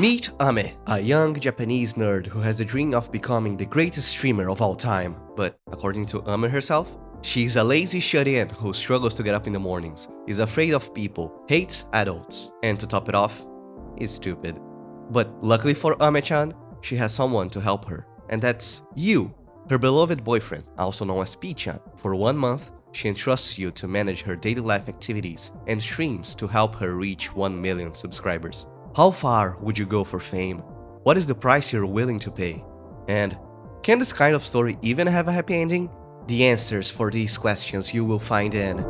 Meet Ame, a young Japanese nerd who has the dream of becoming the greatest streamer of all time. But according to Ame herself, she's a lazy shut-in who struggles to get up in the mornings, is afraid of people, hates adults, and to top it off, is stupid. But luckily for Ame-chan, she has someone to help her, and that's you, her beloved boyfriend, also known as P-chan. For 1 month, she entrusts you to manage her daily life activities and streams to help her reach 1 million subscribers. How far would you go for fame? What is the price you're willing to pay? And can this kind of story even have a happy ending? The answers for these questions you will find in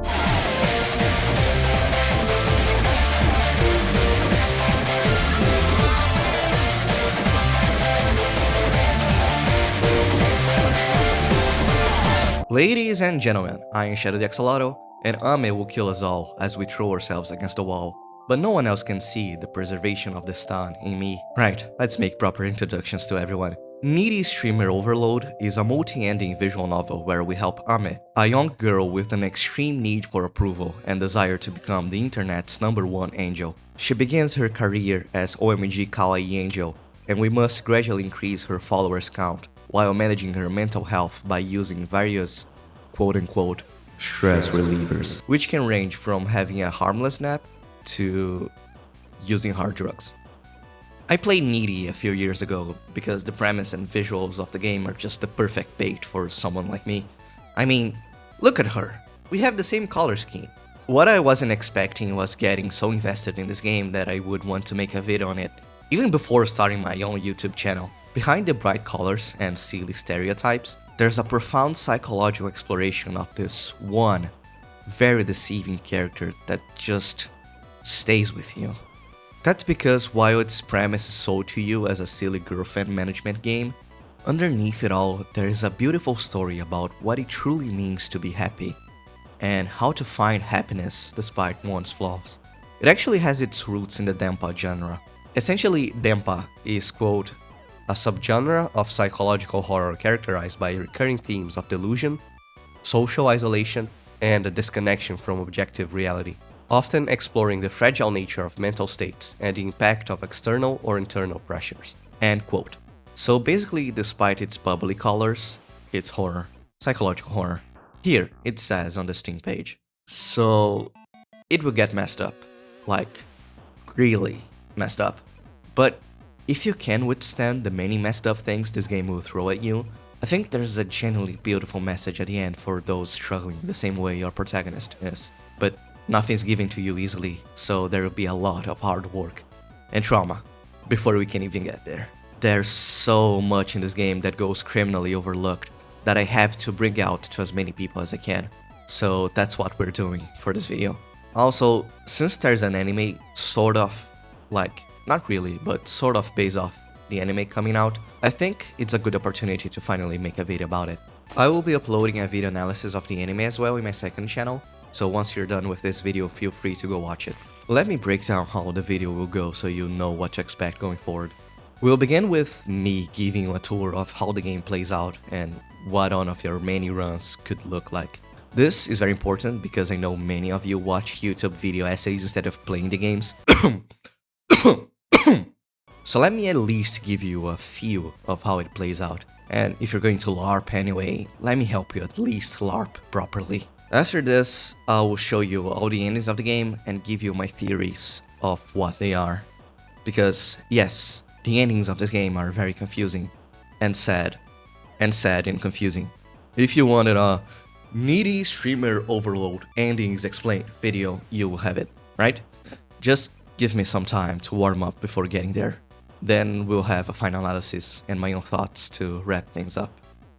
Ladies and gentlemen, I am Shadow the Axolotl, and Ame will kill us all as we throw ourselves against the wall. But no one else can see the preservation of the stun in me. Right, let's make proper introductions to everyone. Needy Streamer Overload is a multi-ending visual novel where we help Ame, a young girl with an extreme need for approval and desire to become the internet's #1 angel. She begins her career as OMG Kawaii Angel, and we must gradually increase her followers count while managing her mental health by using various quote-unquote stress relievers, which can range from having a harmless nap to using hard drugs. I played Needy a few years ago because the premise and visuals of the game are just the perfect bait for someone like me. I mean, look at her. We have the same color scheme. What I wasn't expecting was getting so invested in this game that I would want to make a video on it, even before starting my own YouTube channel. Behind the bright colors and silly stereotypes, there's a profound psychological exploration of this one very deceiving character that just stays with you. That's because while its premise is sold to you as a silly girlfriend management game, underneath it all there is a beautiful story about what it truly means to be happy, and how to find happiness despite one's flaws. It actually has its roots in the Denpa genre. Essentially, Denpa is, quote, a subgenre of psychological horror characterized by recurring themes of delusion, social isolation, and a disconnection from objective reality, often exploring the fragile nature of mental states and the impact of external or internal pressures. End quote. So basically, despite its bubbly colors, it's horror. Psychological horror. Here, it says on the Steam page. So, it will get messed up. Like, really messed up. But if you can withstand the many messed up things this game will throw at you, I think there's a genuinely beautiful message at the end for those struggling the same way your protagonist is. But nothing's given to you easily, so there will be a lot of hard work and trauma before we can even get there. There's so much in this game that goes criminally overlooked that I have to bring out to as many people as I can. So that's what we're doing for this video. Also, since there's an anime sort of, like, not really, but sort of based off the anime coming out, I think it's a good opportunity to finally make a video about it. I will be uploading a video analysis of the anime as well in my second channel, so once you're done with this video, feel free to go watch it. Let me break down how the video will go so you know what to expect going forward. We'll begin with me giving you a tour of how the game plays out and what one of your many runs could look like. This is very important because I know many of you watch YouTube video essays instead of playing the games. So let me at least give you a feel of how it plays out. And if you're going to LARP anyway, let me help you at least LARP properly. After this, I will show you all the endings of the game and give you my theories of what they are. Because, yes, the endings of this game are very confusing and sad and confusing. If you wanted a Needy Streamer Overload endings explained video, you will have it, right? Just give me some time to warm up before getting there. Then we'll have a final analysis and my own thoughts to wrap things up.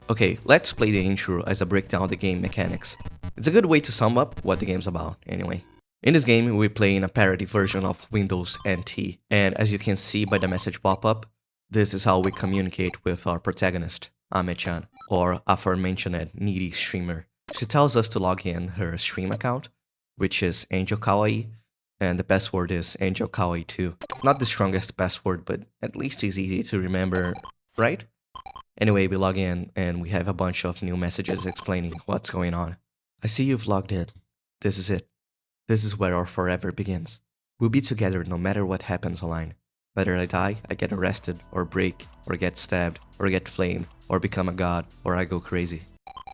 Okay, let's play the intro as a breakdown of the game mechanics. It's a good way to sum up what the game's about, anyway. In this game, we play in a parody version of Windows NT, and as you can see by the message pop-up, this is how we communicate with our protagonist, Ame-chan, or aforementioned Needy Streamer. She tells us to log in her stream account, which is Angel Kawaii, and the password is Angel Kawaii 2. Not the strongest password, but at least it's easy to remember, right? Anyway, we log in and we have a bunch of new messages explaining what's going on. I see you've logged in. This is it. This is where our forever begins. We'll be together no matter what happens online. Whether I die, I get arrested, or break, or get stabbed, or get flamed, or become a god, or I go crazy.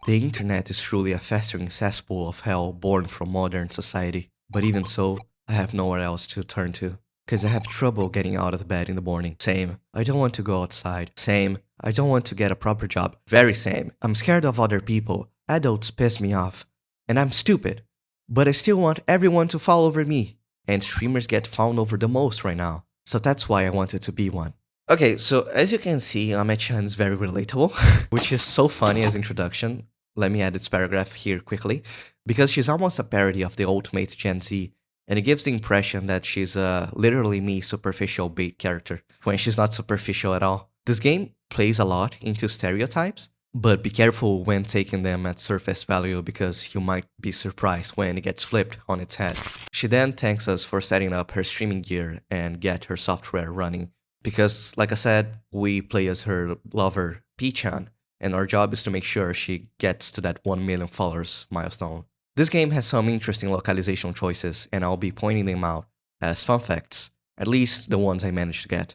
The internet is truly a festering cesspool of hell born from modern society. But even so, I have nowhere else to turn to. Cause I have trouble getting out of bed in the morning. Same. I don't want to go outside. Same. I don't want to get a proper job. Very same. I'm scared of other people. Adults piss me off. And I'm stupid. But I still want everyone to fall over me. And streamers get fawned over the most right now. So that's why I wanted to be one. Okay, so as you can see, Ame-chan is very relatable, which is so funny as introduction. Let me add this paragraph here quickly, because she's almost a parody of the ultimate Gen Z, and it gives the impression that she's a literally me superficial bait character, when she's not superficial at all. This game plays a lot into stereotypes, but be careful when taking them at surface value because you might be surprised when it gets flipped on its head. She then thanks us for setting up her streaming gear and get her software running, because like I said, we play as her lover, P-chan, and our job is to make sure she gets to that 1 million followers milestone. This game has some interesting localization choices, and I'll be pointing them out as fun facts, at least the ones I managed to get.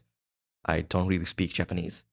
I don't really speak Japanese.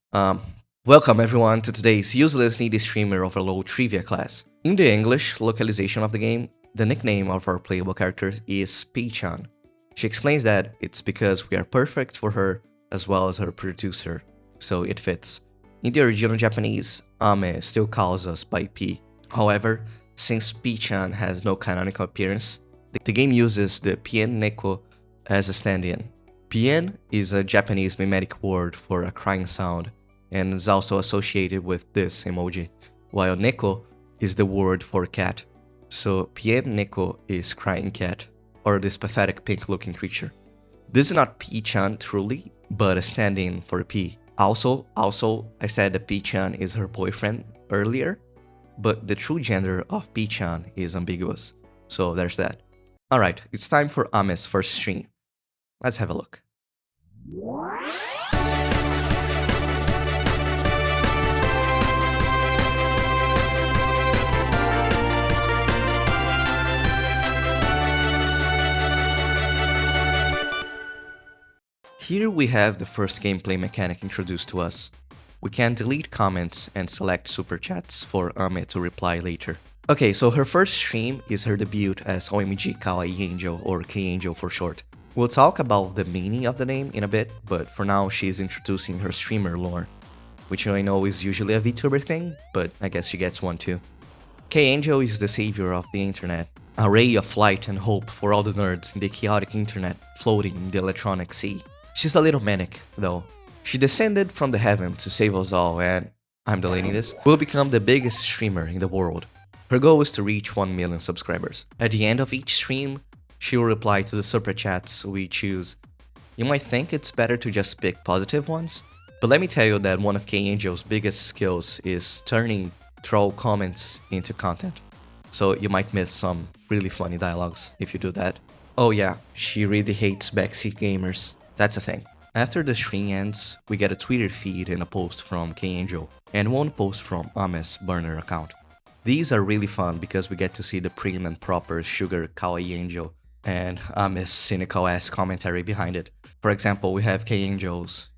Welcome everyone to today's useless needy streamer overload trivia class. In the English localization of the game, the nickname of our playable character is P-chan. She explains that it's because we are perfect for her as well as her producer, so it fits. In the original Japanese, Ame still calls us by P. However, since P-chan has no canonical appearance, the game uses the Pien Neko as a stand-in. Pien is a Japanese mimetic word for a crying sound, and is also associated with this emoji, while Neko is the word for cat. So Pien Neko is crying cat, or this pathetic pink-looking creature. This is not P-chan truly, but a stand-in for P. Also, I said that P-chan is her boyfriend earlier, but the true gender of P-chan is ambiguous, so there's that. Alright, it's time for Ame's first stream. Let's have a look. Here we have the first gameplay mechanic introduced to us. We can delete comments and select super chats for Ame to reply later. Okay, so her first stream is her debut as OMG Kawaii Angel, or K-Angel for short. We'll talk about the meaning of the name in a bit, but for now she's introducing her streamer lore, which I know is usually a VTuber thing, but I guess she gets one too. K-Angel is the savior of the internet, a ray of light and hope for all the nerds in the chaotic internet floating in the electronic sea. She's a little manic, though. She descended from the heavens to save us all and, I'm deleting this, will become the biggest streamer in the world. Her goal is to reach 1 million subscribers. At the end of each stream, she will reply to the super chats we choose. You might think it's better to just pick positive ones, but let me tell you that one of K-Angel's biggest skills is turning troll comments into content. So you might miss some really funny dialogues if you do that. Oh yeah, she really hates backseat gamers. That's a thing. After the stream ends, we get a Twitter feed and a post from K-Angel, and one post from Ame's burner account. These are really fun because we get to see the prim and proper sugar Kawaii Angel, and Ame's cynical-ass commentary behind it. For example, we have K-Angel's,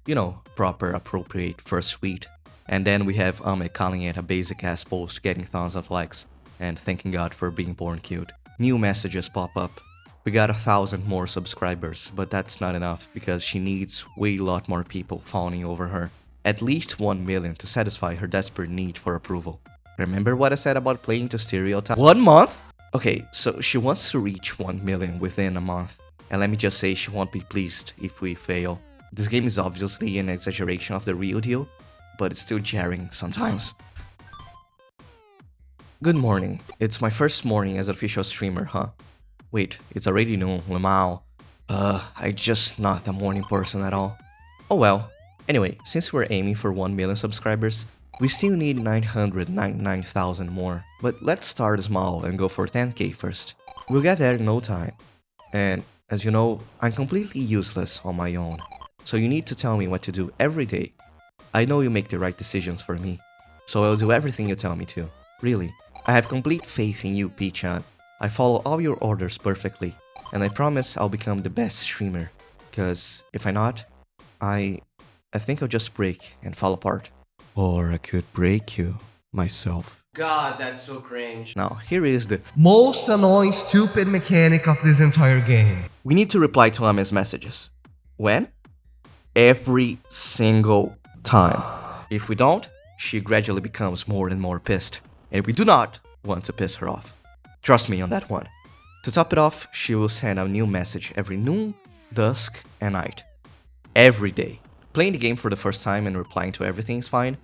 proper appropriate first tweet, and then we have Ame calling it a basic-ass post getting thousands of likes, and thanking God for being born cute. New messages pop up. We got 1,000 more subscribers, but that's not enough because she needs way lot more people fawning over her. At least 1 million to satisfy her desperate need for approval. Remember what I said about playing to stereotype? 1 month? Okay, so she wants to reach 1 million within a month. And let me just say she won't be pleased if we fail. This game is obviously an exaggeration of the real deal, but it's still jarring sometimes. Good morning. It's my first morning as an official streamer, huh? Wait, it's already noon, lemao. I just not a morning person at all. Oh well. Anyway, since we're aiming for 1 million subscribers, we still need 999,000 more. But let's start small and go for 10k first. We'll get there in no time. And as you know, I'm completely useless on my own. So you need to tell me what to do every day. I know you make the right decisions for me. So I'll do everything you tell me to. Really. I have complete faith in you, P-chan. I follow all your orders perfectly, and I promise I'll become the best streamer, cause if I not, I think I'll just break and fall apart. Or I could break you myself. God, that's so cringe. Now, here is the Most annoying, stupid mechanic of this entire game. we need to reply to Ame's messages. When? Every single time. If we don't, she gradually becomes more and more pissed. And we do not want to piss her off. Trust me on that one. To top it off, she will send a new message every noon, dusk, and night. Every day. Playing the game for the first time and replying to everything is fine,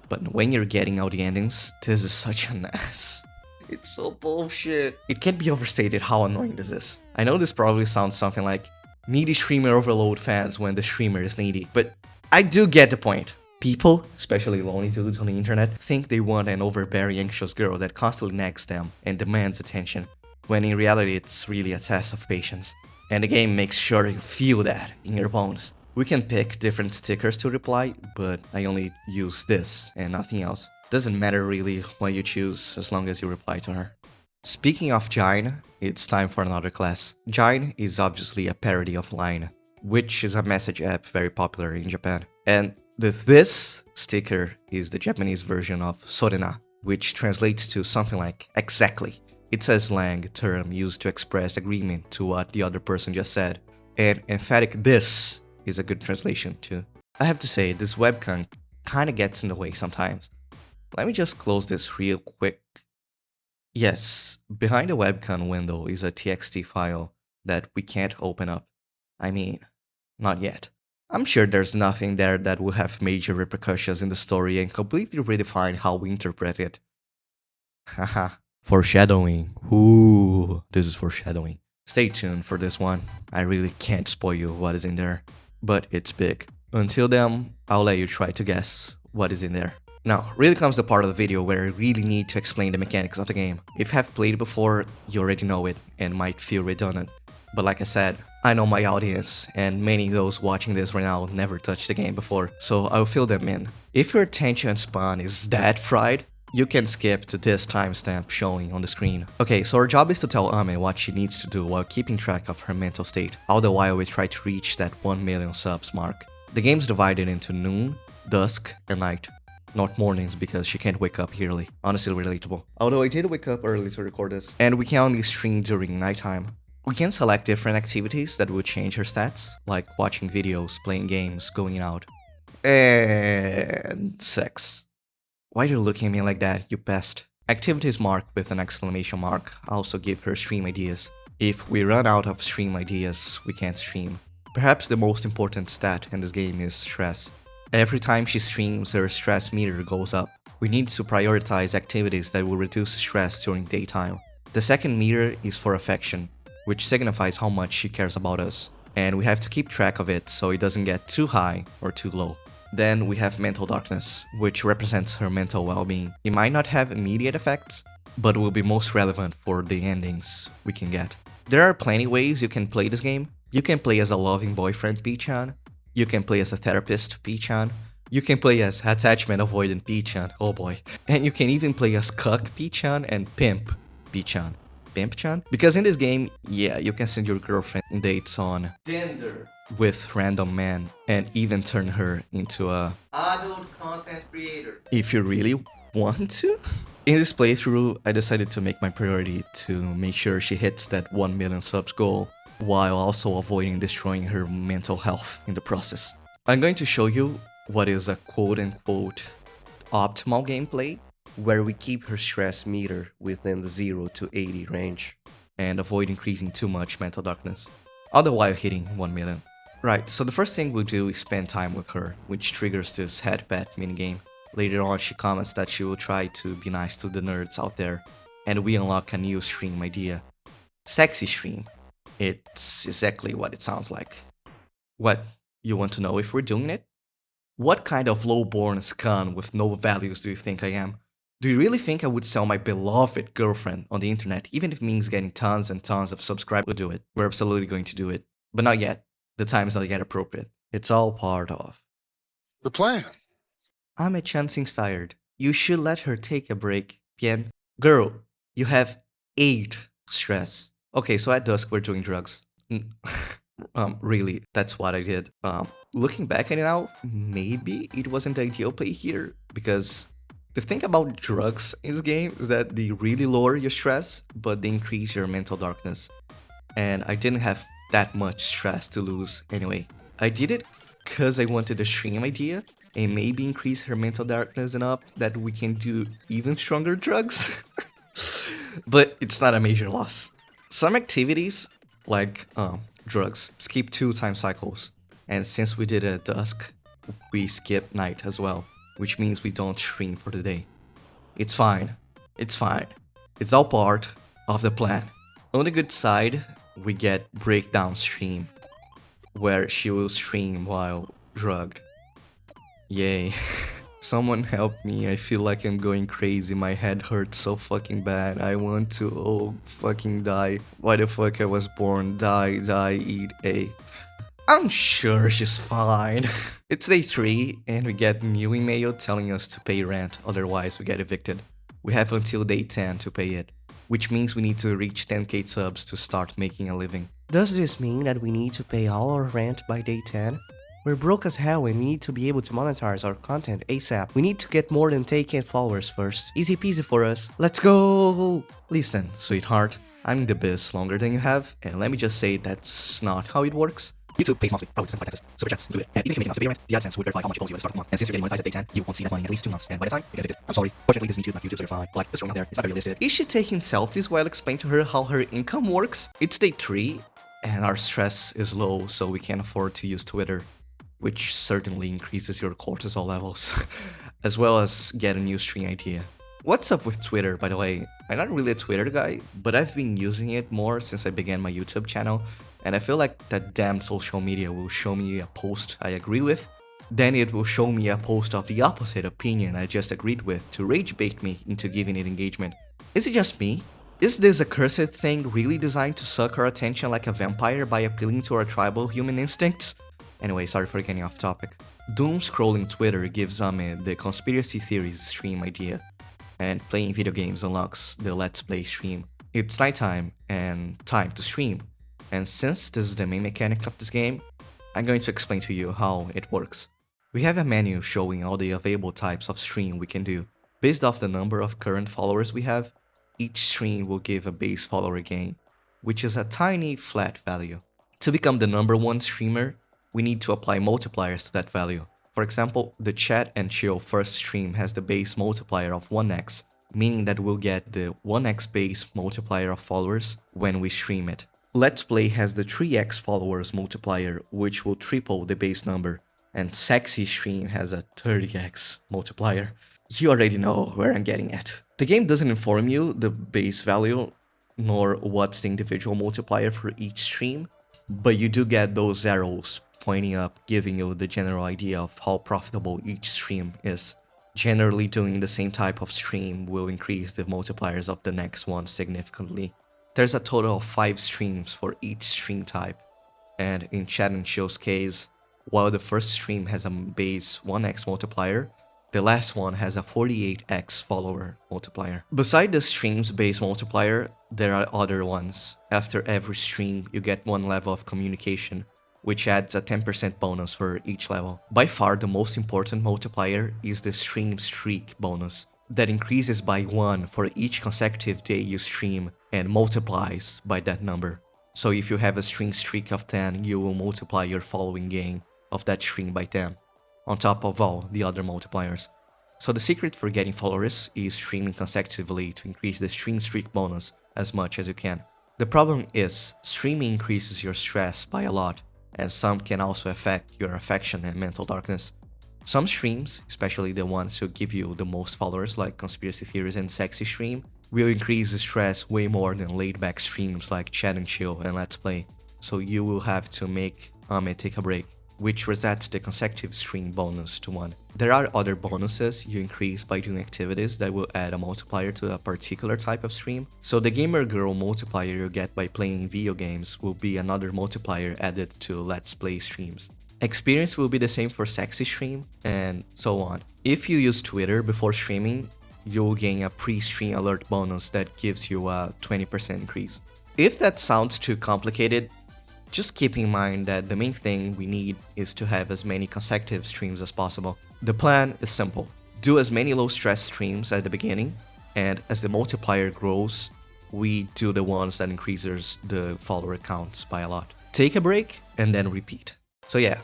but when you're getting all the endings, this is such a mess. It's so bullshit. It can't be overstated how annoying this is. I know this probably sounds something like needy streamer overload fans when the streamer is needy, but I do get the point. People, especially lonely dudes on the internet, think they want an overbearing anxious girl that constantly nags them and demands attention, when in reality it's really a test of patience. And the game makes sure you feel that in your bones. We can pick different stickers to reply, but I only use this and nothing else. Doesn't matter really what you choose as long as you reply to her. Speaking of Jine, it's time for another class. Jine is obviously a parody of Line, which is a message app very popular in Japan. And this sticker is the Japanese version of Sorena, which translates to something like exactly. It's a slang term used to express agreement to what the other person just said. And emphatic this is a good translation too. I have to say, this webcam kinda gets in the way sometimes. Let me just close this real quick. Yes, behind the webcam window is a TXT file that we can't open up. I mean, not yet. I'm sure there's nothing there that will have major repercussions in the story and completely redefine how we interpret it. Haha, foreshadowing. Ooh, this is foreshadowing. Stay tuned for this one. I really can't spoil you what is in there, but it's big. Until then, I'll let you try to guess what is in there. Now, really comes the part of the video where I really need to explain the mechanics of the game. If you have played it before, you already know it and might feel redundant. But like I said, I know my audience, and many of those watching this right now never touched the game before, so I'll fill them in. If your attention span is that fried, you can skip to this timestamp showing on the screen. Okay, so our job is to tell Ame what she needs to do while keeping track of her mental state, all the while we try to reach that 1 million subs mark. The game's divided into noon, dusk, and night. Not mornings because she can't wake up early. Honestly relatable. Although I did wake up early to record this. And we can only stream during nighttime. We can select different activities that will change her stats, like watching videos, playing games, going out. And sex. Why are you looking at me like that, you pest? Activities marked with an exclamation mark also give her stream ideas. If we run out of stream ideas, we can't stream. Perhaps the most important stat in this game is stress. Every time she streams, her stress meter goes up. We need to prioritize activities that will reduce stress during daytime. The second meter is for affection, which signifies how much she cares about us, and we have to keep track of it so it doesn't get too high or too low. Then we have mental darkness, which represents her mental well-being. It might not have immediate effects, but will be most relevant for the endings we can get. There are plenty ways you can play this game. You can play as a loving boyfriend P-chan, you can play as a therapist P-chan, you can play as attachment avoidant P-chan, oh boy, and you can even play as cuck P-chan and pimp P-chan. Pimp-chan? Because in this game, yeah, you can send your girlfriend in dates on Tinder. With random men and even turn her into a Adult content creator. if you really want to. In this playthrough, I decided to make my priority to make sure she hits that 1 million subs goal, while also avoiding destroying her mental health in the process. I'm going to show you what is a quote-unquote optimal gameplay, where we keep her stress meter within the 0 to 80 range, and avoid increasing too much mental darkness, all the while hitting 1 million. Right, so the first thing we'll do is spend time with her, which triggers this head pet minigame. Later on, she comments that she will try to be nice to the nerds out there, and we unlock a new stream idea. Sexy stream. It's exactly what it sounds like. What, you want to know if we're doing it? What kind of low-born scum with no values do you think I am? Do you really think I would sell my beloved girlfriend on the internet, even if it means getting tons and tons of subscribers? We'll do it. We're absolutely going to do it. But not yet. The time is not yet appropriate. It's all part of the plan. I'm a chance inspired. You should let her take a break, Bien. Girl, you have 8 stress. Okay, so at dusk we're doing drugs. Really, that's what I did. Looking back at it now, maybe it wasn't the ideal play here, because the thing about drugs in this game is that they really lower your stress, but they increase your mental darkness. And I didn't have that much stress to lose anyway. I did it because I wanted a stream idea and maybe increase her mental darkness enough that we can do even stronger drugs. But it's not a major loss. Some activities, like drugs, skip 2 time cycles. And since we did it at dusk, we skip night as well, which means we don't stream for the day. It's fine. It's fine. It's all part of the plan. On the good side, we get breakdown stream, where she will stream while drugged. Yay. Someone help me, I feel like I'm going crazy, my head hurts so fucking bad, I want to fucking die. Why the fuck I was born? Die, eat A. I'm sure she's fine. It's day 3 and we get new email telling us to pay rent, otherwise we get evicted. We have until day 10 to pay it, which means we need to reach 10k subs to start making a living. Does this mean that we need to pay all our rent by day 10? We're broke as hell and we need to be able to monetize our content ASAP. We need to get more than 10k followers first. Easy peasy for us. Let's go! Listen, sweetheart, I'm in the biz longer than you have, and let me just say that's not how it works. YouTube pays monthly, probably $75 taxes, super chats, do it. And even if you make enough to pay rent, the AdSense would verify how much you owe you at the start of the month. And since you're getting monetized at day 10, you won't see that money in at least 2 months. And by the time you get evicted, I'm sorry. Fortunately, this is YouTube, not YouTube, so you're fine. Like, just throwing out there, it's not very realistic. Is she taking selfies while I explain to her how her income works? It's day 3, and our stress is low, so we can't afford to use Twitter, which certainly increases your cortisol levels, as well as get a new stream idea. What's up with Twitter, by the way? I'm not really a Twitter guy, but I've been using it more since I began my YouTube channel, and I feel like that damn social media will show me a post I agree with, then it will show me a post of the opposite opinion I just agreed with to rage bait me into giving it engagement. Is it just me? Is this accursed thing really designed to suck our attention like a vampire by appealing to our tribal human instincts? Anyway, sorry for getting off topic. Doom scrolling Twitter gives Ame the conspiracy theories stream idea, and playing video games unlocks the Let's Play stream. It's nighttime and time to stream, and since this is the main mechanic of this game, I'm going to explain to you how it works. We have a menu showing all the available types of stream we can do. Based off the number of current followers we have, each stream will give a base follower gain, which is a tiny flat value. To become the #1 streamer, we need to apply multipliers to that value. For example, the Chat and Chill first stream has the base multiplier of 1x, meaning that we'll get the 1x base multiplier of followers when we stream it. Let's Play has the 3x followers multiplier, which will triple the base number, and Sexy Stream has a 30x multiplier. You already know where I'm getting at. The game doesn't inform you the base value, nor what's the individual multiplier for each stream, but you do get those arrows pointing up, giving you the general idea of how profitable each stream is. Generally, doing the same type of stream will increase the multipliers of the next one significantly. There's a total of 5 streams for each stream type, and in Chat and Chill's case, while the first stream has a base 1x multiplier, the last one has a 48x follower multiplier. Beside the stream's base multiplier, there are other ones. After every stream, you get 1 level of communication, which adds a 10% bonus for each level. By far, the most important multiplier is the stream streak bonus, that increases by 1 for each consecutive day you stream and multiplies by that number. So if you have a stream streak of 10, you will multiply your following gain of that stream by 10, on top of all the other multipliers. So the secret for getting followers is streaming consecutively to increase the stream streak bonus as much as you can. The problem is, streaming increases your stress by a lot, and some can also affect your affection and mental darkness. Some streams, especially the ones who give you the most followers like Conspiracy Theories and Sexy Stream, will increase the stress way more than laid-back streams like Chat and Chill and Let's Play, so you will have to make Ame take a break, which resets the consecutive stream bonus to 1. There are other bonuses you increase by doing activities that will add a multiplier to a particular type of stream, so the Gamer Girl multiplier you get by playing video games will be another multiplier added to Let's Play streams. Experience will be the same for Sexy Stream, and so on. If you use Twitter before streaming, you'll gain a pre-stream alert bonus that gives you a 20% increase. If that sounds too complicated, Just keep in mind that the main thing we need is to have as many consecutive streams as possible. The plan is simple. Do as many low-stress streams at the beginning, and as the multiplier grows, we do the ones that increases the follower counts by a lot. Take a break, and then repeat. So yeah,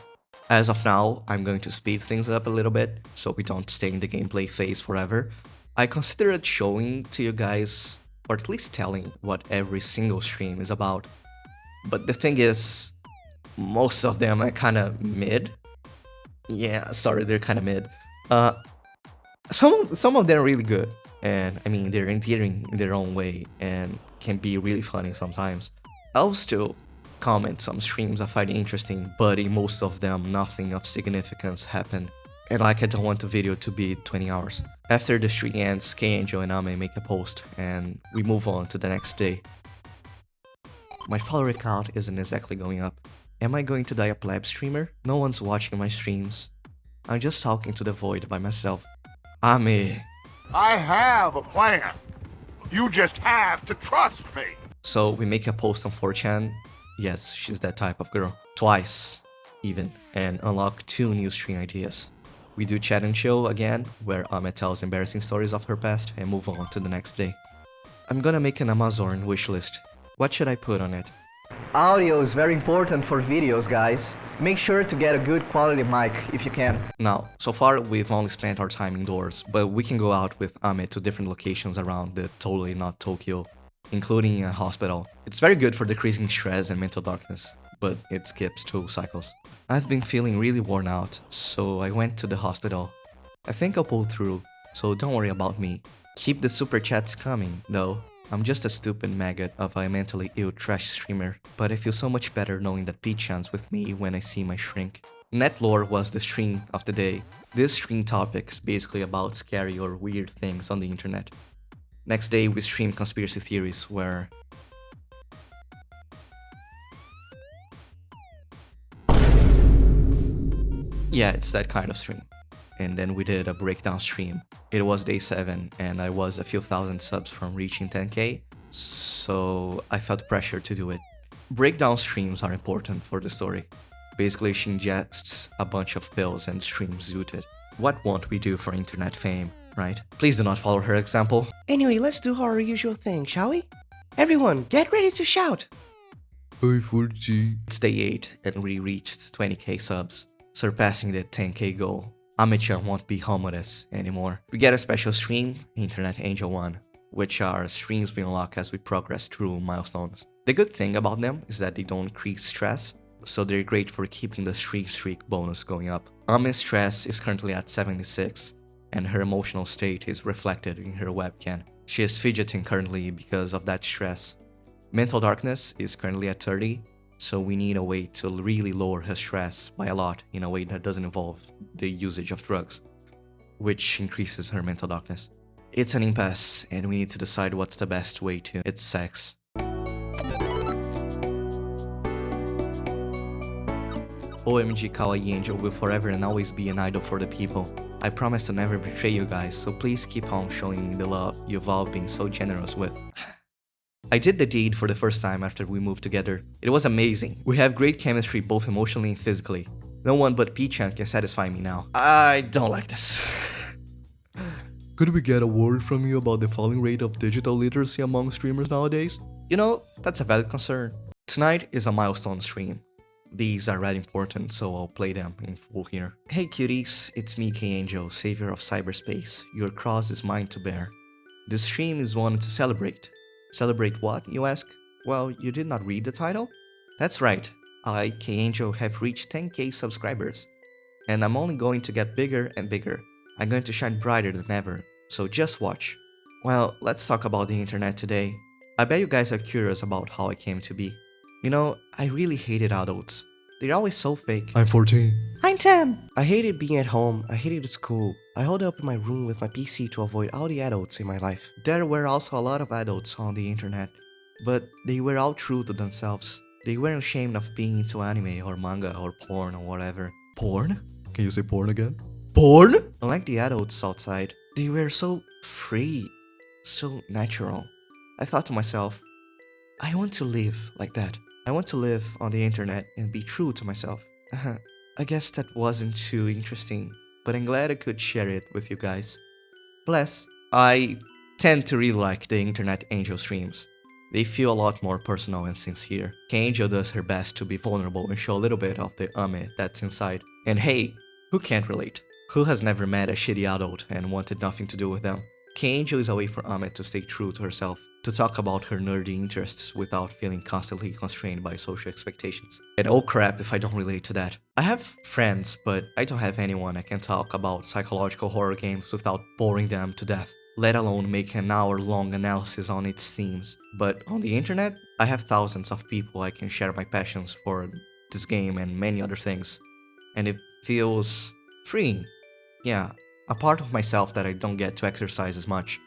as of now, I'm going to speed things up a little bit, so we don't stay in the gameplay phase forever. I considered showing to you guys, or at least telling what every single stream is about. But the thing is, most of them are kinda mid. Yeah, sorry, they're kinda mid. Some of them are really good, and I mean, they're endearing in their own way, and can be really funny sometimes. I'll still comment some streams I find interesting, but in most of them, nothing of significance happened. And like, I don't want the video to be 20 hours. After the stream ends, K-Angel and Ame make a post, and we move on to the next day. My follower count isn't exactly going up. Am I going to die a pleb streamer? No one's watching my streams. I'm just talking to the void by myself. Ame. I have a plan. You just have to trust me. So we make a post on 4chan. Yes, she's that type of girl. Twice, even. And unlock 2 new stream ideas. We do chat and chill again, where Ame tells embarrassing stories of her past, and move on to the next day. I'm gonna make an Amazon wishlist. What should I put on it? Audio is very important for videos, guys. Make sure to get a good quality mic if you can. Now, so far we've only spent our time indoors, but we can go out with Ame to different locations around the totally not Tokyo, including a hospital. It's very good for decreasing stress and mental darkness, but it skips 2 cycles. I've been feeling really worn out, so I went to the hospital. I think I'll pull through, so don't worry about me. Keep the super chats coming, though. I'm just a stupid maggot of a mentally ill trash streamer, but I feel so much better knowing that P-chan's with me when I see my shrink. Netlore was the stream of the day. This stream topic is basically about scary or weird things on the internet. Next day we stream conspiracy theories where... Yeah, it's that kind of stream. And then we did a breakdown stream. It was day 7 and I was a few thousand subs from reaching 10k, so I felt pressure to do it. Breakdown streams are important for the story. Basically, she ingests a bunch of pills and streams zooted. What won't we do for internet fame, right? Please do not follow her example. Anyway, let's do our usual thing, shall we? Everyone, get ready to shout! Hi, 4G. It's day 8 and we reached 20k subs, surpassing the 10k goal. Ame-chan won't be homeless anymore. We get a special stream, Internet Angel 1, which are streams we unlock as we progress through milestones. The good thing about them is that they don't increase stress, so they're great for keeping the streak bonus going up. Ame's stress is currently at 76, and her emotional state is reflected in her webcam. She is fidgeting currently because of that stress. Mental darkness is currently at 30, so we need a way to really lower her stress by a lot in a way that doesn't involve the usage of drugs, which increases her mental darkness. It's an impasse, and we need to decide what's the best way to... It's sex. OMG Kawaii Angel will forever and always be an idol for the people. I promise to never betray you guys, so please keep on showing me the love you've all been so generous with. I did the deed for the first time after we moved together. It was amazing. We have great chemistry both emotionally and physically. No one but P-chan can satisfy me now. I don't like this. Could we get a word from you about the falling rate of digital literacy among streamers nowadays? You know, that's a valid concern. Tonight is a milestone stream. These are really important, so I'll play them in full here. Hey cuties, it's me K-Angel, savior of cyberspace. Your cross is mine to bear. This stream is one to celebrate. Celebrate what, you ask? Well, you did not read the title? That's right, I, K-Angel, have reached 10k subscribers. And I'm only going to get bigger and bigger. I'm going to shine brighter than ever, so just watch. Well, let's talk about the internet today. I bet you guys are curious about how I came to be. You know, I really hated adults. They're always so fake. I'm 14. I'm 10! I hated being at home, I hated school. I holed up in my room with my PC to avoid all the adults in my life. There were also a lot of adults on the internet, but they were all true to themselves. They weren't ashamed of being into anime or manga or porn or whatever. Porn? Can you say porn again? Porn? Unlike the adults outside, they were so free, so natural. I thought to myself, I want to live like that. I want to live on the internet and be true to myself. I guess that wasn't too interesting, but I'm glad I could share it with you guys. Bless. I tend to really like the Internet Angel streams. They feel a lot more personal and sincere. K-Angel does her best to be vulnerable and show a little bit of the Ame that's inside. And hey, who can't relate? Who has never met a shitty adult and wanted nothing to do with them? K-Angel is a way for Ame to stay true to herself, to talk about her nerdy interests without feeling constantly constrained by social expectations. And oh crap if I don't relate to that. I have friends, but I don't have anyone I can talk about psychological horror games without boring them to death, let alone make an hour-long analysis on its themes. But on the internet, I have thousands of people I can share my passions for this game and many other things. And it feels freeing. Yeah, a part of myself that I don't get to exercise as much,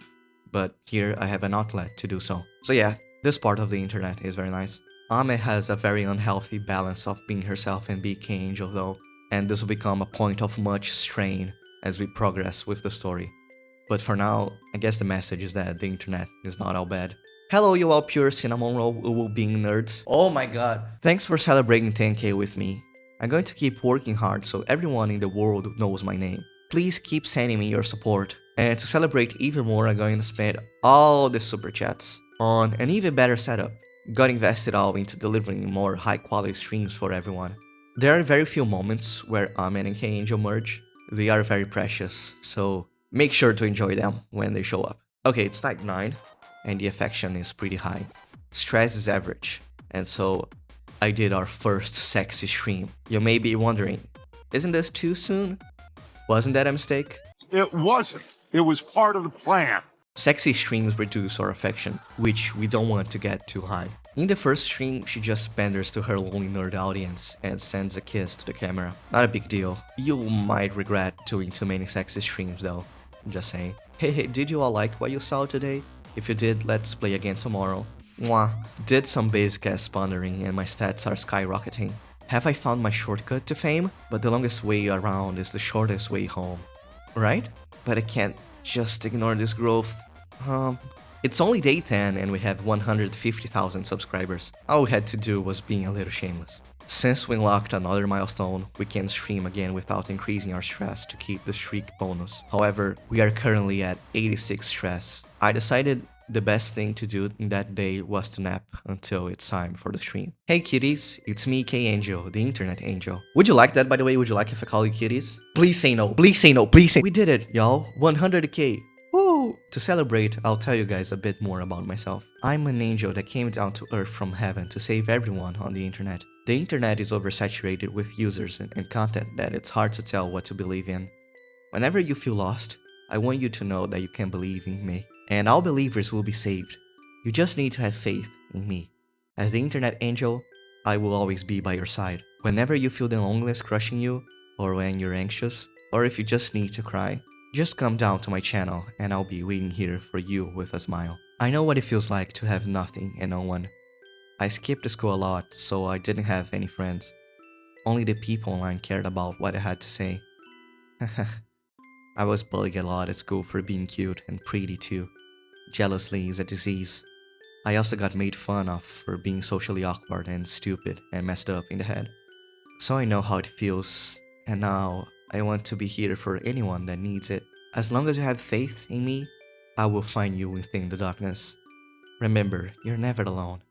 but here I have an outlet to do so. So yeah, this part of the internet is very nice. Ame has a very unhealthy balance of being herself and being K-Angel though, and this will become a point of much strain as we progress with the story. But for now, I guess the message is that the internet is not all bad. Hello you all pure cinnamon roll being nerds. Oh my god. Thanks for celebrating 10k with me. I'm going to keep working hard so everyone in the world knows my name. Please keep sending me your support. And to celebrate even more, I'm going to spend all the super chats on an even better setup. Got invested all into delivering more high quality streams for everyone. There are very few moments where Amen and K-Angel merge. They are very precious, so make sure to enjoy them when they show up. Okay, it's night 9, and the affection is pretty high. Stress is average, and so I did our first sexy stream. You may be wondering, isn't this too soon? Wasn't that a mistake? It wasn't. It was part of the plan. Sexy streams reduce our affection, which we don't want to get too high. In the first stream, she just panders to her lonely nerd audience and sends a kiss to the camera. Not a big deal. You might regret doing too many sexy streams though. Just saying. Hey, did you all like what you saw today? If you did, let's play again tomorrow. Mwah. Did some basic ass pondering and my stats are skyrocketing. Have I found my shortcut to fame? But the longest way around is the shortest way home. Right? But I can't just ignore this growth. It's only day 10 and we have 150,000 subscribers. All we had to do was being a little shameless. Since we unlocked another milestone, we can stream again without increasing our stress to keep the streak bonus. However, we are currently at 86 stress. I decided the best thing to do in that day was to nap until it's time for the stream. Hey kitties, it's me K-Angel, the Internet Angel. Would you like that, by the way? Would you like if I call you kitties? Please say no, please say no, please say. We did it, y'all. 100k. Woo! To celebrate, I'll tell you guys a bit more about myself. I'm an angel that came down to earth from heaven to save everyone on the internet. The internet is oversaturated with users and content that it's hard to tell what to believe in. Whenever you feel lost, I want you to know that you can believe in me. And all believers will be saved. You just need to have faith in me. As the Internet Angel, I will always be by your side. Whenever you feel the loneliness crushing you, or when you're anxious, or if you just need to cry, just come down to my channel and I'll be waiting here for you with a smile. I know what it feels like to have nothing and no one. I skipped school a lot, so I didn't have any friends. Only the people online cared about what I had to say. I was bullied a lot at school for being cute and pretty too. Jealousy is a disease. I also got made fun of for being socially awkward and stupid and messed up in the head. So I know how it feels, and now I want to be here for anyone that needs it. As long as you have faith in me, I will find you within the darkness. Remember, you're never alone.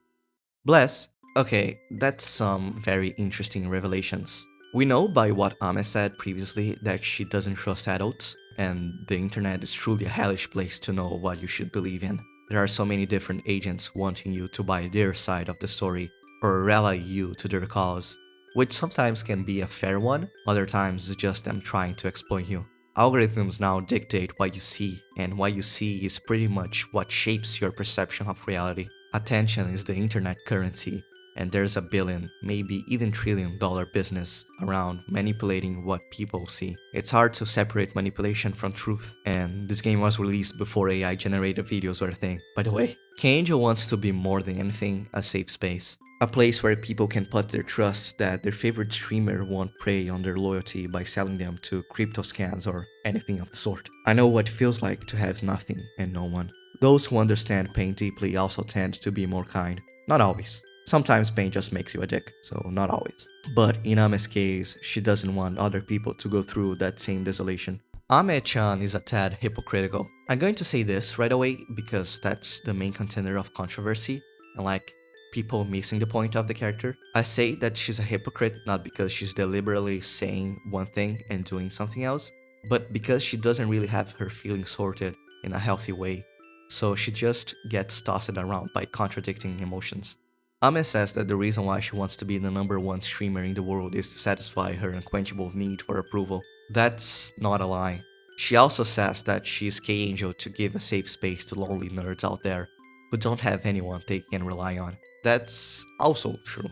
Bless. Okay, that's some very interesting revelations. We know by what Ame said previously that she doesn't trust adults, and the internet is truly a hellish place to know what you should believe in. There are so many different agents wanting you to buy their side of the story, or rally you to their cause, which sometimes can be a fair one, other times it's just them trying to exploit you. Algorithms now dictate what you see, and what you see is pretty much what shapes your perception of reality. Attention is the internet currency, and there's a billion, maybe even $1 trillion business around manipulating what people see. It's hard to separate manipulation from truth, and this game was released before AI generated videos were a thing. By the way, K-Angel wants to be more than anything a safe space. A place where people can put their trust that their favorite streamer won't prey on their loyalty by selling them to crypto scams or anything of the sort. I know what it feels like to have nothing and no one. Those who understand pain deeply also tend to be more kind. Not always. Sometimes pain just makes you a dick, so not always. But in Ame's case, she doesn't want other people to go through that same desolation. Ame-chan is a tad hypocritical. I'm going to say this right away because that's the main contender of controversy and like people missing the point of the character. I say that she's a hypocrite not because she's deliberately saying one thing and doing something else, but because she doesn't really have her feelings sorted in a healthy way, so she just gets tossed around by contradicting emotions. Ame says that the reason why she wants to be the #1 streamer in the world is to satisfy her unquenchable need for approval. That's not a lie. She also says that she's K-Angel to give a safe space to lonely nerds out there who don't have anyone they can rely on. That's also true.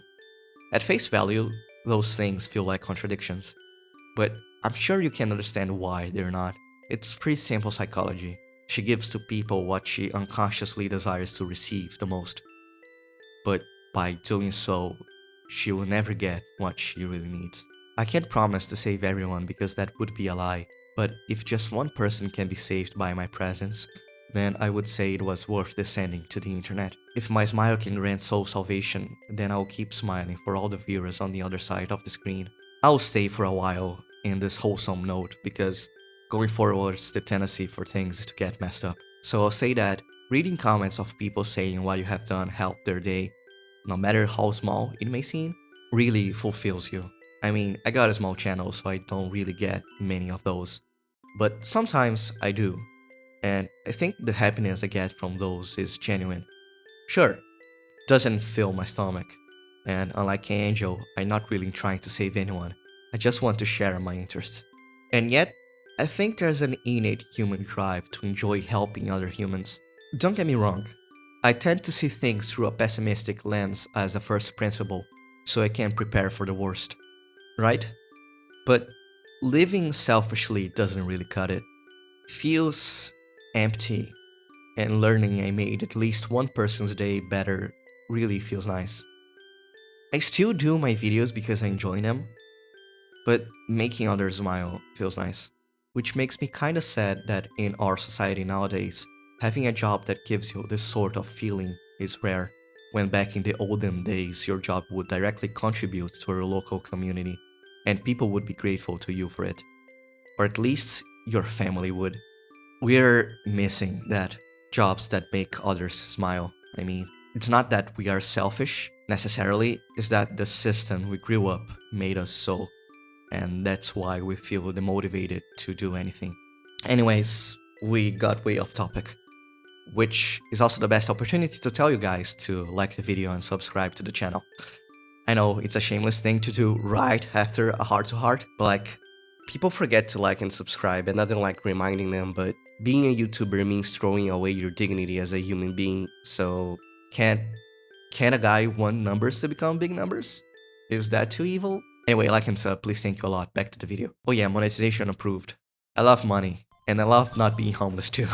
At face value, those things feel like contradictions, but I'm sure you can understand why they're not. It's pretty simple psychology. She gives to people what she unconsciously desires to receive the most, but by doing so, she will never get what she really needs. I can't promise to save everyone because that would be a lie, but if just one person can be saved by my presence, then I would say it was worth descending to the internet. If my smile can grant soul salvation, then I'll keep smiling for all the viewers on the other side of the screen. I'll stay for a while in this wholesome note because going forwards the tendency for things is to get messed up. So I'll say that reading comments of people saying what you have done helped their day, no matter how small it may seem, really fulfills you. I mean, I got a small channel so I don't really get many of those, but sometimes I do. And I think the happiness I get from those is genuine. Sure, doesn't fill my stomach, and unlike Angel, I'm not really trying to save anyone, I just want to share my interests. And yet, I think there's an innate human drive to enjoy helping other humans. Don't get me wrong, I tend to see things through a pessimistic lens as a first principle, so I can prepare for the worst, right? But living selfishly doesn't really cut it. Feels empty, and learning I made at least one person's day better really feels nice. I still do my videos because I enjoy them, but making others smile feels nice. Which makes me kinda sad that in our society nowadays, having a job that gives you this sort of feeling is rare, when back in the olden days your job would directly contribute to your local community, and people would be grateful to you for it. Or at least your family would. We're missing that. Jobs that make others smile. I mean, it's not that we are selfish, necessarily, it's that the system we grew up made us so. And that's why we feel demotivated to do anything. Anyways, we got way off topic. Which is also the best opportunity to tell you guys to like the video and subscribe to the channel. I know it's a shameless thing to do right after a heart-to-heart, but like, people forget to like and subscribe and I don't like reminding them, but being a YouTuber means throwing away your dignity as a human being, so can a guy want numbers to become big numbers? Is that too evil? Anyway, like and sub, please, thank you a lot. Back to the video. Oh yeah, monetization approved. I love money, and I love not being homeless too.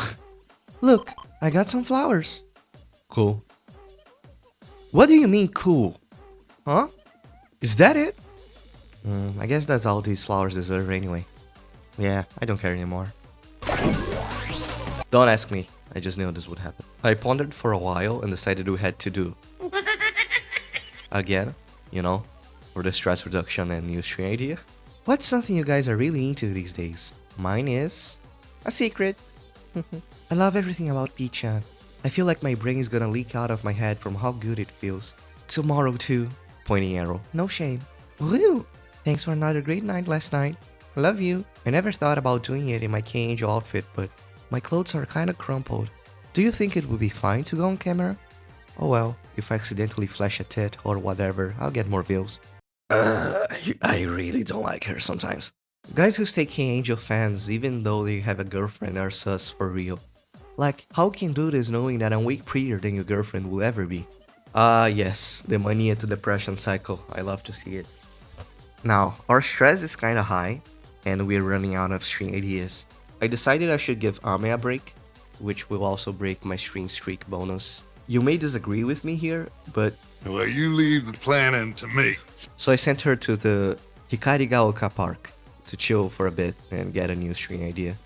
Look, I got some flowers. Cool. What do you mean cool? Huh? Is that it? I guess that's all these flowers deserve anyway. Yeah, I don't care anymore. Don't ask me, I just knew this would happen. I pondered for a while and decided we had to do again, you know, for the stress reduction and new stream idea. What's something you guys are really into these days? Mine is a secret. I love everything about P-chan. I feel like my brain is gonna leak out of my head from how good it feels. Tomorrow too. Pointing arrow. No shame. Woo! Thanks for another great night last night. Love you. I never thought about doing it in my K-Angel outfit, but my clothes are kinda crumpled. Do you think it would be fine to go on camera? Oh well, if I accidentally flash a tit or whatever, I'll get more views. I really don't like her sometimes. Guys who stay K-Angel fans even though they have a girlfriend are sus for real. Like, how can you do this knowing that I'm way prettier than your girlfriend will ever be? Yes, the mania to depression cycle, I love to see it. Now, our stress is kinda high, and we're running out of stream ideas. I decided I should give Ame a break, which will also break my stream streak bonus. You may disagree with me here, but... Well, you leave the planning to me. So I sent her to the Hikarigaoka Park to chill for a bit and get a new stream idea.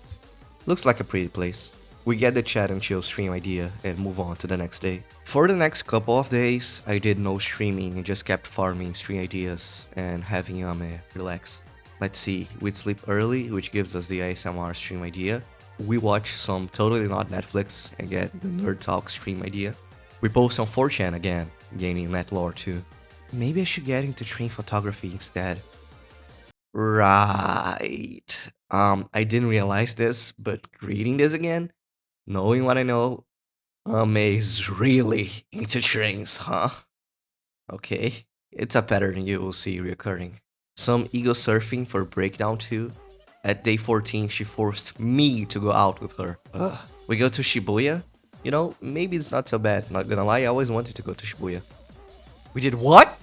Looks like a pretty place. We get the chat and chill stream idea and move on to the next day. For the next couple of days, I did no streaming and just kept farming stream ideas and having Ame relax. Let's see, we'd sleep early, which gives us the ASMR stream idea. We watch some totally not Netflix and get the Nerd Talk stream idea. We post on 4chan again, gaining net lore too. Maybe I should get into train photography instead. Right. I didn't realize this, but reading this again, knowing what I know, is really into trains, huh? Okay, it's a pattern you will see reoccurring. Some ego surfing for breakdown too. At day 14, she forced me to go out with her. Ugh. We go to Shibuya. You know, maybe it's not so bad. Not gonna lie, I always wanted to go to Shibuya. We did what?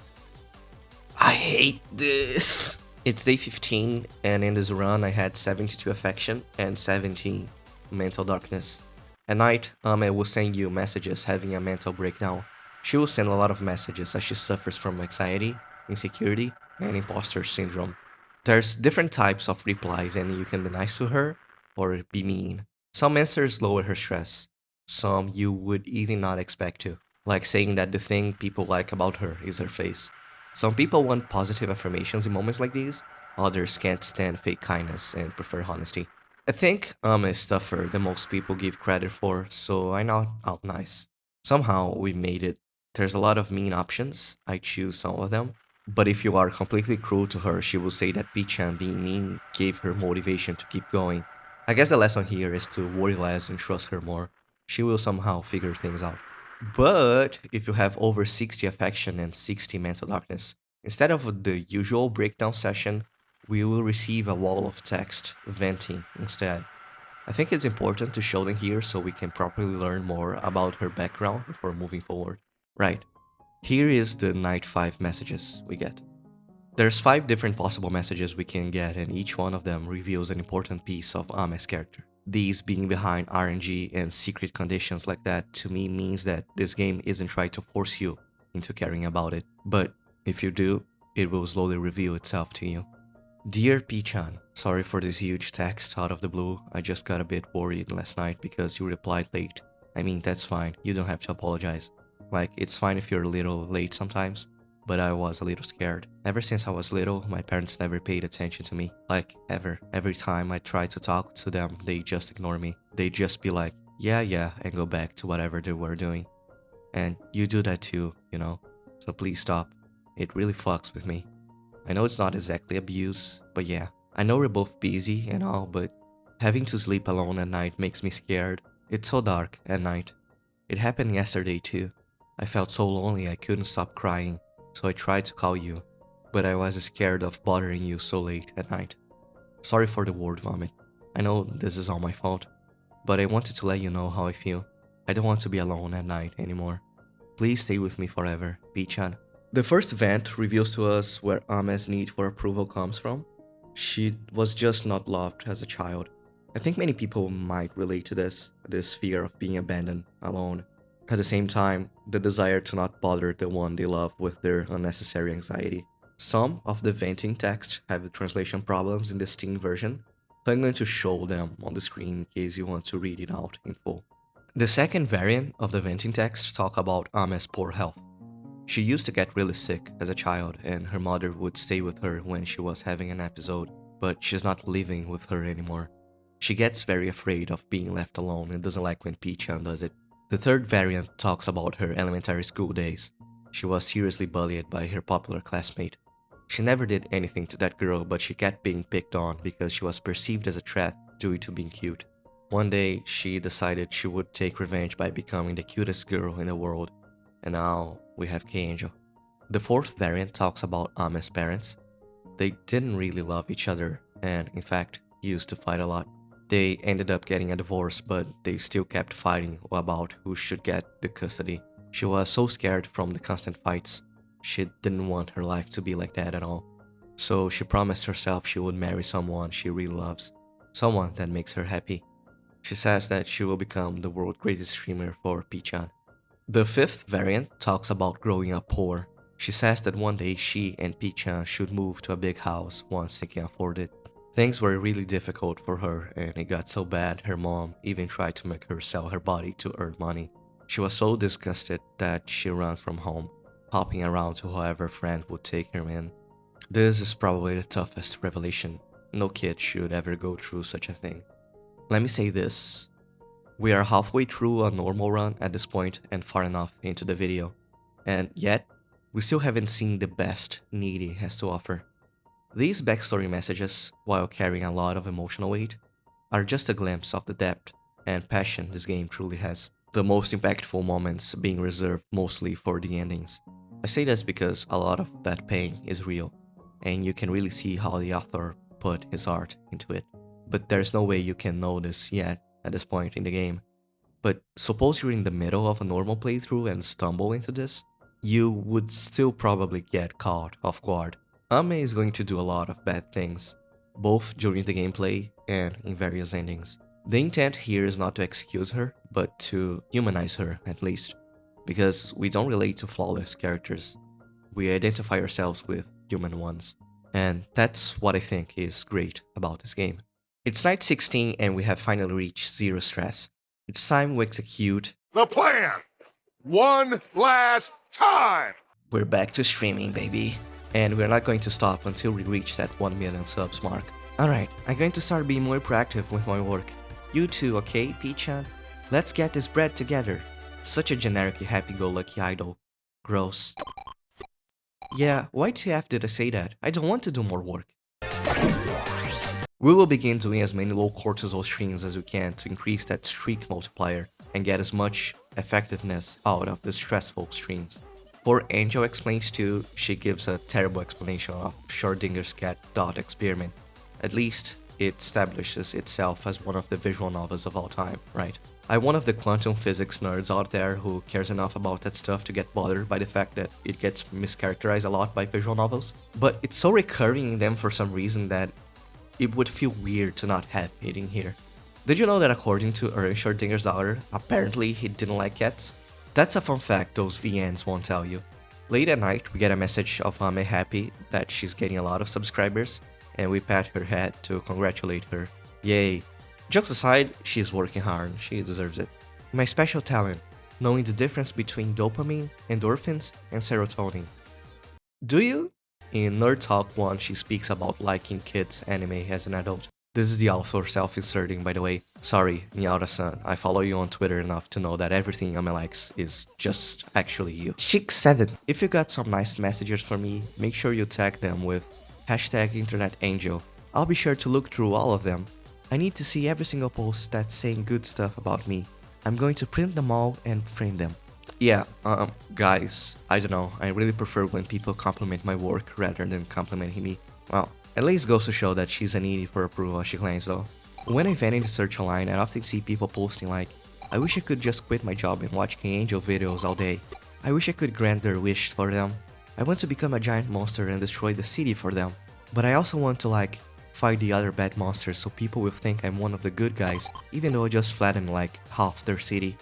I hate this. It's day 15, and in this run, I had 72 affection and 17 mental darkness. At night, Ame will send you messages having a mental breakdown. She will send a lot of messages as she suffers from anxiety, insecurity, and imposter syndrome. There's different types of replies, and you can be nice to her or be mean. Some answers lower her stress. Some you would even not expect to, like saying that the thing people like about her is her face. Some people want positive affirmations in moments like these, others can't stand fake kindness and prefer honesty. I think I'm a tougher than most people give credit for, so I knocked out nice. Somehow we made it. There's a lot of mean options, I choose some of them. But if you are completely cruel to her, she will say that Pichan being mean gave her motivation to keep going. I guess the lesson here is to worry less and trust her more. She will somehow figure things out. But if you have over 60 affection and 60 mental darkness, instead of the usual breakdown session, we will receive a wall of text, venting instead. I think it's important to show them here so we can properly learn more about her background before moving forward. Right, here is the night 5 messages we get. There's 5 different possible messages we can get, and each one of them reveals an important piece of Ame's character. These being behind RNG and secret conditions like that to me means that this game isn't trying to force you into caring about it, but if you do, it will slowly reveal itself to you. Dear Pichan, sorry for this huge text out of the blue. I just got a bit worried last night because you replied late. I mean, that's fine, you don't have to apologize. Like, it's fine if you're a little late sometimes, but I was a little scared. Ever since I was little, my parents never paid attention to me. Like, ever. Every time I tried to talk to them, they just ignore me. They'd just be like, yeah, and go back to whatever they were doing. And you do that too, you know? So please stop. It really fucks with me. I know it's not exactly abuse, but yeah. I know we're both busy and all, but having to sleep alone at night makes me scared. It's so dark at night. It happened yesterday too. I felt so lonely I couldn't stop crying, so I tried to call you, but I was scared of bothering you so late at night. Sorry for the word vomit. I know this is all my fault, but I wanted to let you know how I feel. I don't want to be alone at night anymore. Please stay with me forever, Pichan. The first event reveals to us where Ame's need for approval comes from. She was just not loved as a child. I think many people might relate to this fear of being abandoned, alone. At the same time, the desire to not bother the one they love with their unnecessary anxiety. Some of the venting text have translation problems in the Steam version, so I'm going to show them on the screen in case you want to read it out in full. The second variant of the venting text talk about Ame's poor health. She used to get really sick as a child, and her mother would stay with her when she was having an episode, but she's not living with her anymore. She gets very afraid of being left alone and doesn't like when Pichan does it. The third variant talks about her elementary school days. She was seriously bullied by her popular classmate. She never did anything to that girl, but she kept being picked on because she was perceived as a threat due to being cute. One day, she decided she would take revenge by becoming the cutest girl in the world. And now, we have K-Angel. The fourth variant talks about Ame's parents. They didn't really love each other, and in fact, used to fight a lot. They ended up getting a divorce, but they still kept fighting about who should get the custody. She was so scared from the constant fights. She didn't want her life to be like that at all. So she promised herself she would marry someone she really loves. Someone that makes her happy. She says that she will become the world's greatest streamer for Pichan. The fifth variant talks about growing up poor. She says that one day she and Pichan should move to a big house once they can afford it. Things were really difficult for her, and it got so bad her mom even tried to make her sell her body to earn money. She was so disgusted that she ran from home, hopping around to whoever friend would take her in. This is probably the toughest revelation. No kid should ever go through such a thing. Let me say this. We are halfway through a normal run at this point and far enough into the video. And yet, we still haven't seen the best Needy has to offer. These backstory messages, while carrying a lot of emotional weight, are just a glimpse of the depth and passion this game truly has. The most impactful moments being reserved mostly for the endings. I say this because a lot of that pain is real, and you can really see how the author put his art into it. But there's no way you can know this yet at this point in the game. But suppose you're in the middle of a normal playthrough and stumble into this, you would still probably get caught off guard. Ame is going to do a lot of bad things, both during the gameplay and in various endings. The intent here is not to excuse her, but to humanize her at least, because we don't relate to flawless characters. We identify ourselves with human ones, and that's what I think is great about this game. It's night 16 and we have finally reached zero stress. It's time we execute The plan! One last time! We're back to streaming, baby. And we're not going to stop until we reach that 1 million subs mark. Alright, I'm going to start being more proactive with my work. You too, okay, P-chan? Let's get this bread together. Such a generic happy-go-lucky idol. Gross. Yeah, why TF did I say that? I don't want to do more work. We will begin doing as many low cortisol streams as we can to increase that streak multiplier and get as much effectiveness out of the stressful streams. For Angel Explains 2, she gives a terrible explanation of Schrödinger's cat dot experiment. At least, it establishes itself as one of the visual novels of all time, right? I'm one of the quantum physics nerds out there who cares enough about that stuff to get bothered by the fact that it gets mischaracterized a lot by visual novels. But it's so recurring in them for some reason that it would feel weird to not have it in here. Did you know that according to Ernst Schrödinger's daughter, apparently he didn't like cats? That's a fun fact those VNs won't tell you. Late at night, we get a message of Ame happy that she's getting a lot of subscribers, and we pat her head to congratulate her. Yay. Jokes aside, she's working hard, she deserves it. My special talent, knowing the difference between dopamine, endorphins, and serotonin. Do you? In Nerd Talk 1, she speaks about liking kids' anime as an adult. This is the author self-inserting, by the way. Sorry, Miaura-san, I follow you on Twitter enough to know that everything Ame likes is just actually you. Chic 7. If you got some nice messages for me, make sure you tag them with #InternetAngel. I'll be sure to look through all of them. I need to see every single post that's saying good stuff about me. I'm going to print them all and frame them. Yeah, guys, I don't know, I really prefer when people compliment my work rather than complimenting me. Well, at least goes to show that she's an needy for approval, she claims though. When I vent in the search online, I often see people posting like, I wish I could just quit my job and watch King Angel videos all day. I wish I could grant their wish for them. I want to become a giant monster and destroy the city for them. But I also want to like, fight the other bad monsters so people will think I'm one of the good guys, even though I just flattened like half their city.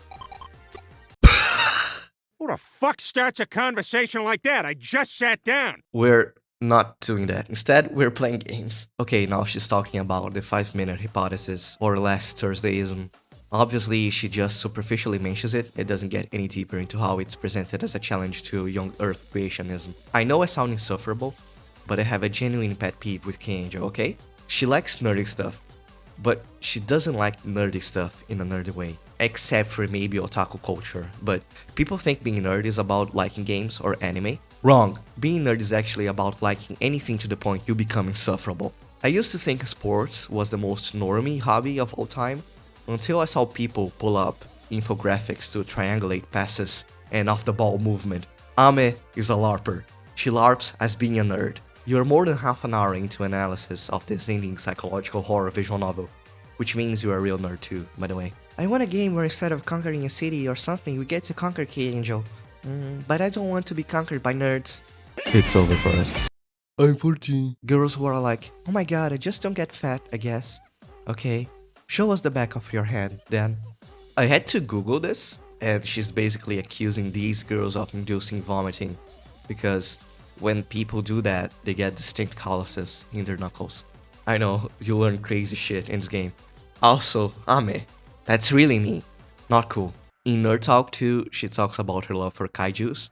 Who the fuck starts a conversation like that? I just sat down. We're not doing that. Instead, we're playing games. Okay, now she's talking about the 5-minute hypothesis, or last Thursdayism. Obviously, she just superficially mentions it. It doesn't get any deeper into how it's presented as a challenge to young Earth creationism. I know I sound insufferable, but I have a genuine pet peeve with King Angel, okay? She likes nerdy stuff, but she doesn't like nerdy stuff in a nerdy way. Except for maybe otaku culture, but people think being nerd is about liking games or anime. Wrong. Being nerd is actually about liking anything to the point you become insufferable. I used to think sports was the most normie hobby of all time, until I saw people pull up infographics to triangulate passes and off-the-ball movement. Ame is a larper. She larps as being a nerd. You're more than half an hour into analysis of this indie psychological horror visual novel, which means you're a real nerd too, by the way. I want a game where instead of conquering a city or something, we get to conquer King Angel. But I don't want to be conquered by nerds. It's over for us. I'm 14. Girls who are like, oh my god, I just don't get fat, I guess. Okay, show us the back of your hand, then. I had to Google this, and she's basically accusing these girls of inducing vomiting, because when people do that, they get distinct calluses in their knuckles. I know, you learn crazy shit in this game. Also, Ame. That's really me. Not cool. In Nerd Talk 2, she talks about her love for kaijus.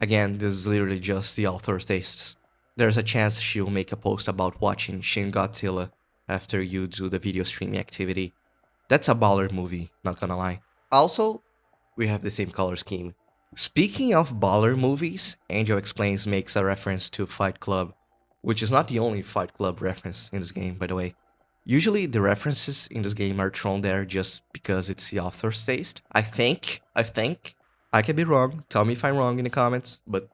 Again, this is literally just the author's tastes. There's a chance she'll make a post about watching Shin Godzilla after you do the video streaming activity. That's a baller movie, not gonna lie. Also, we have the same color scheme. Speaking of baller movies, Angel Explains makes a reference to Fight Club, which is not the only Fight Club reference in this game, by the way. Usually the references in this game are thrown there just because it's the author's taste. I think. I can be wrong. Tell me if I'm wrong in the comments, but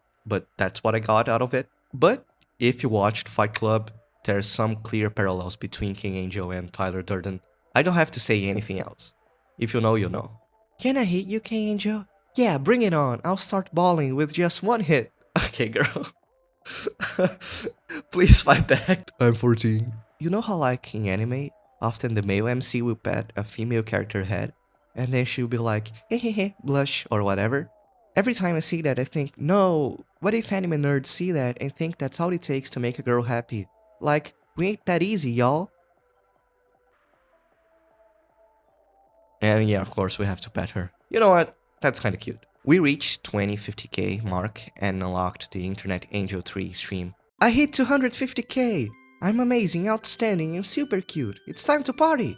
that's what I got out of it. But if you watched Fight Club, there's some clear parallels between King Angel and Tyler Durden. I don't have to say anything else. If you know, you know. Can I hit you, King Angel? Yeah, bring it on. I'll start bawling with just one hit. Okay, girl. Please fight back. I'm 14. You know how like in anime, often the male MC will pat a female character head, and then she'll be like, hehehe, blush, or whatever? Every time I see that, I think, no, what if anime nerds see that and think that's all it takes to make a girl happy? Like, we ain't that easy, y'all. And yeah, of course, we have to pet her. You know what? That's kinda cute. We reached 2050k mark and unlocked the Internet Angel 3 stream. I hit 250k! I'm amazing, outstanding, and super cute. It's time to party!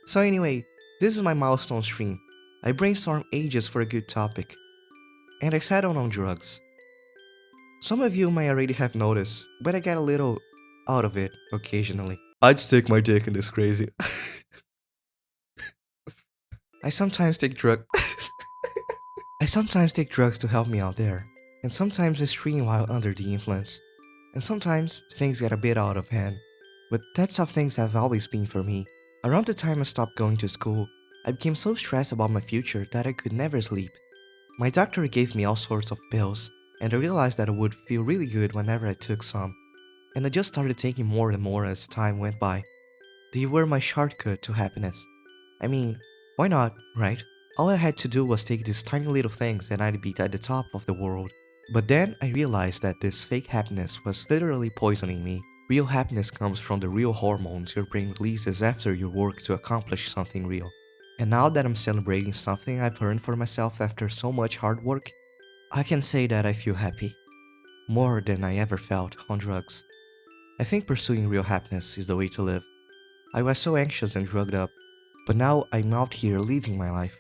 So anyway, this is my milestone stream. I brainstorm ages for a good topic. And I settled on drugs. Some of you might already have noticed, but I get a little out of it occasionally. I'd stick my dick in this crazy. I sometimes take drugs to help me out there. And sometimes I stream while under the influence. And sometimes things get a bit out of hand. But that's how things have always been for me. Around the time I stopped going to school, I became so stressed about my future that I could never sleep. My doctor gave me all sorts of pills, and I realized that I would feel really good whenever I took some. And I just started taking more and more as time went by. They were my shortcut to happiness. I mean, why not, right? All I had to do was take these tiny little things and I'd be at the top of the world. But then I realized that this fake happiness was literally poisoning me. Real happiness comes from the real hormones your brain releases after you work to accomplish something real. And now that I'm celebrating something I've earned for myself after so much hard work, I can say that I feel happy. More than I ever felt on drugs. I think pursuing real happiness is the way to live. I was so anxious and drugged up, but now I'm out here living my life.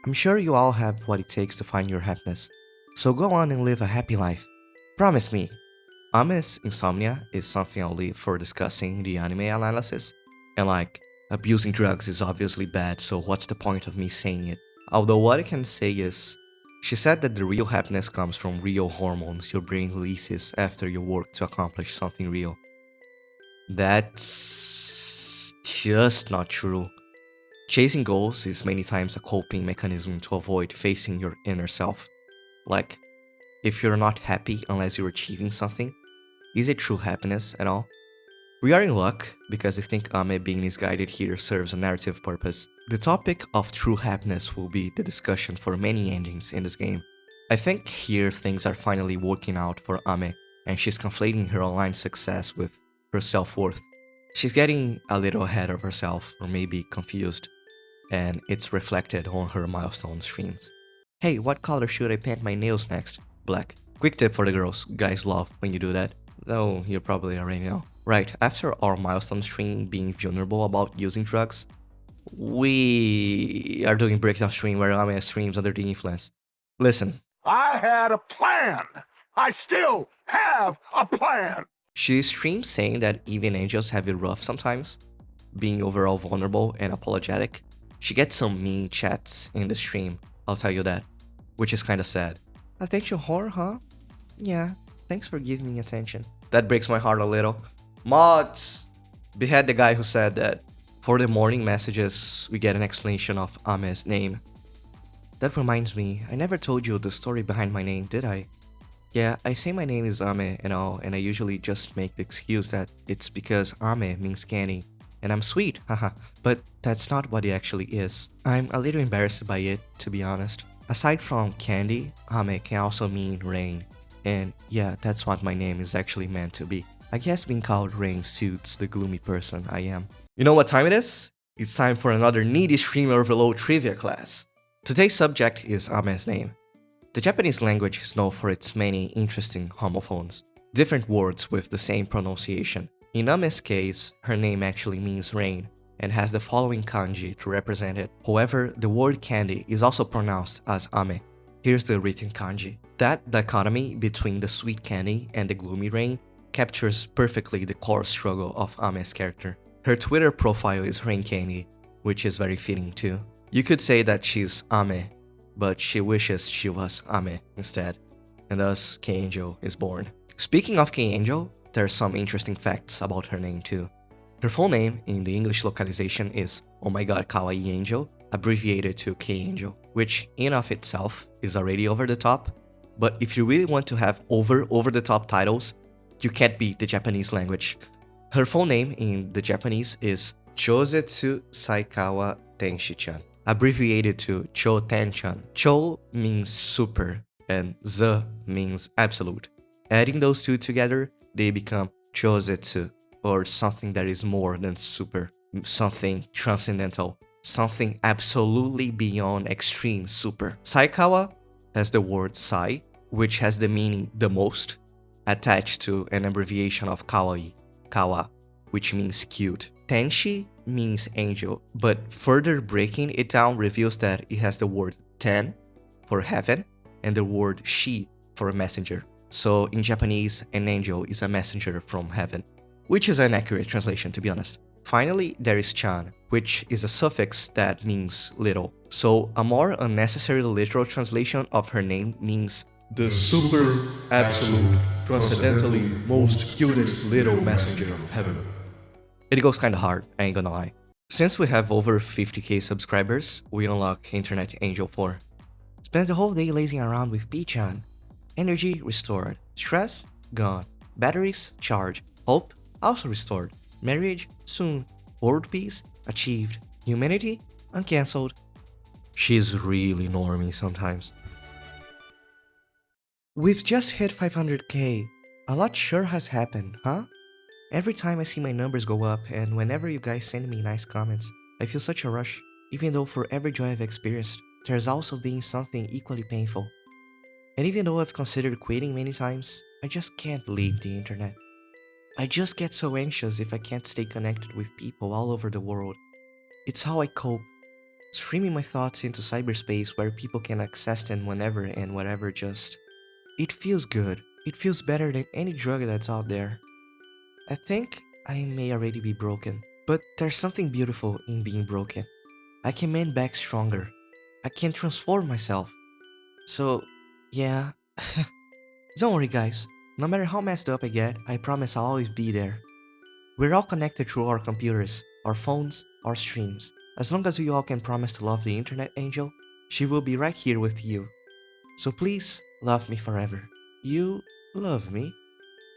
I'm sure you all have what it takes to find your happiness. So go on and live a happy life. Promise me. Ame's insomnia is something I'll leave for discussing the anime analysis. And like, abusing drugs is obviously bad, so what's the point of me saying it? Although what I can say is, she said that the real happiness comes from real hormones your brain releases after you work to accomplish something real. That's just not true. Chasing goals is many times a coping mechanism to avoid facing your inner self. Like, if you're not happy unless you're achieving something, is it true happiness at all? We are in luck because I think Ame being misguided here serves a narrative purpose. The topic of true happiness will be the discussion for many endings in this game. I think here things are finally working out for Ame, and she's conflating her online success with her self-worth. She's getting a little ahead of herself, or maybe confused, and it's reflected on her milestone streams. Hey, what color should I paint my nails next? Black. Quick tip for the girls, guys love when you do that. Though you probably already know. Right, after our milestone stream being vulnerable about using drugs, we are doing breakdown stream where Ame streams under the influence. Listen. I had a plan. I still have a plan. She streams saying that even angels have it rough sometimes, being overall vulnerable and apologetic. She gets some mean chats in the stream, I'll tell you that, which is kinda sad. Attention whore, huh? Yeah, thanks for giving me attention. That breaks my heart a little. Mods! Behead the guy who said that. For the morning messages, we get an explanation of Ame's name. That reminds me, I never told you the story behind my name, did I? Yeah, I say my name is Ame and all, and I usually just make the excuse that it's because Ame means candy. And I'm sweet, haha, but that's not what it actually is. I'm a little embarrassed by it, to be honest. Aside from candy, Ame can also mean rain. And yeah, that's what my name is actually meant to be. I guess being called Rain suits the gloomy person I am. You know what time it is? It's time for another needy streamer overload trivia class. Today's subject is Ame's name. The Japanese language is known for its many interesting homophones, different words with the same pronunciation. In Ame's case, her name actually means rain and has the following kanji to represent it. However, the word candy is also pronounced as ame. Here's the written kanji. That dichotomy between the sweet candy and the gloomy rain captures perfectly the core struggle of Ame's character. Her Twitter profile is Rain Candy, which is very fitting too. You could say that she's Ame, but she wishes she was Ame instead, and thus K-Angel is born. Speaking of K-Angel, there are some interesting facts about her name too. Her full name in the English localization is Oh My God Kawaii Angel, abbreviated to K-Angel, which in of itself is already over the top, but if you really want to have over the top titles, you can't beat the Japanese language. Her full name in the Japanese is Chozetsu Saikawa Tenshi-chan, abbreviated to Cho Ten-chan. Cho means super and Z means absolute. Adding those two together, they become Chozetsu, or something that is more than super, something transcendental, something absolutely beyond extreme super. Saikawa has the word sai, which has the meaning the most, attached to an abbreviation of kawaii, kawa, which means cute. Tenshi means angel, but further breaking it down reveals that it has the word ten for heaven and the word shi for messenger. So in Japanese, an angel is a messenger from heaven, which is an accurate translation to be honest. Finally, there is chan, which is a suffix that means little. So a more unnecessary literal translation of her name means The super, absolute, transcendentally most cutest little messenger of heaven. it goes kinda hard, I ain't gonna lie. Since we have over 50k subscribers, we unlock Internet Angel 4. Spend the whole day lazing around with P-chan. Energy restored. Stress gone. Batteries charged. Hope also restored. Marriage soon. World peace achieved. Humanity uncancelled. She's really normie sometimes. We've just hit 500k. A lot sure has happened, huh? Every time I see my numbers go up and whenever you guys send me nice comments, I feel such a rush. Even though for every joy I've experienced, there's also been something equally painful. And even though I've considered quitting many times, I just can't leave the internet. I just get so anxious if I can't stay connected with people all over the world. It's how I cope. Streaming my thoughts into cyberspace where people can access them whenever and wherever just... It feels good. It feels better than any drug that's out there. I think I may already be broken, but there's something beautiful in being broken. I can mend back stronger. I can transform myself. So, yeah. Don't worry guys, no matter how messed up I get, I promise I'll always be there. We're all connected through our computers, our phones, our streams. As long as we all can promise to love the Internet Angel, she will be right here with you. So please, love me forever. You love me?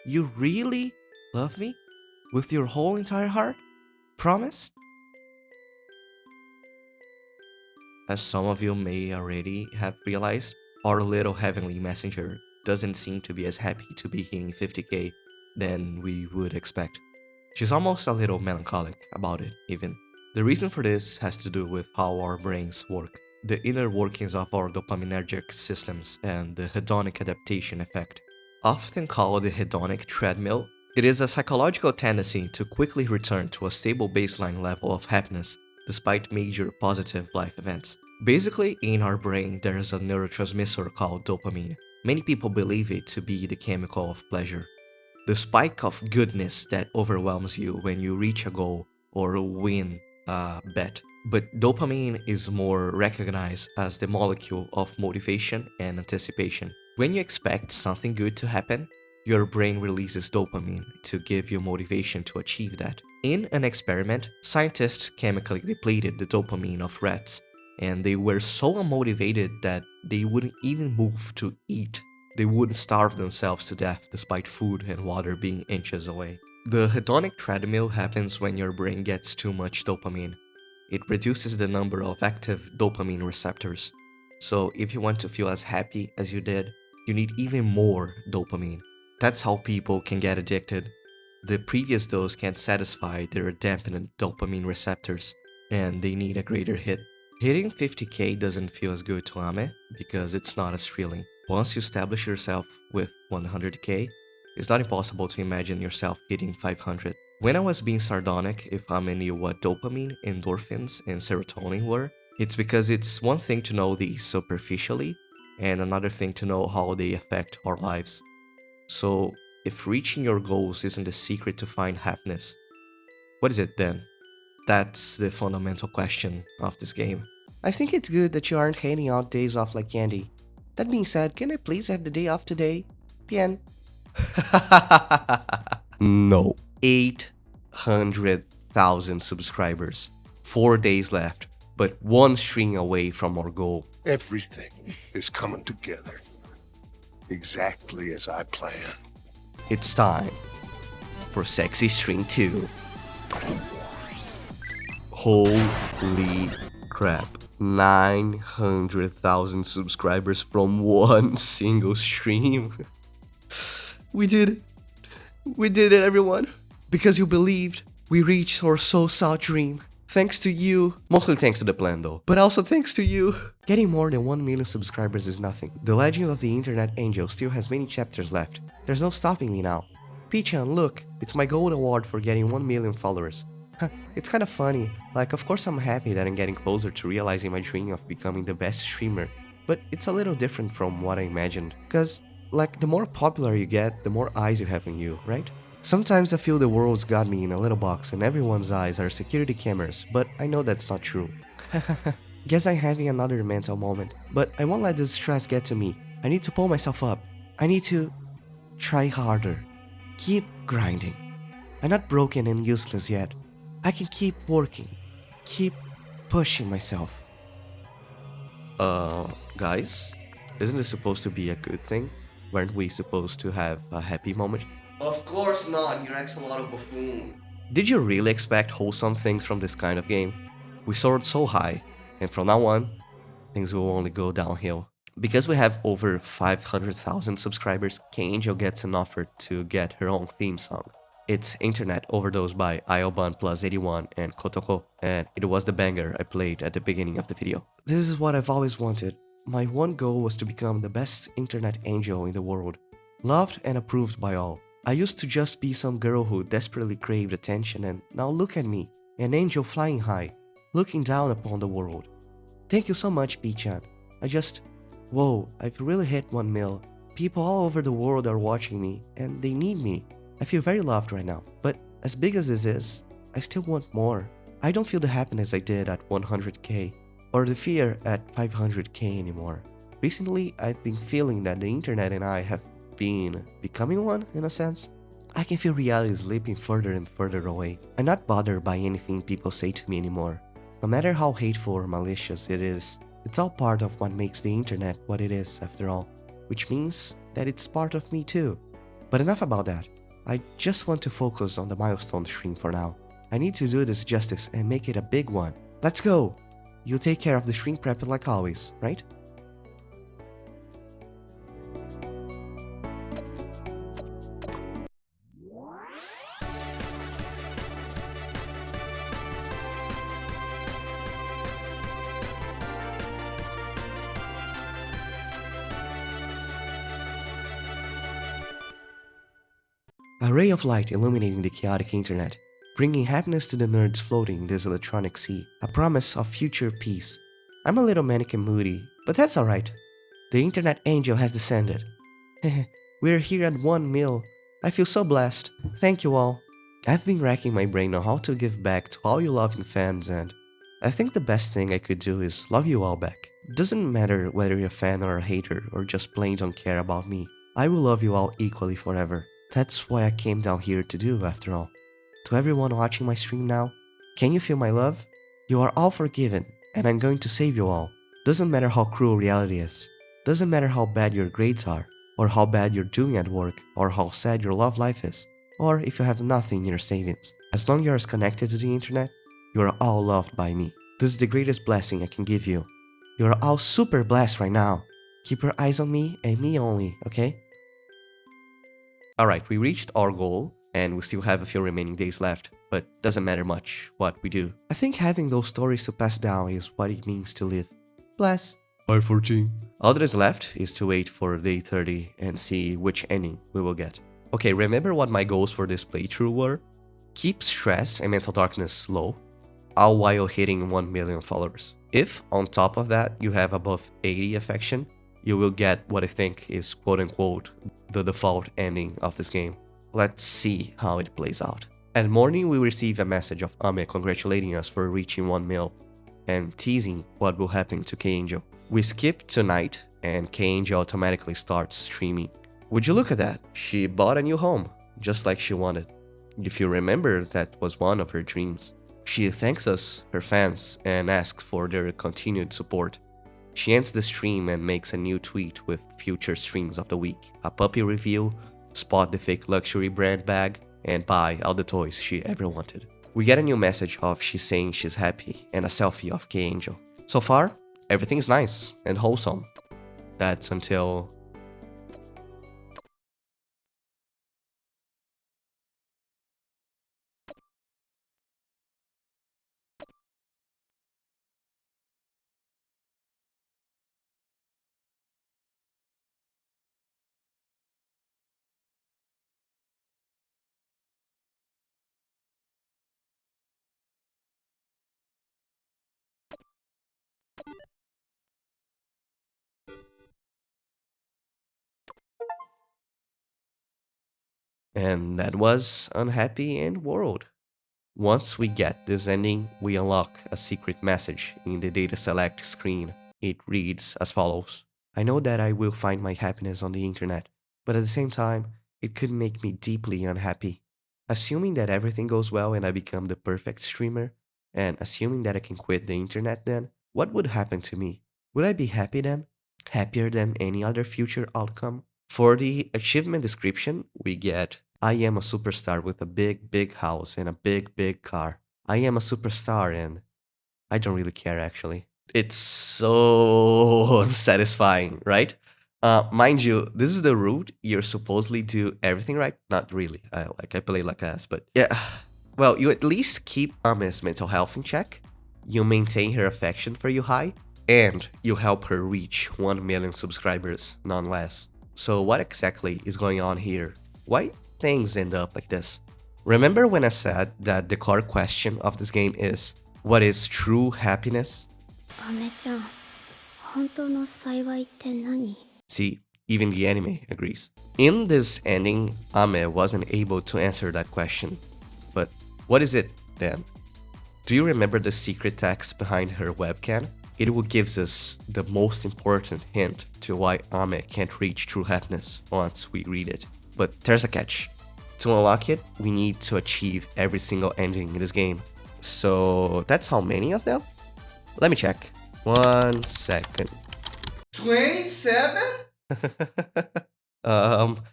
You really love me? With your whole entire heart? Promise? As some of you may already have realized, our little heavenly messenger doesn't seem to be as happy to be hitting 50k than we would expect. She's almost a little melancholic about it, even. The reason for this has to do with how our brains work, the inner workings of our dopaminergic systems, and the hedonic adaptation effect. Often called the hedonic treadmill, it is a psychological tendency to quickly return to a stable baseline level of happiness despite major positive life events. Basically, in our brain, there is a neurotransmitter called dopamine. Many people believe it to be the chemical of pleasure, the spike of goodness that overwhelms you when you reach a goal or win a bet. But dopamine is more recognized as the molecule of motivation and anticipation. When you expect something good to happen, your brain releases dopamine to give you motivation to achieve that. In an experiment, scientists chemically depleted the dopamine of rats, and they were so unmotivated that they wouldn't even move to eat. They would starve themselves to death despite food and water being inches away. The hedonic treadmill happens when your brain gets too much dopamine. It reduces the number of active dopamine receptors. So if you want to feel as happy as you did, you need even more dopamine. That's how people can get addicted. the previous dose can't satisfy their dampened dopamine receptors, and they need a greater hit. Hitting 50k doesn't feel as good to Ame because it's not as thrilling. Once you establish yourself with 100k, it's not impossible to imagine yourself hitting 500. When I was being sardonic if Ame knew what dopamine, endorphins, and serotonin were, it's because it's one thing to know these superficially, and another thing to know how they affect our lives. So, if reaching your goals isn't the secret to find happiness, what is it then? That's the fundamental question of this game. I think it's good that you aren't handing out days off like candy. That being said, can I please have the day off today? Bien. No. 800,000 subscribers. 4 days left, but one string away from our goal. Everything is coming together. Exactly as I planned. It's time for Sexy String 2. Holy crap. 900,000 subscribers from one single stream. We did it. We did it, everyone. Because you believed, we reached our soul-sought dream. Thanks to you. Mostly thanks to the plan though, but also thanks to you. Getting more than 1 million subscribers is nothing. The legend of the Internet Angel still has many chapters left. There's no stopping me now. Pichan, look, it's my gold award for getting 1 million followers. It's kind of funny. Like, of course I'm happy that I'm getting closer to realizing my dream of becoming the best streamer, but it's a little different from what I imagined. Cause, like, the more popular you get, the more eyes you have on you, right? Sometimes I feel the world's got me in a little box and everyone's eyes are security cameras, but I know that's not true. Guess I'm having another mental moment, but I won't let this stress get to me. I need to pull myself up. I need to try harder. Keep grinding. I'm not broken and useless yet. I can keep working. Keep pushing myself. Guys? Isn't this supposed to be a good thing? Weren't we supposed to have a happy moment? Of course not, you axolotl buffoon. Did you really expect wholesome things from this kind of game? We soared so high, and from now on, things will only go downhill. Because we have over 500,000 subscribers, K-Angel gets an offer to get her own theme song. It's Internet Overdose by Ioban Plus 81 and Kotoko, and it was the banger I played at the beginning of the video. This is what I've always wanted. My one goal was to become the best Internet Angel in the world, loved and approved by all. I used to just be some girl who desperately craved attention, and now look at me, an angel flying high, looking down upon the world. Thank you so much, P-chan. Whoa, I've really hit 1 mil. People all over the world are watching me, and they need me. I feel very loved right now, but as big as this is, I still want more. I don't feel the happiness I did at 100k, or the fear at 500k anymore. Recently, I've been feeling that the internet and I have been becoming one, in a sense. I can feel reality slipping further and further away. I'm not bothered by anything people say to me anymore. No matter how hateful or malicious it is, it's all part of what makes the internet what it is after all, which means that it's part of me too. But enough about that. I just want to focus on the milestone stream for now. I need to do this justice and make it a big one. Let's go! You take care of the stream prep like always, right? A ray of light illuminating the chaotic internet, bringing happiness to the nerds floating in this electronic sea, a promise of future peace. I'm a little manic and moody, but that's alright. The internet angel has descended. We're here at 1 mil. I feel so blessed. Thank you all. I've been racking my brain on how to give back to all you loving fans, and I think the best thing I could do is love you all back. Doesn't matter whether you're a fan or a hater or just plain don't care about me. I will love you all equally forever. That's what I came down here to do, after all. To everyone watching my stream now, can you feel my love? You are all forgiven, and I'm going to save you all. Doesn't matter how cruel reality is. Doesn't matter how bad your grades are, or how bad you're doing at work, or how sad your love life is, or if you have nothing in your savings. As long as you're connected to the internet, you are all loved by me. This is the greatest blessing I can give you. You are all super blessed right now. Keep your eyes on me and me only, okay? Alright, we reached our goal, and we still have a few remaining days left, but doesn't matter much what we do. I think having those stories to pass down is what it means to live. Bless. Bye, 14. All that is left is to wait for day 30 and see which ending we will get. Okay, remember what my goals for this playthrough were? Keep stress and mental darkness low, all while hitting 1 million followers. If, on top of that, you have above 80 affection, you will get what I think is quote-unquote the default ending of this game. Let's see how it plays out. At morning, we receive a message of Ame congratulating us for reaching 1 mil and teasing what will happen to K-Angel. We skip to night and K-Angel automatically starts streaming. Would you look at that? She bought a new home, just like she wanted. If you remember, that was one of her dreams. She thanks us, her fans, and asks for their continued support. She ends the stream and makes a new tweet with future streams of the week, a puppy review, spot the fake luxury brand bag, and buy all the toys she ever wanted. We get a new message of she saying she's happy and a selfie of K-Angel. So far, everything's nice and wholesome. That's until... And that was Unhappy End World. Once we get this ending, we unlock a secret message in the data select screen. It reads as follows. I know that I will find my happiness on the internet, but at the same time, it could make me deeply unhappy. Assuming that everything goes well and I become the perfect streamer, and assuming that I can quit the internet then, what would happen to me? Would I be happy then? Happier than any other future outcome? For the achievement description, we get, I am a superstar with a big house and a big car. I am a superstar and I don't really care actually. It's so satisfying, right? Mind you, this is the route you're supposedly do everything right. Not really. I play like ass, but yeah. Well, you at least keep Ame's mental health in check. You maintain her affection for you high, and you help her reach 1 million subscribers, none less. So what exactly is going on here? Why things end up like this? Remember when I said that the core question of this game is, what is true happiness? アメちゃん、本当の幸いって何？ See, even the anime agrees. In this ending, Ame wasn't able to answer that question. But what is it then? Do you remember the secret text behind her webcam? It will give us the most important hint to why Ame can't reach true happiness once we read it. But there's a catch. To unlock it, we need to achieve every single ending in this game. So that's how many of them? Let me check. 1 second. 27?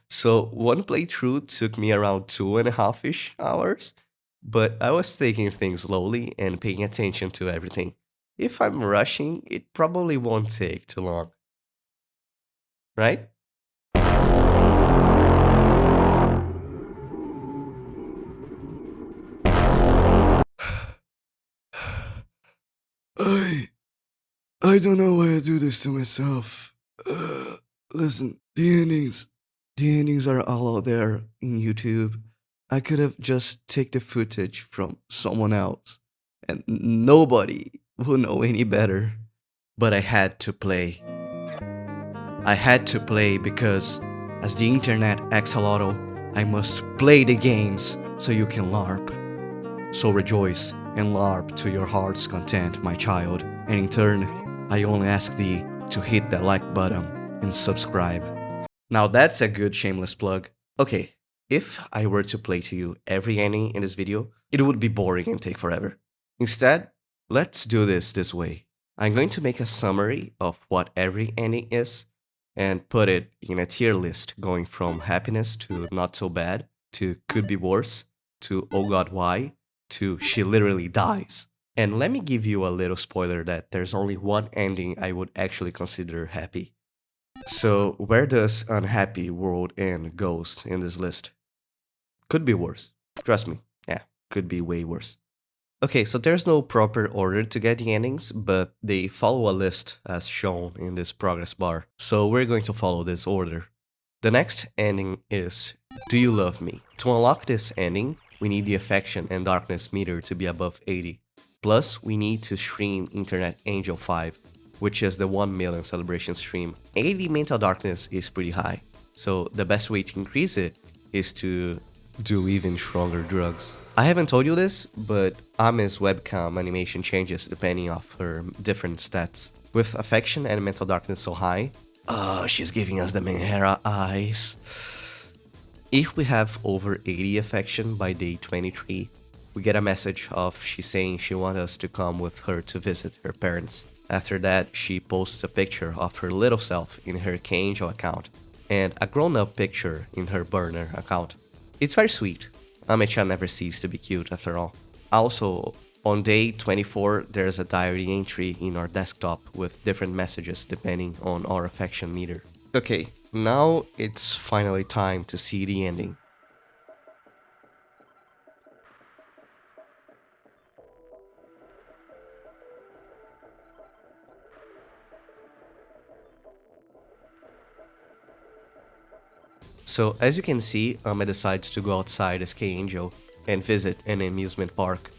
So one playthrough took me around 2.5-ish hours, but I was taking things slowly and paying attention to everything. If I'm rushing, it probably won't take too long. Right? I don't know why I do this to myself. Listen, the endings are all out there in YouTube. I could have just take the footage from someone else, and nobody will know any better. But I had to play. I had to play because, as the internet axolotl, I must play the games so you can LARP. So rejoice and LARP to your heart's content, my child, and in turn, I only ask thee to hit that like button and subscribe. Now that's a good shameless plug. Okay, if I were to play to you every ending in this video, it would be boring and take forever. Instead, let's do this way. I'm going to make a summary of what every ending is and put it in a tier list going from happiness to not so bad, to could be worse, to oh god why, to she literally dies. And let me give you a little spoiler that there's only one ending I would actually consider happy. So where does Unhappy World End goes in this list? Could be worse. Trust me. Yeah, could be way worse. Okay, so there's no proper order to get the endings, but they follow a list as shown in this progress bar. So we're going to follow this order. The next ending is Do You Love Me? To unlock this ending, we need the affection and darkness meter to be above 80. Plus, we need to stream Internet Angel 5, which is the 1 million celebration stream. 80 mental darkness is pretty high, so the best way to increase it is to do even stronger drugs. I haven't told you this, but Ame's webcam animation changes depending off her different stats. With affection and mental darkness so high, she's giving us the Menhera eyes. If we have over 80 affection by day 23, we get a message of she saying she wants us to come with her to visit her parents. After that, she posts a picture of her little self in her K-Angel account and a grown-up picture in her burner account. It's very sweet. Ame-chan never ceased to be cute after all. Also, on day 24, there's a diary entry in our desktop with different messages depending on our affection meter. Okay, now it's finally time to see the ending. So as you can see, Ame decides to go outside as K-Angel and visit an amusement park.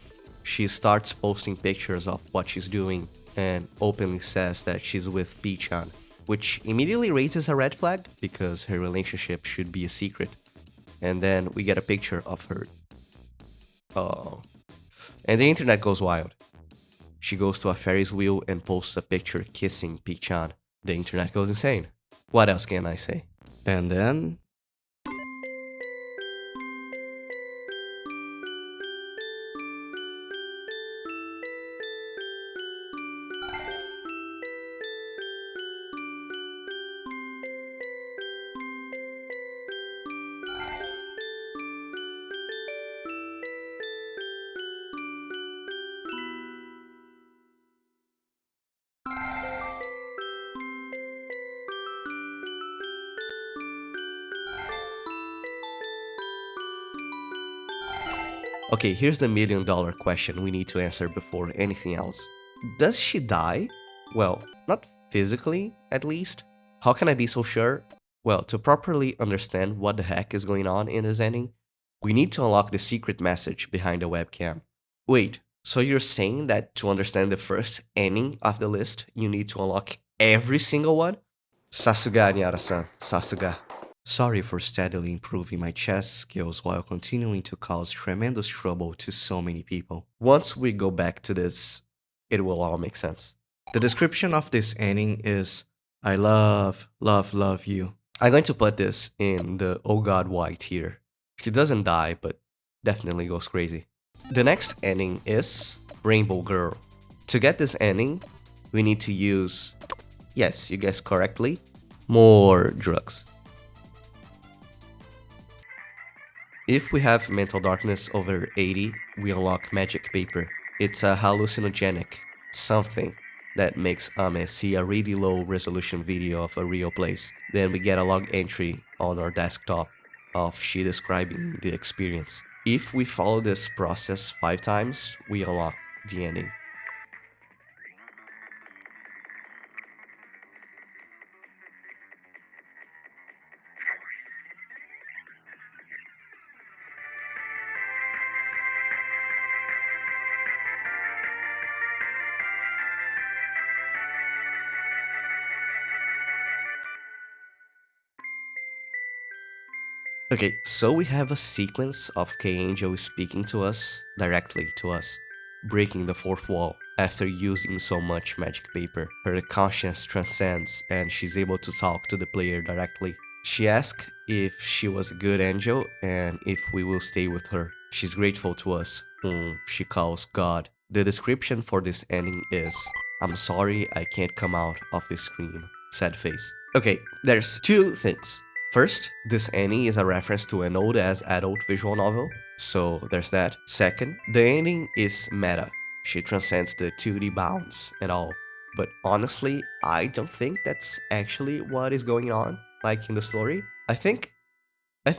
She starts posting pictures of what she's doing and openly says that she's with P-chan, which immediately raises a red flag because her relationship should be a secret. And then we get a picture of her. Oh. And the internet goes wild. She goes to a Ferris wheel and posts a picture kissing P-chan. The internet goes insane. What else can I say? And then Okay, here's the $1,000,000 question we need to answer before anything else. Does she die? Well, not physically, at least. How can I be so sure? Well, to properly understand what the heck is going on in this ending, we need to unlock the secret message behind the webcam. Wait, so you're saying that to understand the first ending of the list, you need to unlock every single one? Sasuga, Nyara-san, Sasuga. Sorry for steadily improving my chess skills while continuing to cause tremendous trouble to so many people. Once we go back to this, it will all make sense. The description of this ending is I love you. I'm going to put this in the oh god why tier. She doesn't die, but definitely goes crazy. The next ending is Rainbow Girl. To get this ending, we need to use, yes, you guessed correctly, more drugs. If we have mental darkness over 80, we unlock magic paper. It's a hallucinogenic something that makes Ame see a really low resolution video of a real place. Then we get a log entry on our desktop of she describing the experience. If we follow this process 5 times, we unlock the ending. Okay, so we have a sequence of K-Angel speaking to us, directly to us, breaking the fourth wall. After using so much magic paper, her conscience transcends and she's able to talk to the player directly. She asks if she was a good angel and if we will stay with her. She's grateful to us, whom she calls God. The description for this ending is, I'm sorry I can't come out of this scream. Sad face. Okay, there's 2 things. First, this ending is a reference to an old-ass adult visual novel, so there's that. Second, the ending is meta. She transcends the 2D bounds and all. But honestly, I don't think that's actually what is going on, like in the story. I think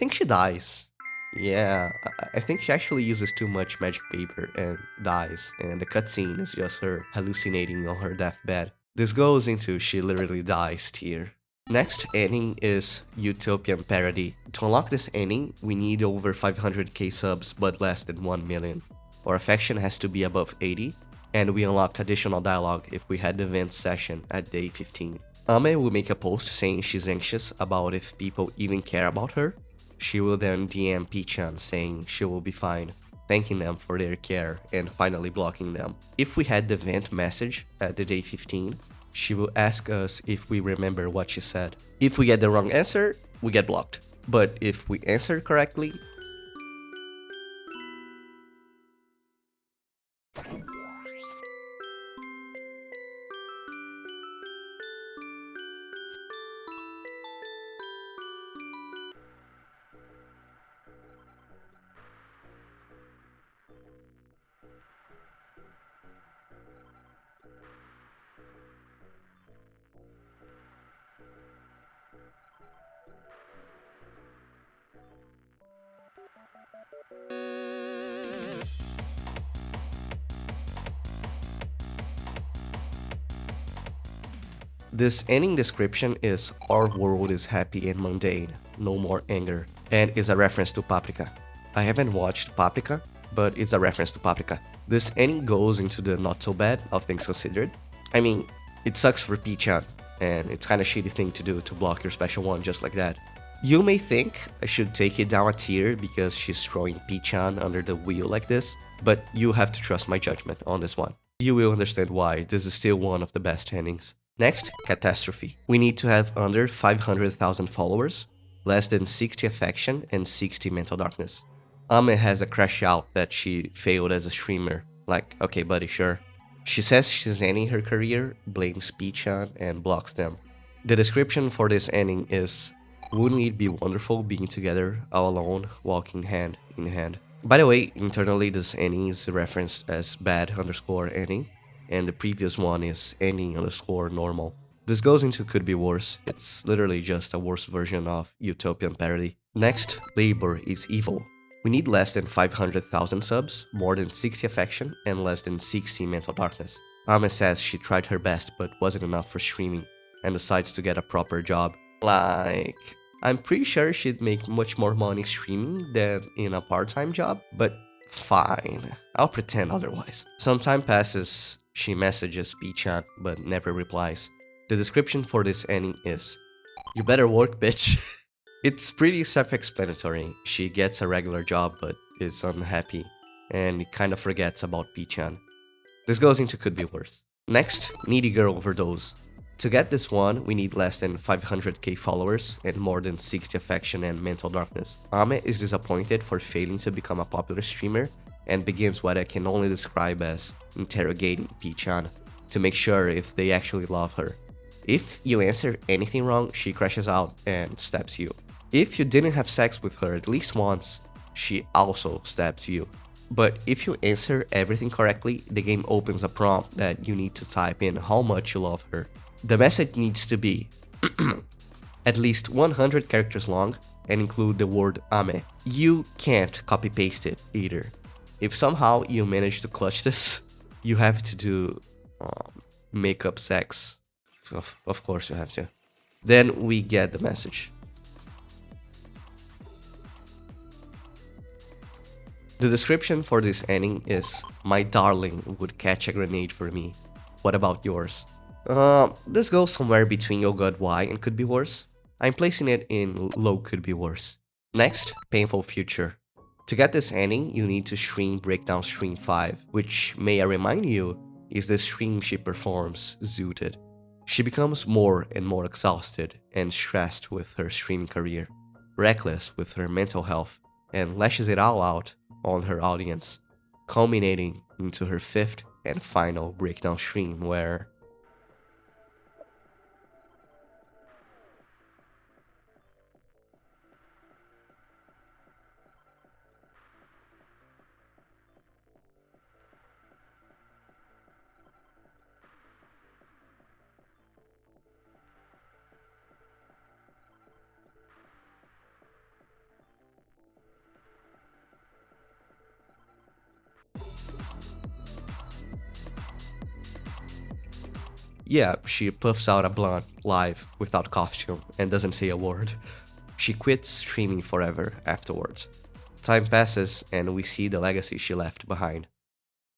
she dies. Yeah, I think she actually uses too much magic paper and dies, and the cutscene is just her hallucinating on her deathbed. This goes into she literally dies tier. Next ending is Utopian Parody. To unlock this ending, we need over 500k subs but less than 1 million. Our affection has to be above 80, and we unlock additional dialogue if we had the event session at day 15. Ame will make a post saying she's anxious about if people even care about her. She will then DM P-chan saying she will be fine, thanking them for their care, and finally blocking them. If we had the event message at the day 15, she will ask us if we remember what she said. If we get the wrong answer, we get blocked. But if we answer correctly, this ending description is "Our world is happy and mundane, no more anger," and is a reference to Paprika. I haven't watched Paprika, but it's a reference to Paprika. This ending goes into the not so bad, all things considered. I mean, it sucks for P-chan, and it's kinda shitty thing to do to block your special one just like that. You may think I should take it down a tier because she's throwing P-chan under the wheel like this, but you have to trust my judgment on this one. You will understand why this is still one of the best endings. Next, Catastrophe. We need to have under 500,000 followers, less than 60 affection, and 60 mental darkness. Ame has a crash out that she failed as a streamer. Like, okay buddy, sure. She says she's ending her career, blames P-chan, and blocks them. The description for this ending is, wouldn't it be wonderful being together, all alone, walking hand in hand? By the way, internally this ending is referenced as bad_ending, and the previous one is ending_normal. This goes into could be worse. It's literally just a worse version of Utopian Parody. Next, Labor is Evil. We need less than 500,000 subs, more than 60 affection, and less than 60 mental darkness. Ame says she tried her best but wasn't enough for streaming, and decides to get a proper job. Like, I'm pretty sure she'd make much more money streaming than in a part-time job, but fine, I'll pretend otherwise. Some time passes, she messages P-chan but never replies. The description for this ending is, you better work, bitch. It's pretty self-explanatory. She gets a regular job but is unhappy and kinda forgets about P-chan. This goes into could be worse. Next, Needy Girl Overdose. To get this one, we need less than 500k followers and more than 60 affection and mental darkness. Ame is disappointed for failing to become a popular streamer and begins what I can only describe as interrogating P-chan to make sure if they actually love her. If you answer anything wrong, she crashes out and stabs you. If you didn't have sex with her at least once, she also stabs you. But if you answer everything correctly, the game opens a prompt that you need to type in how much you love her. The message needs to be at least 100 characters long and include the word Ame. You can't copy paste it either. If somehow you manage to clutch this, you have to do makeup sex. Of course you have to. Then we get the message. The description for this ending is, my darling would catch a grenade for me. What about yours? This goes somewhere between oh god why and could be worse. I'm placing it in low could be worse. Next, Painful Future. To get this ending, you need to stream Breakdown Stream 5, which, may I remind you, is the stream she performs zooted. She becomes more and more exhausted and stressed with her streaming career, reckless with her mental health, and lashes it all out on her audience, culminating into her 5th and final breakdown stream where Yeah, she puffs out a blunt live without costume and doesn't say a word. She quits streaming forever afterwards. Time passes and we see the legacy she left behind.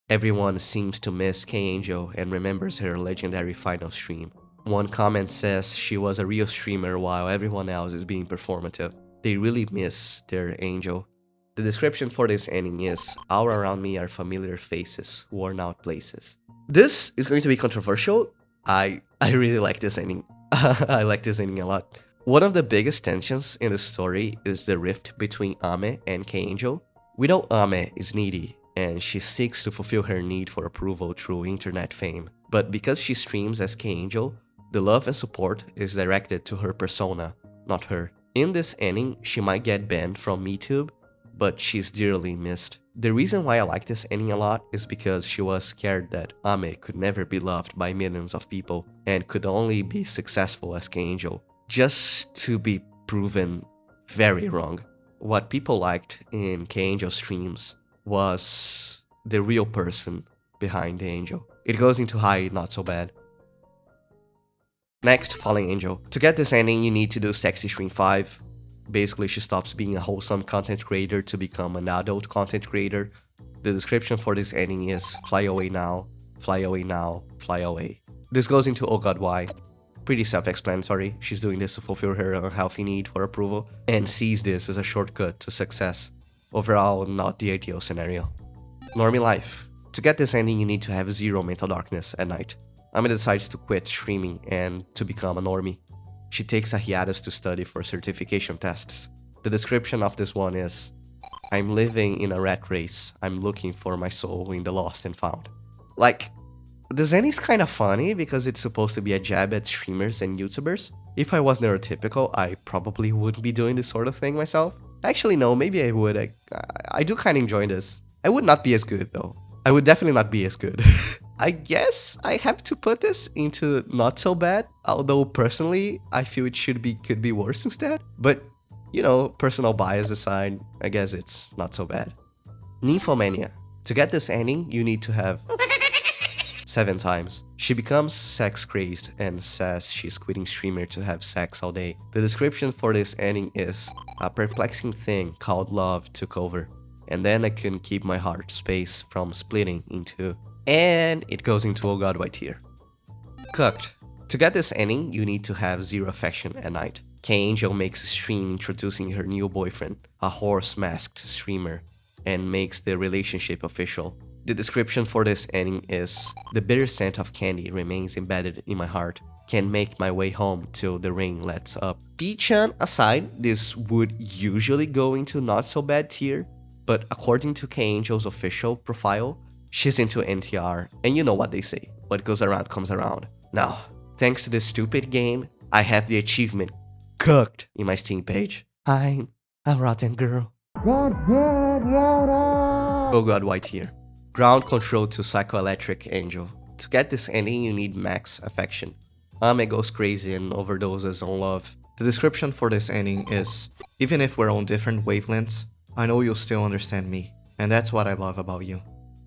Everyone seems to miss K-Angel and remembers her legendary final stream. One comment says she was a real streamer while everyone else is being performative. They really miss their Angel. The description for this ending is, all around me are familiar faces, worn out places. This is going to be controversial. I really like this ending. I like this ending a lot. One of the biggest tensions in the story is the rift between Ame and K-Angel. We know Ame is needy, and she seeks to fulfill her need for approval through internet fame. But because she streams as K-Angel, the love and support is directed to her persona, not her. In this ending, she might get banned from MeTube, but she's dearly missed. The reason why I like this ending a lot is because she was scared that Ame could never be loved by millions of people and could only be successful as K-Angel, just to be proven very wrong. What people liked in K-Angel streams was the real person behind the angel. It goes into high, not so bad. Next, Falling Angel. To get this ending, you need to do Sexy Stream 5. Basically, she stops being a wholesome content creator to become an adult content creator. The description for this ending is, fly away now, fly away now, fly away. This goes into Oh God Why. Pretty self-explanatory. She's doing this to fulfill her unhealthy need for approval and sees this as a shortcut to success. Overall, not the ideal scenario. Normie Life. To get this ending, you need to have zero mental darkness at night. Ame decides to quit streaming and to become a normie. She takes a hiatus to study for certification tests. The description of this one is, I'm living in a rat race. I'm looking for my soul in the lost and found. Like, this ending's kind of funny because it's supposed to be a jab at streamers and YouTubers. If I was neurotypical, I probably wouldn't be doing this sort of thing myself. Actually, no, maybe I would. I do kind of enjoy this. I would not be as good, though. I would definitely not be as good. I guess I have to put this into not so bad, although personally, I feel it could be worse instead. But, you know, personal bias aside, I guess it's not so bad. Nymphomania. To get this ending, you need to have 7 times. She becomes sex crazed and says she's quitting streamer to have sex all day. The description for this ending is, a perplexing thing called love took over, and then I couldn't keep my heart space from splitting in two. And it goes into Oh God Why tier. Cucked. To get this ending, you need to have zero affection at night. K-Angel makes a stream introducing her new boyfriend, a horse-masked streamer, and makes the relationship official. The description for this ending is, the bitter scent of candy remains embedded in my heart. Can't make my way home till the rain lets up. P-chan aside, this would usually go into not so bad tier, but according to K-Angel's official profile, she's into NTR, and you know what they say, what goes around comes around. Now, thanks to this stupid game, I have the achievement cooked in my Steam page. I'm a rotten girl. Oh God, why tier? Ground control to Psychoelectric Angel. To get this ending, you need max affection. Ame goes crazy and overdoses on love. The description for this ending is, even if we're on different wavelengths, I know you'll still understand me, and that's what I love about you.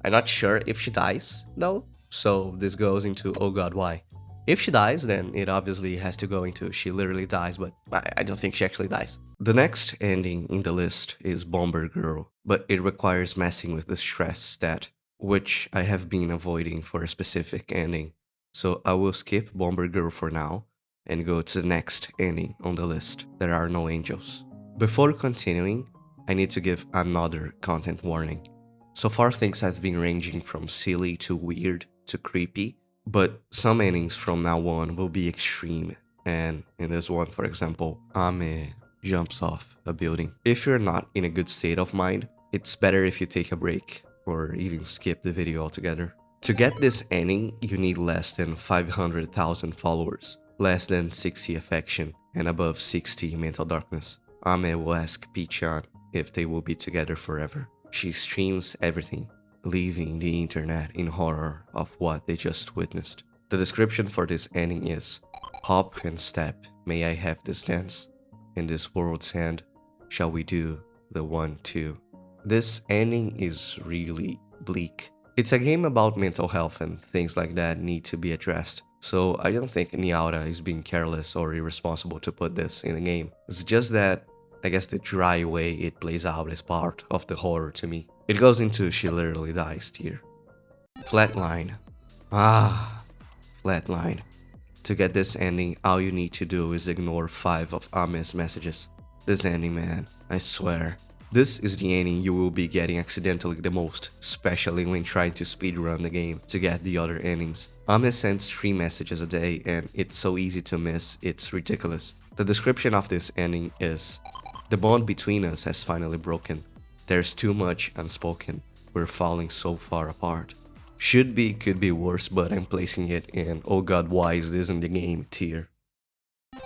I'm not sure if she dies, though, so this goes into Oh God Why. If she dies, then it obviously has to go into she literally dies, but I don't think she actually dies. The next ending in the list is Bomber Girl, but it requires messing with the stress stat, which I have been avoiding for a specific ending. So I will skip Bomber Girl for now and go to the next ending on the list. There are no angels. Before continuing, I need to give another content warning. So far things have been ranging from silly to weird to creepy, but some endings from now on will be extreme, and in this one, for example, Ame jumps off a building. If you're not in a good state of mind, it's better if you take a break or even skip the video altogether. To get this ending, you need less than 500,000 followers, less than 60 affection, and above 60 mental darkness. Ame will ask P-chan if they will be together forever. She streams everything, leaving the internet in horror of what they just witnessed. The description for this ending is, hop and step, may I have this dance? In this world's end, shall we do the 1-2? This ending is really bleak. It's a game about mental health and things like that need to be addressed. So I don't think Niaura is being careless or irresponsible to put this in the game. It's just that I guess the dry way it plays out is part of the horror to me. It goes into she literally dies tier. Flatline. Ah, Flatline. To get this ending, all you need to do is ignore 5 of Ame's messages. This ending, man, I swear. This is the ending you will be getting accidentally the most, especially when trying to speedrun the game to get the other endings. Ame sends 3 messages a day and it's so easy to miss, it's ridiculous. The description of this ending is: the bond between us has finally broken. There's too much unspoken. We're falling so far apart. Should be, could be worse, but I'm placing it in oh god, why is this in the game tier.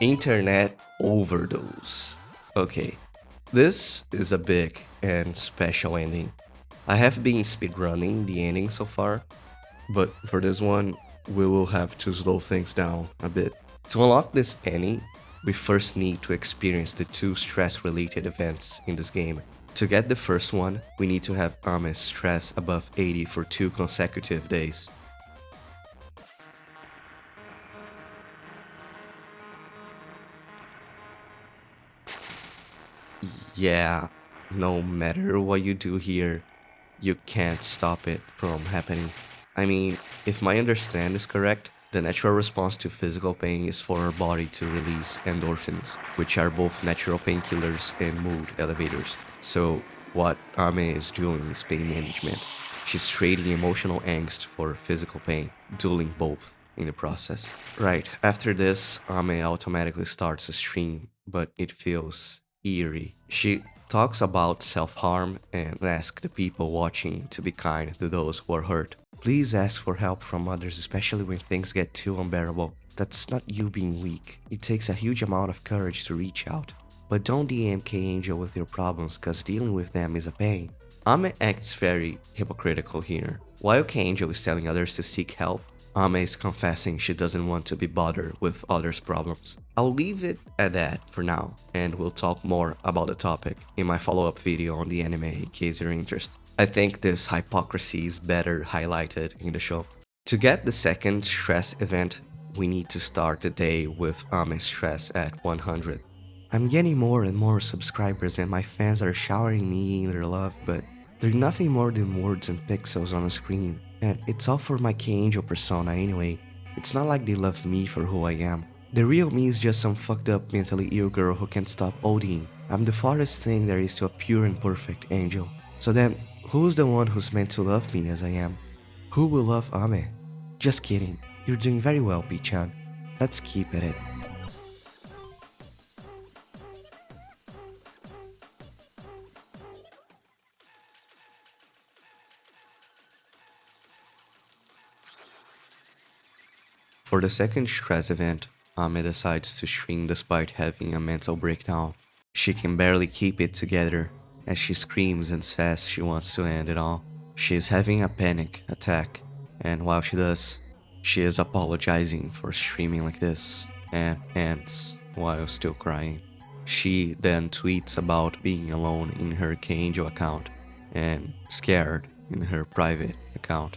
Internet Overdose. Okay, this is a big and special ending. I have been speedrunning the ending so far, but for this one, we will have to slow things down a bit. To unlock this ending, we first need to experience the 2 stress-related events in this game. To get the first one, we need to have Ame's stress above 80 for 2 consecutive days. Yeah, no matter what you do here, you can't stop it from happening. I mean, if my understanding is correct, the natural response to physical pain is for our body to release endorphins, which are both natural painkillers and mood elevators. So what Ame is doing is pain management. She's trading emotional angst for physical pain, dueling both in the process. Right, after this, Ame automatically starts a stream, but it feels eerie. She talks about self-harm and asks the people watching to be kind to those who are hurt. Please ask for help from others, especially when things get too unbearable. That's not you being weak. It takes a huge amount of courage to reach out. But don't DM K Angel with your problems, cause dealing with them is a pain. Ame acts very hypocritical here. While K Angel is telling others to seek help, Ame is confessing she doesn't want to be bothered with others' problems. I'll leave it at that for now, and we'll talk more about the topic in my follow-up video on the anime in case you're interested. I think this hypocrisy is better highlighted in the show. To get the second stress event, we need to start the day with Ame's stress at 100. I'm getting more and more subscribers and my fans are showering me in their love, but they're nothing more than words and pixels on a screen. And it's all for my K-Angel persona anyway. It's not like they love me for who I am. The real me is just some fucked up mentally ill girl who can't stop ODing. I'm the farthest thing there is to a pure and perfect angel. So then, who's the one who's meant to love me as I am? Who will love Ame? Just kidding. You're doing very well, P-chan. Let's keep at it. For the second stress event, Ame decides to stream despite having a mental breakdown. She can barely keep it together as she screams and says she wants to end it all. She is having a panic attack, and while she does, she is apologizing for streaming like this and ends while still crying. She then tweets about being alone in her K-Angel account and scared in her private account.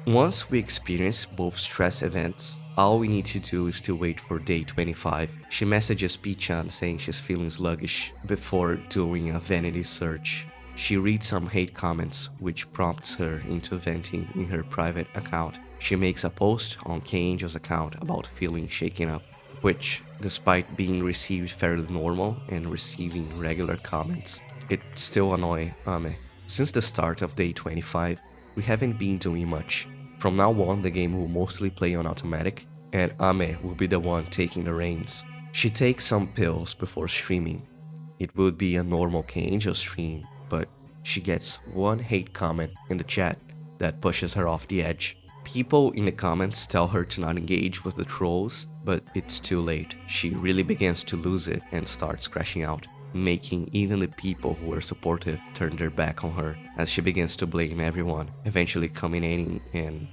Once we experience both stress events, all we need to do is to wait for day 25. She messages P-chan saying she's feeling sluggish before doing a vanity search. She reads some hate comments, which prompts her into venting in her private account. She makes a post on K-Angel's account about feeling shaken up, which, despite being received fairly normal and receiving regular comments, it still annoys Ame. Since the start of day 25, we haven't been doing much. From now on, the game will mostly play on automatic, and Ame will be the one taking the reins. She takes some pills before streaming. It would be a normal K-Angel stream, but she gets one hate comment in the chat that pushes her off the edge. People in the comments tell her to not engage with the trolls, but it's too late. She really begins to lose it and starts crashing out, making even the people who were supportive turn their back on her as she begins to blame everyone, eventually culminating in...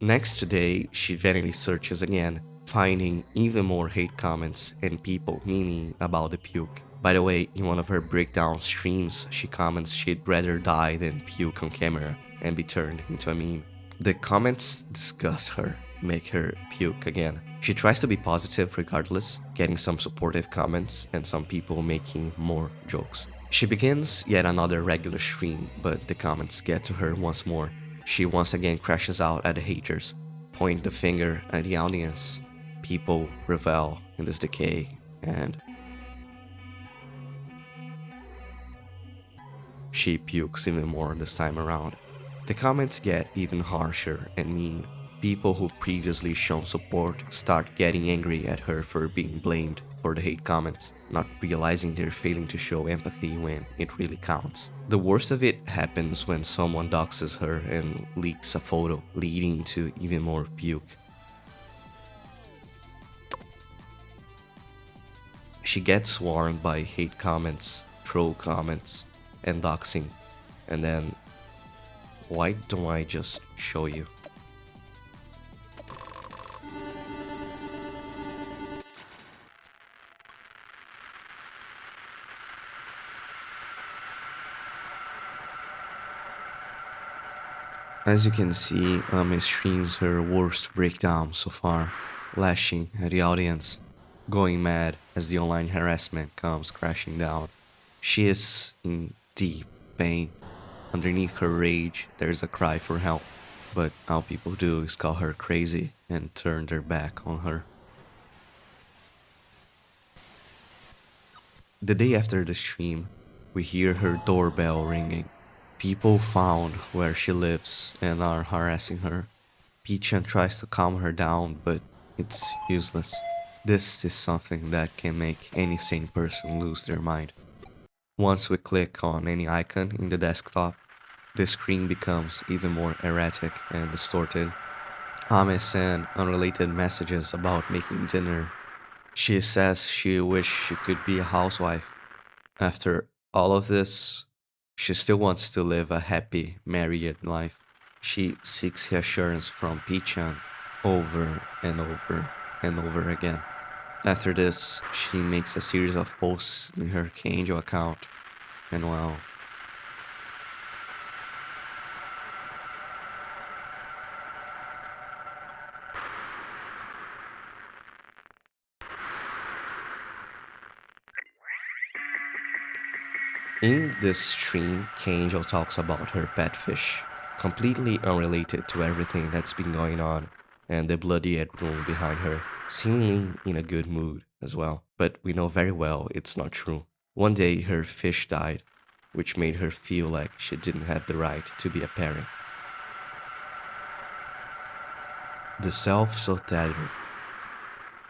Next day, she vanity searches again, finding even more hate comments and people memeing about the puke. By the way, in one of her breakdown streams, she comments she'd rather die than puke on camera and be turned into a meme. The comments disgust her, make her puke again. She tries to be positive regardless, getting some supportive comments and some people making more jokes. She begins yet another regular stream, but the comments get to her once more. She once again crashes out at the haters, point the finger at the audience. People revel in this decay, and she pukes even more this time around. The comments get even harsher and mean. People who previously shown support start getting angry at her for being blamed for the hate comments, not realizing they're failing to show empathy when it really counts. The worst of it happens when someone doxes her and leaks a photo, leading to even more puke. She gets swarmed by hate comments, troll comments, and doxing, and then why don't I just show you? As you can see, Ame streams her worst breakdown so far, lashing at the audience, going mad as the online harassment comes crashing down. She is in deep pain. Underneath her rage, there's a cry for help, but all people do is call her crazy and turn their back on her. The day after the stream, we hear her doorbell ringing. People found where she lives and are harassing her. Pichan tries to calm her down, but it's useless. This is something that can make any sane person lose their mind. Once we click on any icon in the desktop, the screen becomes even more erratic and distorted. Ame sent unrelated messages about making dinner. She says she wished she could be a housewife. After all of this, she still wants to live a happy, married life. She seeks reassurance from Pichan over and over and over again. After this, she makes a series of posts in her K-Angel account, and well, in this stream, K-Angel talks about her pet fish, completely unrelated to everything that's been going on, and the bloody Ed room behind her, seemingly in a good mood as well. But we know very well it's not true. One day her fish died, which made her feel like she didn't have the right to be a parent. The self so tattered,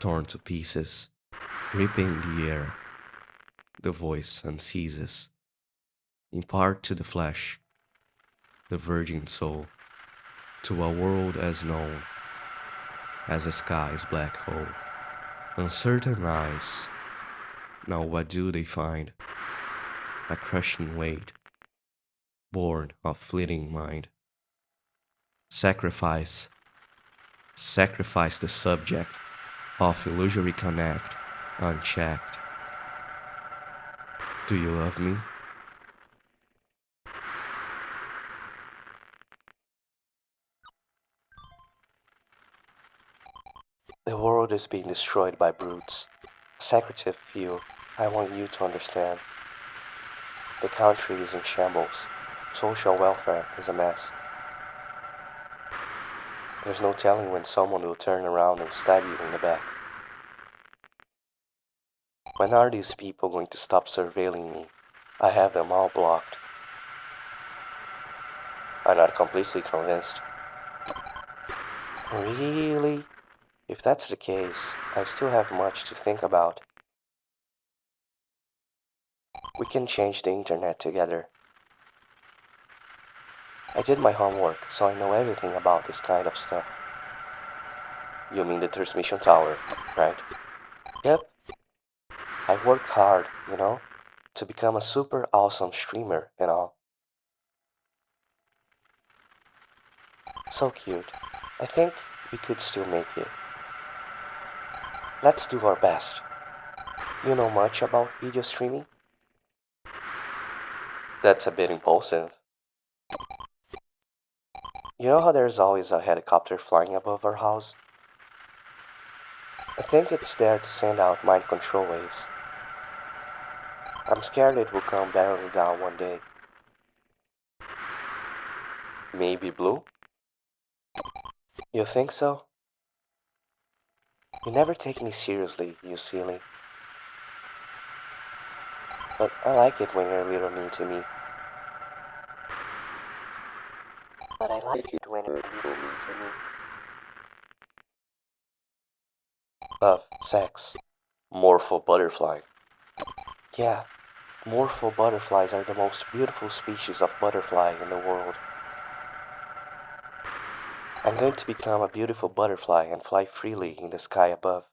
torn to pieces, ripping the air, the voice unceases. Impart to the flesh, the virgin soul, to a world as known as a sky's black hole. Uncertain eyes, now what do they find? A crushing weight, born of fleeting mind. Sacrifice, sacrifice the subject of illusory connect, unchecked. Do you love me? The world is being destroyed by brutes. A secretive few, I want you to understand. The country is in shambles. Social welfare is a mess. There's no telling when someone will turn around and stab you in the back. When are these people going to stop surveilling me? I have them all blocked. I'm not completely convinced. Really? If that's the case, I still have much to think about. We can change the internet together. I did my homework, so I know everything about this kind of stuff. You mean the transmission tower, right? Yep. I worked hard, to become a super awesome streamer and all. So cute. I think we could still make it. Let's do our best. You know much about video streaming? That's a bit impulsive. You know how there's always a helicopter flying above our house? I think it's there to send out mind control waves. I'm scared it will come barreling down one day. Maybe blue? You think so? You never take me seriously, you silly. But I like it when you're a little mean to me. But I like it when you're a little mean to me. Of sex. Morpho butterfly. Yeah, morpho butterflies are the most beautiful species of butterfly in the world. I'm going to become a beautiful butterfly and fly freely in the sky above.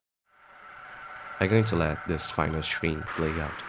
I'm going to let this final stream play out.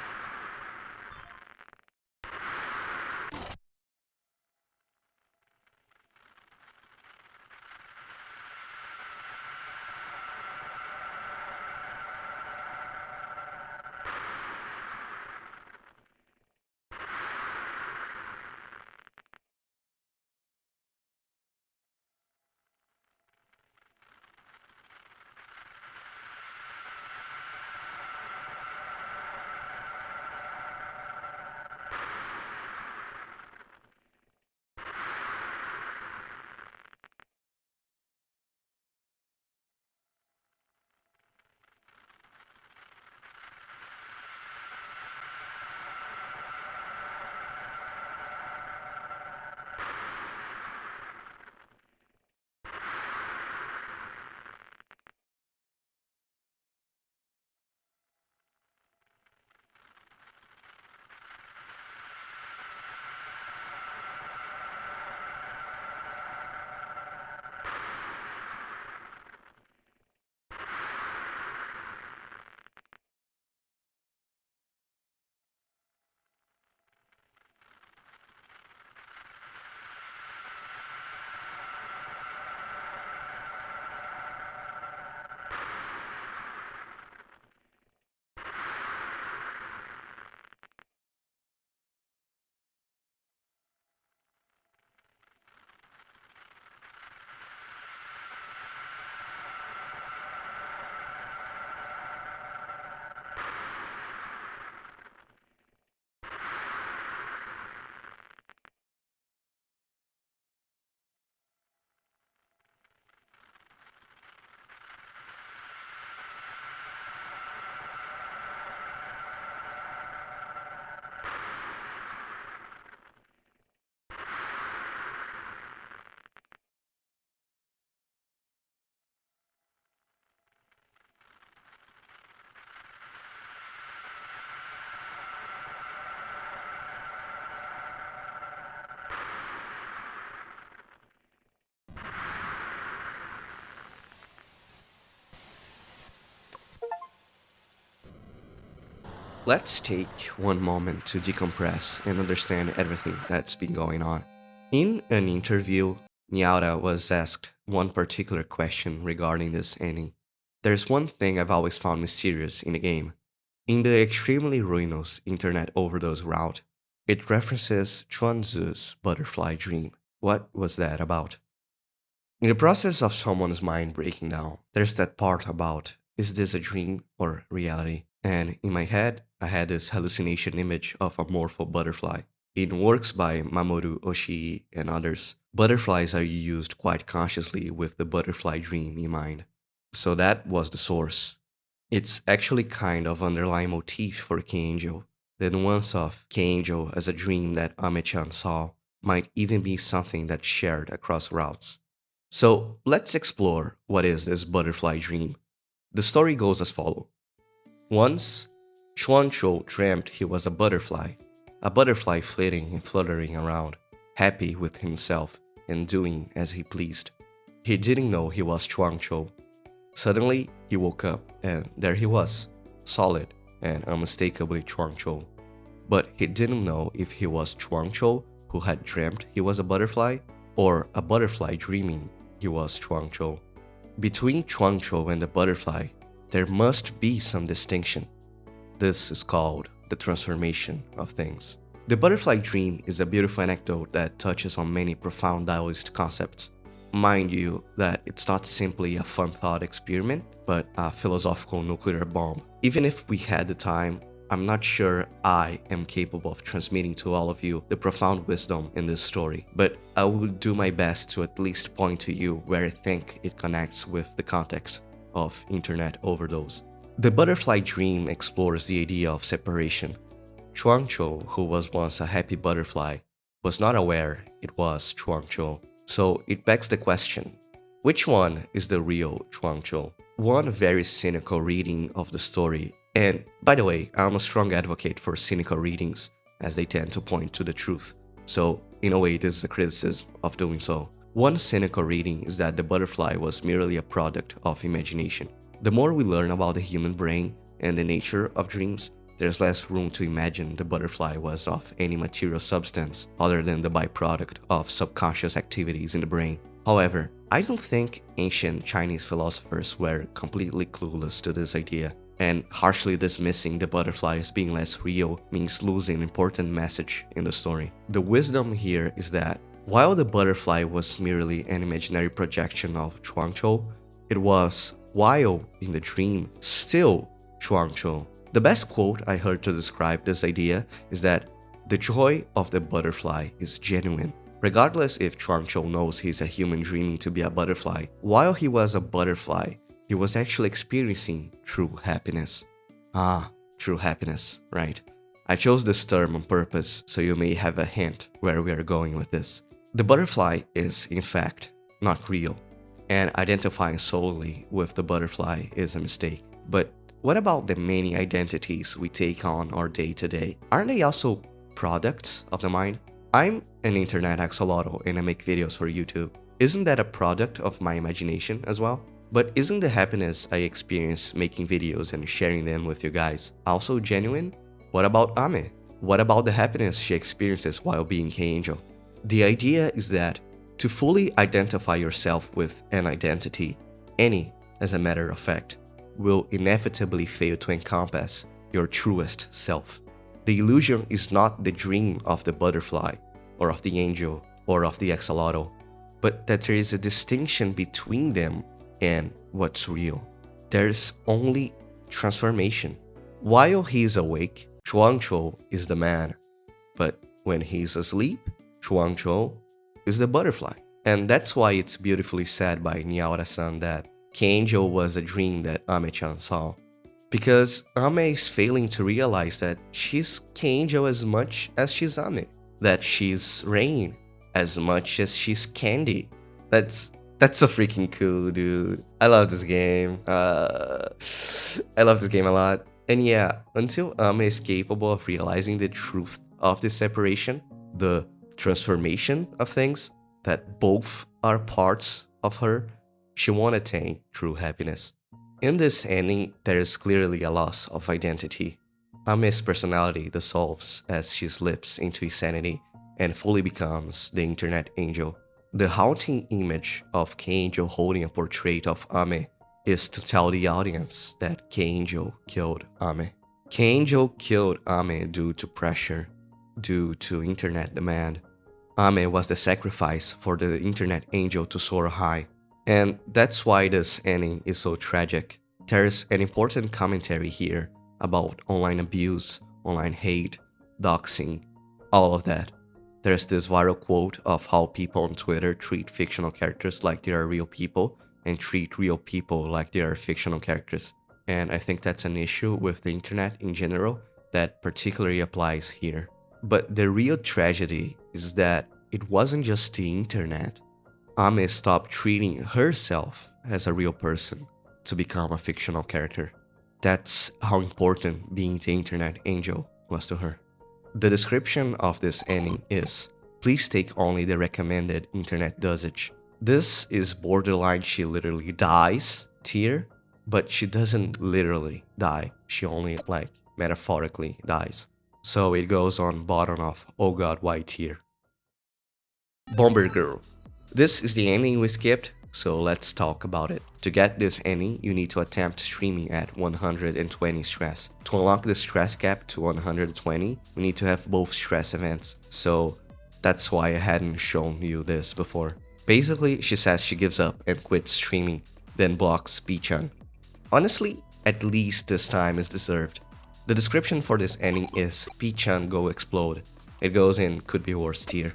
Let's take one moment to decompress and understand everything that's been going on. In an interview, Nyara was asked one particular question regarding this ending. There's one thing I've always found mysterious in the game. In the extremely ruinous internet overdose route, it references Chuanzu's butterfly dream. What was that about? In the process of someone's mind breaking down, there's that part about is this a dream or reality? And in my head, I had this hallucination image of a morpho butterfly. In works by Mamoru Oshii and others, butterflies are used quite consciously with the butterfly dream in mind. So that was the source. It's actually kind of underlying motif for K-Angel. The nuance of K-Angel as a dream that Ame-chan saw might even be something that's shared across routes. So let's explore what is this butterfly dream. The story goes as follows. Once, Chuancho dreamt he was a butterfly flitting and fluttering around, happy with himself and doing as he pleased. He didn't know he was Chuancho. Suddenly, he woke up and there he was, solid and unmistakably Chuancho. But he didn't know if he was Chuancho who had dreamt he was a butterfly, or a butterfly dreaming he was Chuancho. Between Chuancho and the butterfly, there must be some distinction. This is called the transformation of things. The butterfly dream is a beautiful anecdote that touches on many profound Taoist concepts. Mind you that it's not simply a fun thought experiment, but a philosophical nuclear bomb. Even if we had the time, I'm not sure I am capable of transmitting to all of you the profound wisdom in this story, but I will do my best to at least point to you where I think it connects with the context of internet overdose. The butterfly dream explores the idea of separation. Chuangchou, who was once a happy butterfly, was not aware it was Chuangchou. So it begs the question, which one is the real Chuangchou? One very cynical reading of the story, and by the way, I'm a strong advocate for cynical readings, as they tend to point to the truth. So in a way, this is a criticism of doing so. One cynical reading is that the butterfly was merely a product of imagination. The more we learn about the human brain and the nature of dreams, there's less room to imagine the butterfly was of any material substance other than the byproduct of subconscious activities in the brain. However, I don't think ancient Chinese philosophers were completely clueless to this idea, and harshly dismissing the butterfly as being less real means losing an important message in the story. The wisdom here is that while the butterfly was merely an imaginary projection of Chuangchou, it was, while in the dream, still Chuangchou. The best quote I heard to describe this idea is that the joy of the butterfly is genuine. Regardless if Chuangchou knows he's a human dreaming to be a butterfly, while he was a butterfly, he was actually experiencing true happiness. Ah, true happiness, right. I chose this term on purpose so you may have a hint where we are going with this. The butterfly is, in fact, not real, and identifying solely with the butterfly is a mistake. But what about the many identities we take on our day-to-day? Aren't they also products of the mind? I'm an internet axolotl and I make videos for YouTube. Isn't that a product of my imagination as well? But isn't the happiness I experience making videos and sharing them with you guys also genuine? What about Ame? What about the happiness she experiences while being K-Angel? The idea is that to fully identify yourself with an identity, any as a matter of fact, will inevitably fail to encompass your truest self. The illusion is not the dream of the butterfly, or of the angel, or of the axolotl, but that there is a distinction between them and what's real. There's only transformation. While he is awake, Chuangchou is the man, but when he's asleep, Chuangchou is the butterfly. And that's why it's beautifully said by Niaura-san that K-Angel was a dream that Ame-chan saw. Because Ame is failing to realize that she's K-Angel as much as she's Ame. That she's Rain as much as she's Candy. That's so freaking cool, dude. I love this game. I love this game a lot. And yeah, until Ame is capable of realizing the truth of this separation, the transformation of things, that both are parts of her, she won't attain true happiness. In this ending, there is clearly a loss of identity. Ame's personality dissolves as she slips into insanity and fully becomes the internet angel. The haunting image of K-Angel holding a portrait of Ame is to tell the audience that K-Angel killed Ame. K-Angel killed Ame due to pressure, due to internet demand. Ame was the sacrifice for the internet angel to soar high. And that's why this ending is so tragic. There's an important commentary here about online abuse, online hate, doxing, all of that. There's this viral quote of how people on Twitter treat fictional characters like they are real people and treat real people like they are fictional characters. And I think that's an issue with the internet in general that particularly applies here. But the real tragedy is that it wasn't just the internet. Ame stopped treating herself as a real person to become a fictional character. That's how important being the internet angel was to her. The description of this ending is, please take only the recommended internet dosage. This is borderline she literally dies tier, but she doesn't literally die. She only metaphorically dies. So it goes on bottom of oh god why tier. Bomber Girl. This is the ending we skipped, so let's talk about it. To get this any, you need to attempt streaming at 120 stress. To unlock the stress cap to 120, we need to have both stress events, so that's why I hadn't shown you this before. Basically, she says she gives up and quits streaming, then blocks Pichan. Honestly, at least this time is deserved. The description for this ending is Pichan go explode. It goes in could be worse tier.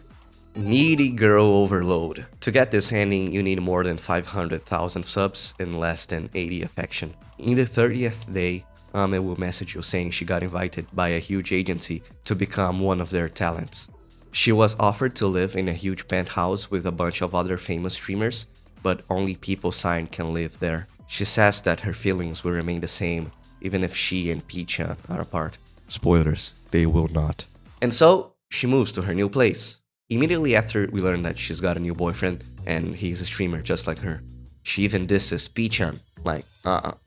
Needy girl overload. To get this ending, you need more than 500,000 subs and less than 80 affection. In the 30th day, Ame will message you saying she got invited by a huge agency to become one of their talents. She was offered to live in a huge penthouse with a bunch of other famous streamers, but only people signed can live there. She says that her feelings will remain the same, even if she and Pichan are apart. Spoilers, they will not. And so, she moves to her new place. Immediately after, we learn that she's got a new boyfriend, and he's a streamer just like her. She even disses Pichan, like,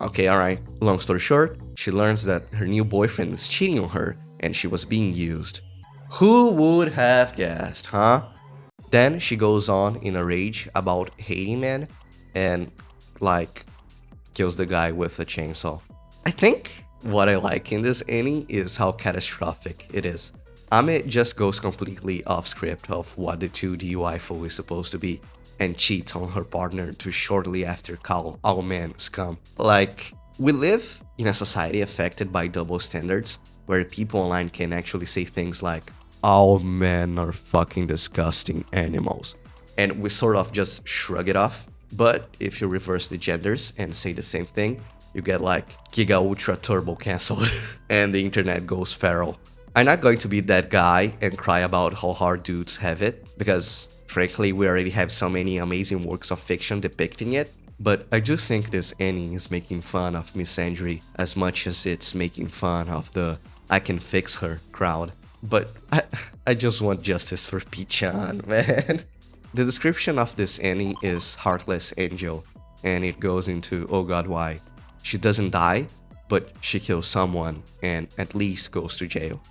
okay, alright. Long story short, she learns that her new boyfriend is cheating on her, and she was being used. Who would have guessed, huh? Then she goes on in a rage about hating men, and, like, kills the guy with a chainsaw. I think what I like in this anime is how catastrophic it is. Ame just goes completely off script of what the 2D waifu is supposed to be and cheats on her partner to shortly after call all men scum. Like, we live in a society affected by double standards where people online can actually say things like, all men are fucking disgusting animals. And we sort of just shrug it off. But if you reverse the genders and say the same thing, you get like Giga Ultra Turbo cancelled and the internet goes feral. I'm not going to be that guy and cry about how hard dudes have it, because frankly we already have so many amazing works of fiction depicting it, but I do think this anime is making fun of misandry as much as it's making fun of the I can fix her crowd. But I just want justice for Pichan, man. The description of this anime is Heartless Angel, and it goes into oh god why. She doesn't die, but she kills someone and at least goes to jail.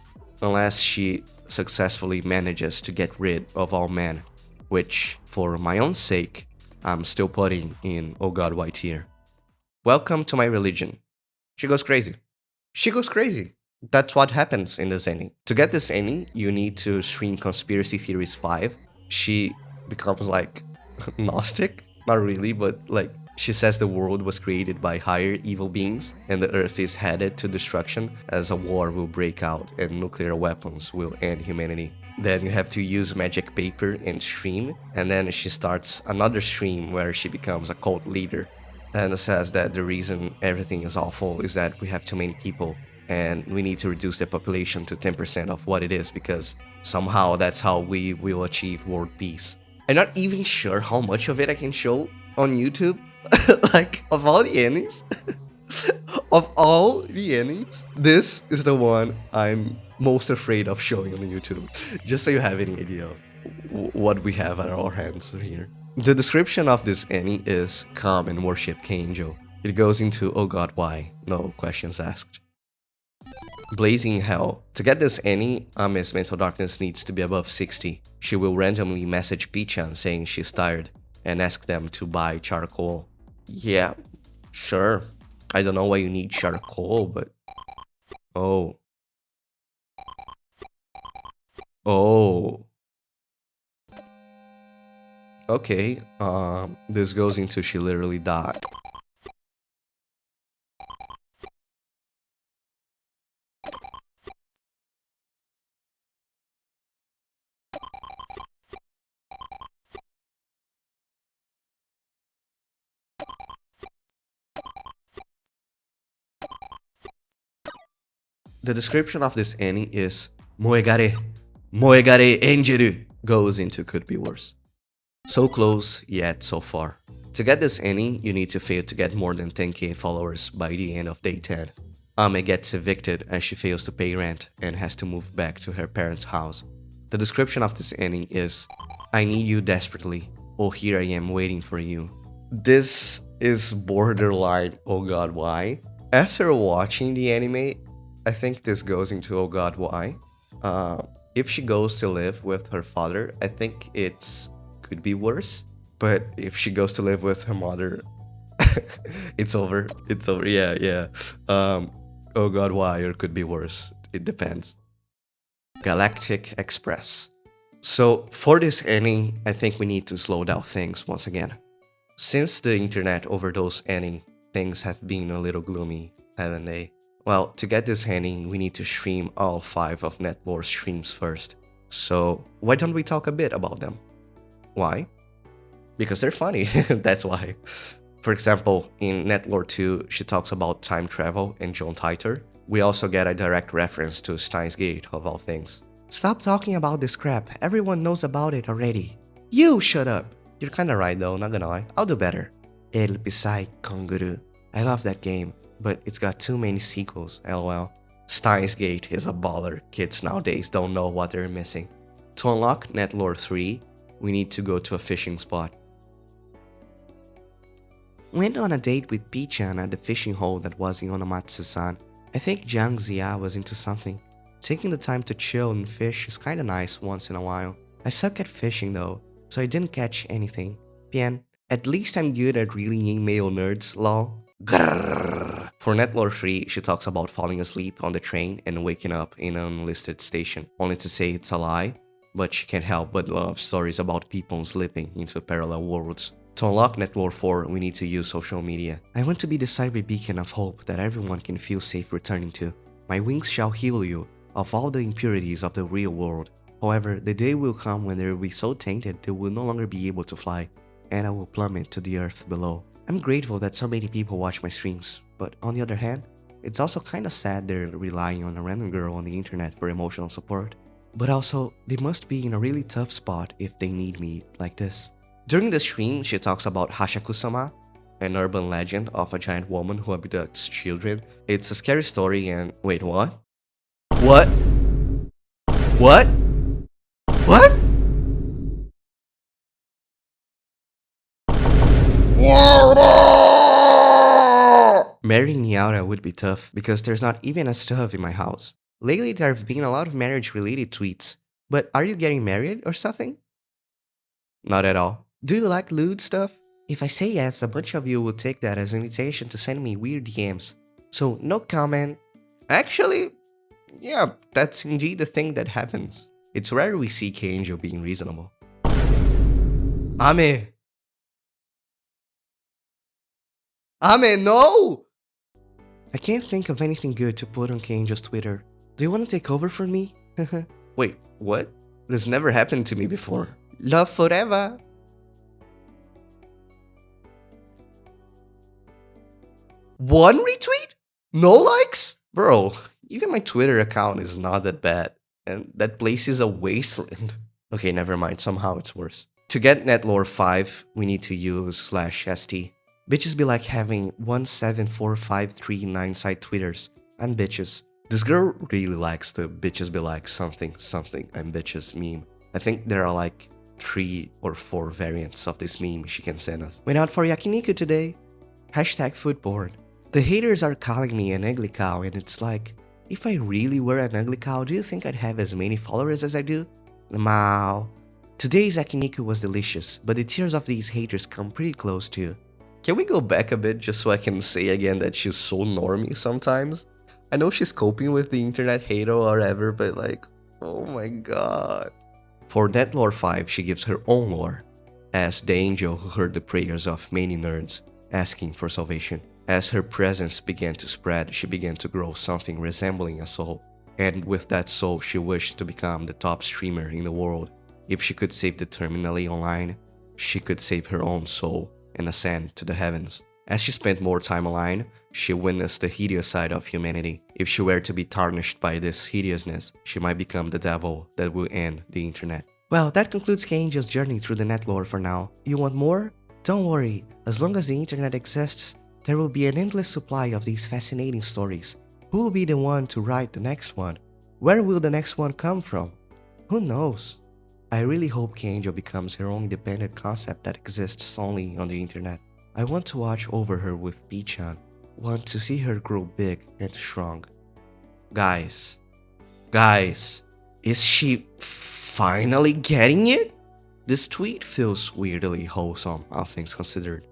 Unless she successfully manages to get rid of all men, which, for my own sake, I'm still putting in oh god why tier. Welcome to my religion. She goes crazy. She goes crazy. That's what happens in this anime. To get this anime, you need to stream Conspiracy Theories 5. She becomes like Gnostic. Not really, but like she says the world was created by higher evil beings and the earth is headed to destruction as a war will break out and nuclear weapons will end humanity. Then you have to use magic paper and stream, and then she starts another stream where she becomes a cult leader and says that the reason everything is awful is that we have too many people and we need to reduce the population to 10% of what it is because somehow that's how we will achieve world peace. I'm not even sure how much of it I can show on YouTube. Like, of all the animes, this is the one I'm most afraid of showing on YouTube. Just so you have any idea of what we have at our hands here. The description of this anime is come and worship K-Angel. It goes into oh god why, no questions asked. Blazing Hell. To get this anime, Ame's mental darkness needs to be above 60. She will randomly message Pichan saying she's tired and ask them to buy charcoal. Yeah, sure. I don't know why you need charcoal, but... Oh. Okay, this goes into she literally died. The description of this anime is Moegare Angel goes into could be worse. So close, yet so far. To get this anime, you need to fail to get more than 10k followers by the end of day 10. Ame gets evicted as she fails to pay rent and has to move back to her parents' house. The description of this anime is I need you desperately. Oh, here I am waiting for you. This is borderline oh god why. After watching the anime, I think this goes into oh god why. If she goes to live with her father, I think it's could be worse. But if she goes to live with her mother, it's over. It's over. Yeah, yeah. Oh god, why? Or could be worse. It depends. Galactic Express. So for this ending, I think we need to slow down things once again. Since the internet overdose ending, things have been a little gloomy, haven't they? Well, to get this ending, we need to stream all 5 of Netlore's streams first. So why don't we talk a bit about them? Why? Because they're funny, that's why. For example, in Netlore 2, she talks about time travel and John Titor. We also get a direct reference to Steins Gate, of all things. Stop talking about this crap. Everyone knows about it already. You shut up! You're kinda right though, not gonna lie. I'll do better. El Pisai Konguru. I love that game, but it's got too many sequels, lol. Steins Gate is a baller. Kids nowadays don't know what they're missing. To unlock Netlore 3, we need to go to a fishing spot. Went on a date with Pichan at the fishing hole that was in Onomatsu-san. I think Jiang Xia was into something. Taking the time to chill and fish is kinda nice once in a while. I suck at fishing though, so I didn't catch anything. Pian, at least I'm good at reeling in male nerds, lol. Grrr. For Netlore 3, she talks about falling asleep on the train and waking up in an unlisted station, only to say it's a lie, but she can't help but love stories about people slipping into parallel worlds. To unlock Netlore 4, we need to use social media. I want to be the cyber beacon of hope that everyone can feel safe returning to. My wings shall heal you of all the impurities of the real world. However, the day will come when they will be so tainted they will no longer be able to fly, and I will plummet to the earth below. I'm grateful that so many people watch my streams, but on the other hand, it's also kinda sad they're relying on a random girl on the internet for emotional support. But also, they must be in a really tough spot if they need me like this. During the stream, she talks about Hashaku-sama, an urban legend of a giant woman who abducts children. It's a scary story and... Wait, what? What? What? What? Marrying Niaura would be tough because there's not even a stove in my house. Lately, there have been a lot of marriage-related tweets. But are you getting married or something? Not at all. Do you like lewd stuff? If I say yes, a bunch of you will take that as an invitation to send me weird DMs. So, no comment. Actually, yeah, that's indeed the thing that happens. It's rare we see K-Angel being reasonable. Ame! Ame, no! I can't think of anything good to put on K-Angel's Twitter. Do you want to take over for me? Wait, what? This never happened to me before. Love forever! One retweet? No likes? Bro, even my Twitter account is not that bad. And that place is a wasteland. Okay, never mind. Somehow it's worse. To get Netlore 5, we need to use /st. Bitches be like having 174,539 side Twitters. I'm bitches. This girl really likes the bitches be like something something I'm bitches meme. I think there are like 3 or 4 variants of this meme she can send us. Went out for yakiniku today. #foodborne. The haters are calling me an ugly cow and it's like, if I really were an ugly cow, do you think I'd have as many followers as I do? Mao. Today's yakiniku was delicious, but the tears of these haters come pretty close too. Can we go back a bit just so I can say again that she's so normie sometimes? I know she's coping with the internet hate or whatever, but like, oh my god. For Netlore 5, she gives her own lore, as the angel who heard the prayers of many nerds asking for salvation. As her presence began to spread, she began to grow something resembling a soul. And with that soul, she wished to become the top streamer in the world. If she could save the terminally online, she could save her own soul and ascend to the heavens. As she spent more time online, she witnessed the hideous side of humanity. If she were to be tarnished by this hideousness, she might become the devil that will end the internet. Well, that concludes K-Angel's journey through the Netlore for now. You want more? Don't worry, as long as the internet exists, there will be an endless supply of these fascinating stories. Who will be the one to write the next one? Where will the next one come from? Who knows? I really hope K-Angel becomes her own independent concept that exists only on the internet. I want to watch over her with Pichan. Want to see her grow big and strong. Guys, is she finally getting it? This tweet feels weirdly wholesome, all things considered.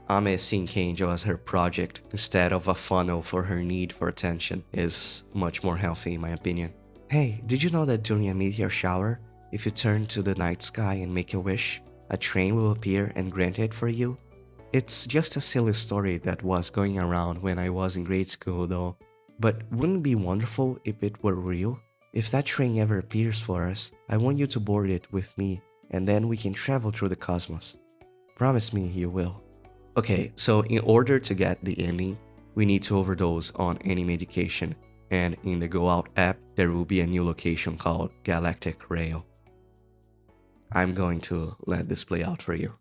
Ame seeing K-Angel as her project instead of a funnel for her need for attention is much more healthy in my opinion. Hey, did you know that during a meteor shower, if you turn to the night sky and make a wish, a train will appear and grant it for you? It's just a silly story that was going around when I was in grade school though. But wouldn't it be wonderful if it were real? If that train ever appears for us, I want you to board it with me, and then we can travel through the cosmos. Promise me you will. Okay, so in order to get the ending, we need to overdose on any medication, and in the Go Out app, there will be a new location called Galactic Rail. I'm going to let this play out for you.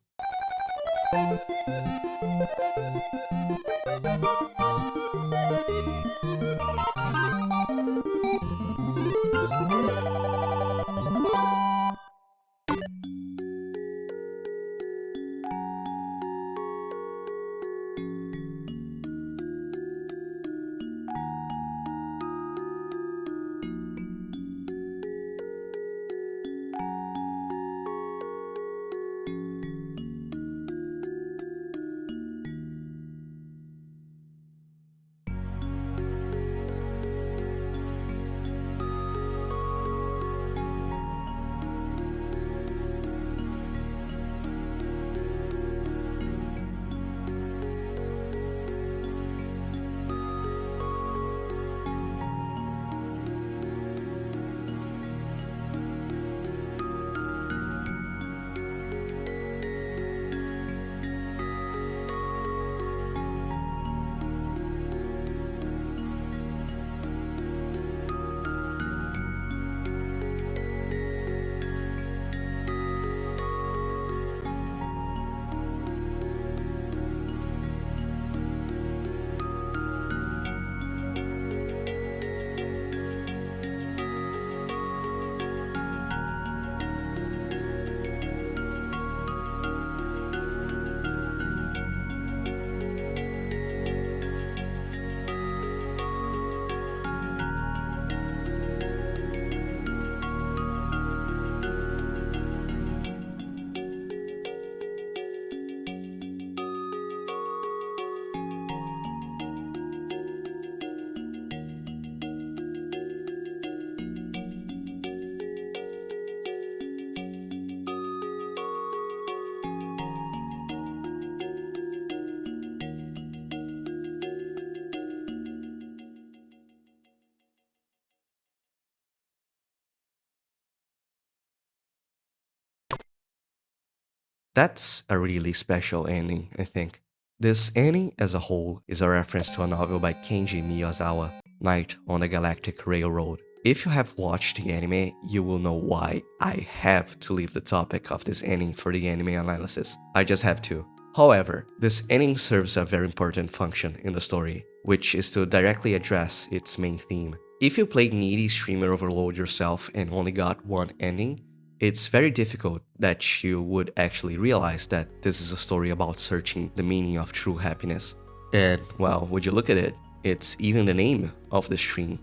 That's a really special ending, I think. This ending as a whole is a reference to a novel by Kenji Miyazawa, Night on the Galactic Railroad. If you have watched the anime, you will know why I have to leave the topic of this ending for the anime analysis. I just have to. However, this ending serves a very important function in the story, which is to directly address its main theme. If you played Needy Streamer Overload yourself and only got one ending, it's very difficult that you would actually realize that this is a story about searching the meaning of true happiness. And, well, would you look at it, it's even the name of the stream.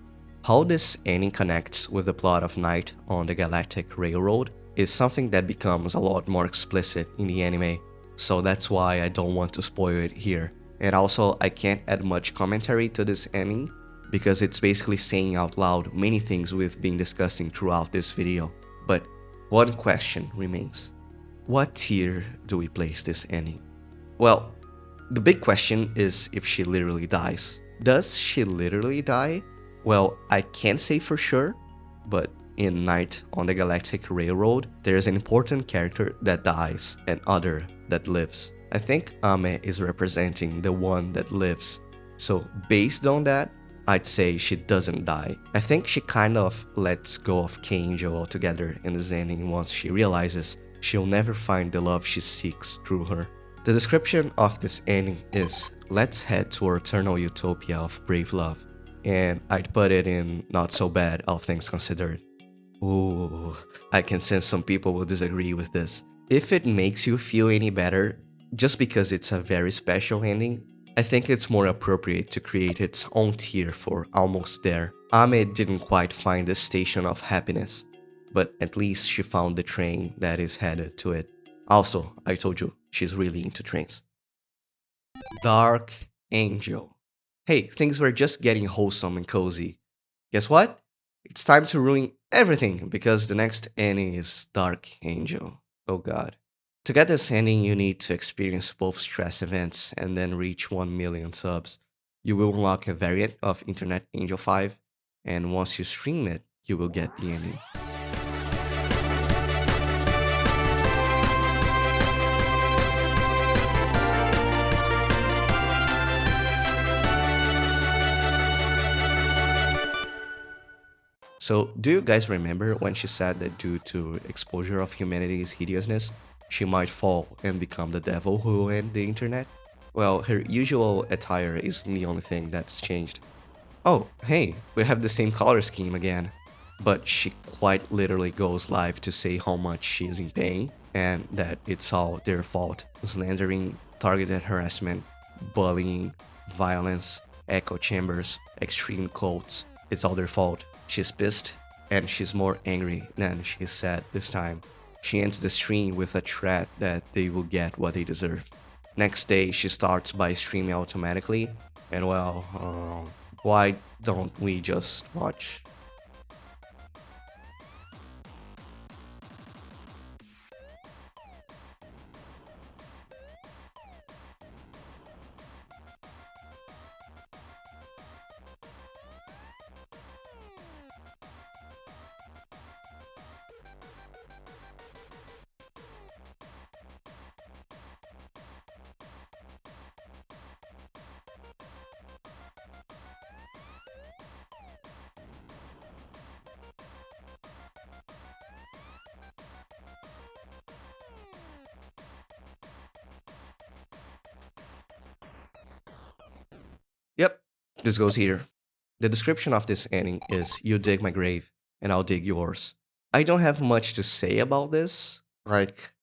How this ending connects with the plot of Night on the Galactic Railroad is something that becomes a lot more explicit in the anime, so that's why I don't want to spoil it here. And also, I can't add much commentary to this ending, because it's basically saying out loud many things we've been discussing throughout this video. But one question remains. What tier do we place this ending? Well, the big question is if she literally dies. Does she literally die? Well, I can't say for sure, but in Night on the Galactic Railroad, there is an important character that dies and other that lives. I think Ame is representing the one that lives. So based on that, I'd say she doesn't die. I think she kind of lets go of K-Angel altogether in this ending once she realizes she'll never find the love she seeks through her. The description of this ending is, let's head to our eternal utopia of brave love. And I'd put it in not so bad, all things considered. Ooh, I can sense some people will disagree with this. If it makes you feel any better, just because it's a very special ending, I think it's more appropriate to create its own tier for Almost There. Ame didn't quite find the station of happiness. but at least she found the train that is headed to it. Also, I told you, she's really into trains. Dark Angel. Hey, things were just getting wholesome and cozy. Guess what? It's time to ruin everything because the next ending is Dark Angel. Oh god. To get this ending, you need to experience both stress events and then reach 1 million subs. You will unlock a variant of Internet Angel 5, and once you stream it, you will get the ending. So, do you guys remember when she said that due to exposure of humanity's hideousness, she might fall and become the devil who will end the internet? Well, her usual attire is the only thing that's changed. Oh, hey, we have the same color scheme again. But she quite literally goes live to say how much she is in pain and that it's all their fault. Slandering, targeted harassment, bullying, violence, echo chambers, extreme cults. It's all their fault. She's pissed, and she's more angry than she's sad this time. She ends the stream with a threat that they will get what they deserve. Next day, she starts by streaming automatically, and well, why don't we just watch? Yep, this goes here. The description of this ending is you dig my grave, and I'll dig yours. I don't have much to say about this. Like,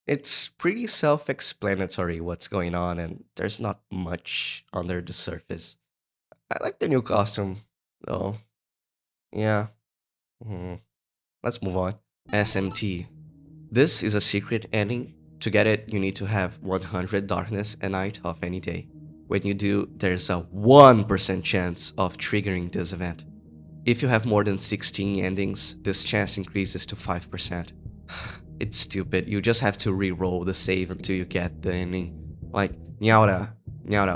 it's pretty self explanatory what's going on, and there's not much under the surface. I like the new costume, though. Yeah. mhm. Let's move on. SMT. This is a secret ending. To get it, you need to have 100 darkness a night of any day. When you do, there's a 1% chance of triggering this event. If you have more than 16 endings, this chance increases to 5%. It's stupid, you just have to re-roll the save until you get the ending. Like, Nyaura,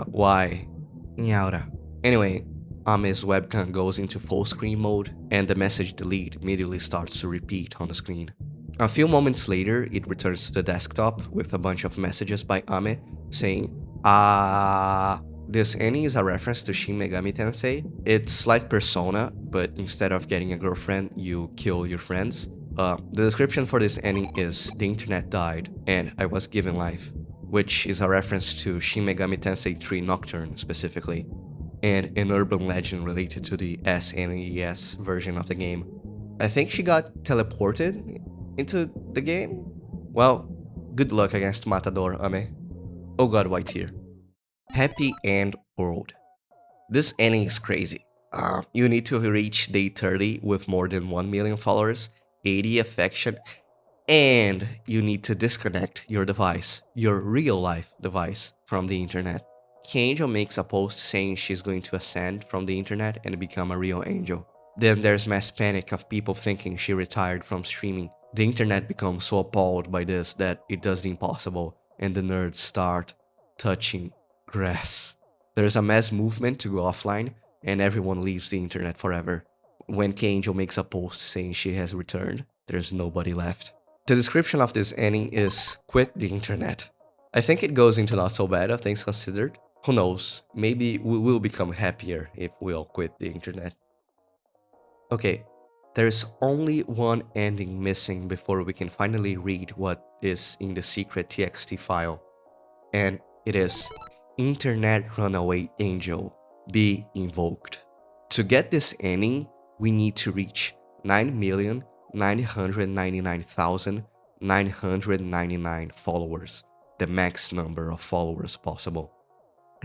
why? Nyaura. Anyway, Ame's webcam goes into full screen mode, and the message delete immediately starts to repeat on the screen. A few moments later, it returns to the desktop with a bunch of messages by Ame saying, this ending is a reference to Shin Megami Tensei. It's like Persona, but instead of getting a girlfriend, you kill your friends. The description for this ending is, the internet died, and I was given life, which is a reference to Shin Megami Tensei 3 Nocturne specifically, and an urban legend related to the SNES version of the game. I think she got teleported into the game? Well, good luck against Matador, Ame. Oh god, white tear. Happy End World. This ending is crazy. You need to reach day 30 with more than 1 million followers, 80 affection, and you need to disconnect your device, your real life device, from the internet. K-Angel makes a post saying she's going to ascend from the internet and become a real angel. Then there's mass panic of people thinking she retired from streaming. The internet becomes so appalled by this that it does the impossible, and the nerds start touching grass. There's a mass movement to go offline, and everyone leaves the internet forever. When K-Angel makes a post saying she has returned, there's nobody left. The description of this ending is quit the internet. I think it goes into not so bad, things considered. Who knows, maybe we will become happier if we all quit the internet. Okay, there's only one ending missing before we can finally read what is in the secret TXT file. And it is Internet Runaway Angel be invoked. To get this ending, we need to reach 9,999,999 followers, the max number of followers possible.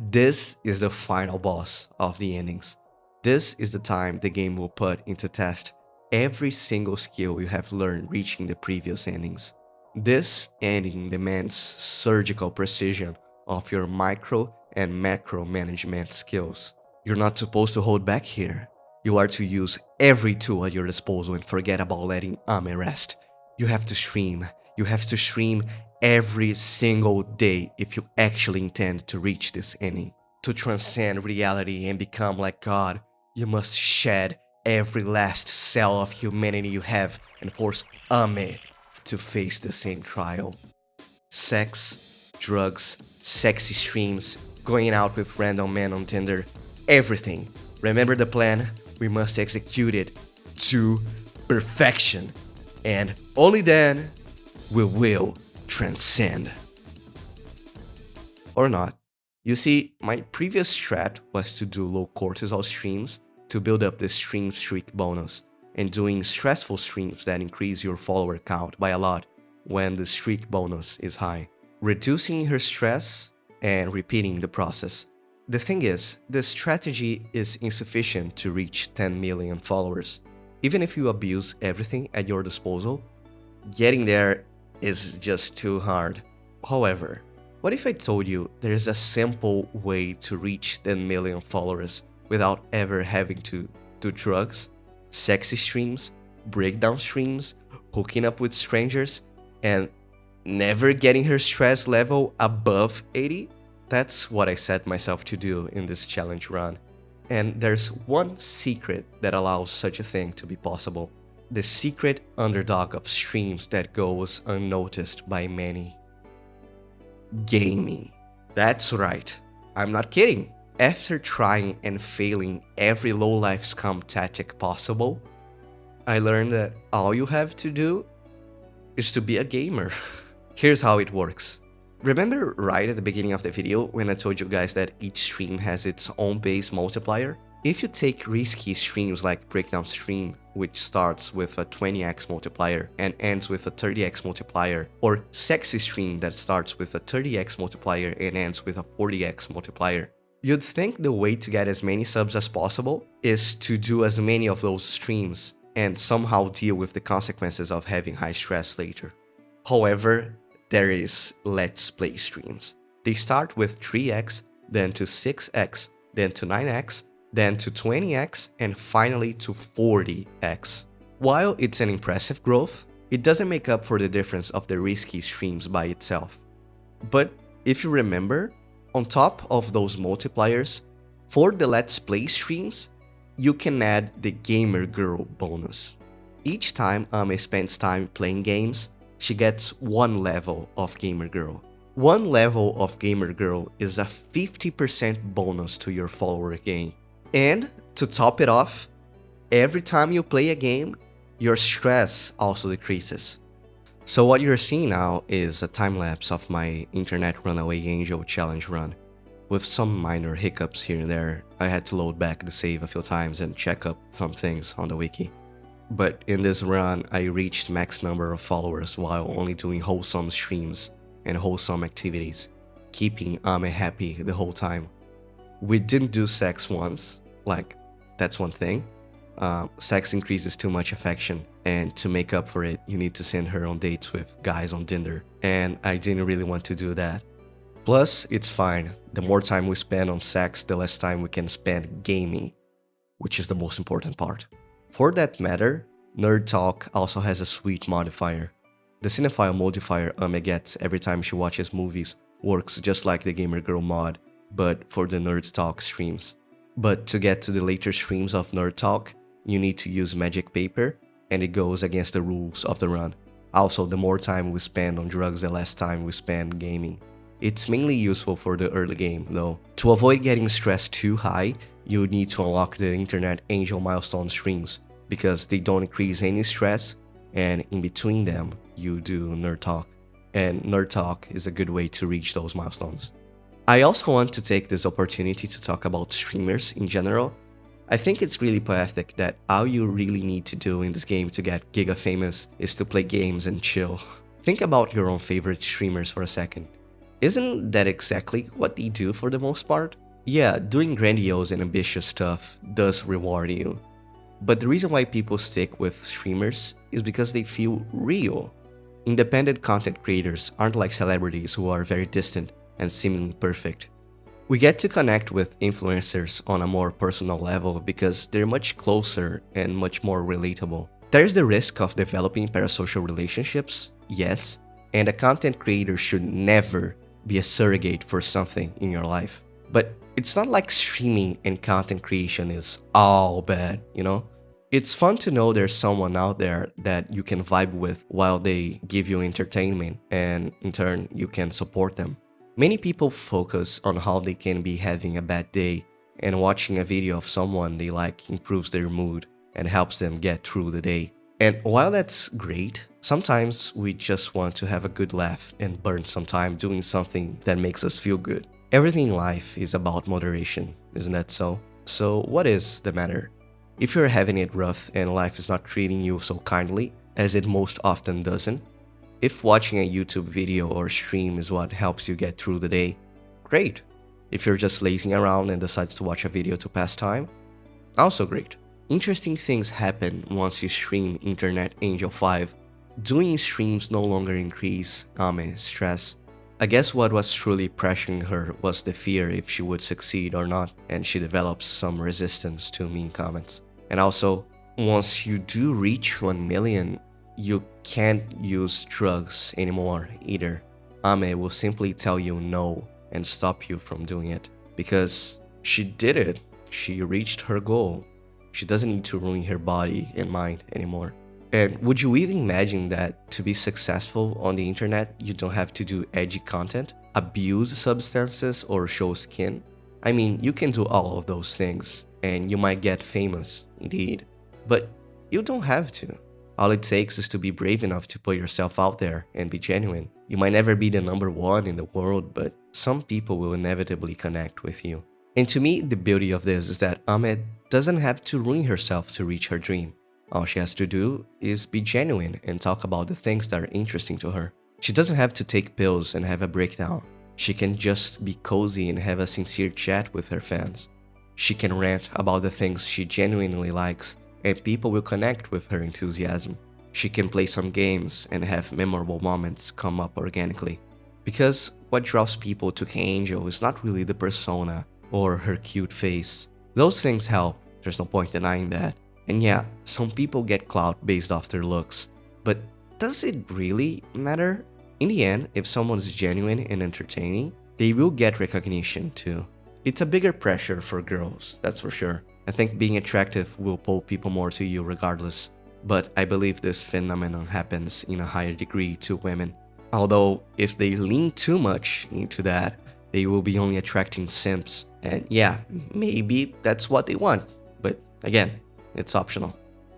This is the final boss of the endings. This is the time the game will put into test every single skill you have learned reaching the previous endings. This ending demands surgical precision of your micro and macro management skills. You're not supposed to hold back here. You are to use every tool at your disposal and forget about letting Ame rest. You have to stream. You have to stream every single day if you actually intend to reach this ending. To transcend reality and become like God, you must shed every last cell of humanity you have and force Ame to face the same trial. Sex, drugs, sexy streams, going out with random men on Tinder, everything. Remember the plan? We must execute it to perfection. And only then we will transcend. Or not. You see, my previous strat was to do low cortisol streams to build up the stream streak bonus, and doing stressful streams that increase your follower count by a lot when the streak bonus is high, reducing her stress and repeating the process. The thing is, the strategy is insufficient to reach 10 million followers. Even if you abuse everything at your disposal, getting there is just too hard. However, what if I told you there is a simple way to reach 10 million followers without ever having to do drugs, sexy streams, breakdown streams, hooking up with strangers, and never getting her stress level above 80? That's what I set myself to do in this challenge run. And there's one secret that allows such a thing to be possible. The secret underdog of streams that goes unnoticed by many. Gaming. That's right. I'm not kidding. After trying and failing every low-life scum tactic possible, I learned that all you have to do is to be a gamer. Here's how it works. Remember right at the beginning of the video when I told you guys that each stream has its own base multiplier? If you take risky streams like Breakdown Stream, which starts with a 20x multiplier and ends with a 30x multiplier, or Sexy Stream that starts with a 30x multiplier and ends with a 40x multiplier, you'd think the way to get as many subs as possible is to do as many of those streams and somehow deal with the consequences of having high stress later. However, there is Let's Play streams. They start with 3x, then to 6x, then to 9x, then to 20x, and finally to 40x. While it's an impressive growth, it doesn't make up for the difference of the risky streams by itself. But if you remember, on top of those multipliers, for the Let's Play streams, you can add the Gamer Girl bonus. Each time Ame spends time playing games, she gets one level of Gamer Girl. One level of Gamer Girl is a 50% bonus to your follower gain. And to top it off, every time you play a game, your stress also decreases. So what you're seeing now is a time-lapse of my Internet Runaway Angel challenge run. With some minor hiccups here and there, I had to load back the save a few times and check up some things on the wiki. But in this run, I reached max number of followers while only doing wholesome streams and wholesome activities, keeping Ame happy the whole time. We didn't do sex once, like, that's one thing. Sex increases too much affection, and to make up for it, you need to send her on dates with guys on Tinder, and I didn't really want to do that. Plus, it's fine. The more time we spend on sex, the less time we can spend gaming, which is the most important part. For that matter, Nerd Talk also has a sweet modifier. The cinephile modifier Ame gets every time she watches movies works just like the Gamer Girl mod, but for the Nerd Talk streams. But to get to the later streams of Nerd Talk, you need to use magic paper, and it goes against the rules of the run. Also, the more time we spend on drugs, the less time we spend gaming. It's mainly useful for the early game, though. To avoid getting stressed too high, you need to unlock the Internet Angel milestone streams, because they don't increase any stress, and in between them, you do Nerd Talk. And Nerd Talk is a good way to reach those milestones. I also want to take this opportunity to talk about streamers in general. I think it's really pathetic that all you really need to do in this game to get giga famous is to play games and chill. Think about your own favorite streamers for a second. Isn't that exactly what they do for the most part? Yeah, doing grandiose and ambitious stuff does reward you. But the reason why people stick with streamers is because they feel real. Independent content creators aren't like celebrities who are very distant and seemingly perfect. We get to connect with influencers on a more personal level because they're much closer and much more relatable. There's the risk of developing parasocial relationships, yes, and a content creator should never be a surrogate for something in your life. But it's not like streaming and content creation is all bad, you know? It's fun to know there's someone out there that you can vibe with while they give you entertainment, and in turn, you can support them. Many people focus on how they can be having a bad day, and watching a video of someone they like improves their mood and helps them get through the day. And while that's great, sometimes we just want to have a good laugh and burn some time doing something that makes us feel good. Everything in life is about moderation, isn't that so? So what is the matter? If you're having it rough and life is not treating you so kindly, as it most often doesn't, if watching a YouTube video or stream is what helps you get through the day, great. If you're just lazing around and decides to watch a video to pass time, also great. Interesting things happen once you stream Internet Angel 5. Doing streams no longer increase Ame's stress. I guess what was truly pressuring her was the fear if she would succeed or not, and she develops some resistance to mean comments. And also, once you do reach 1 million, you can't use drugs anymore either. Ame will simply tell you no and stop you from doing it. Because she did it. She reached her goal. She doesn't need to ruin her body and mind anymore. And would you even imagine that to be successful on the internet, you don't have to do edgy content, abuse substances, or show skin? I mean, you can do all of those things, and you might get famous, indeed. But you don't have to. All it takes is to be brave enough to put yourself out there and be genuine. You might never be the #1 in the world, but some people will inevitably connect with you. And to me, the beauty of this is that Ahmed doesn't have to ruin herself to reach her dream. All she has to do is be genuine and talk about the things that are interesting to her. She doesn't have to take pills and have a breakdown. She can just be cozy and have a sincere chat with her fans. She can rant about the things she genuinely likes, and people will connect with her enthusiasm. She can play some games and have memorable moments come up organically. Because what draws people to K-Angel is not really the persona or her cute face. Those things help, there's no point denying that. And yeah, some people get clout based off their looks. But does it really matter? In the end, if someone's genuine and entertaining, they will get recognition too. It's a bigger pressure for girls, that's for sure. I think being attractive will pull people more to you regardless. But I believe this phenomenon happens in a higher degree to women. Although, if they lean too much into that, they will be only attracting simps. And yeah, maybe that's what they want. But again, it's optional.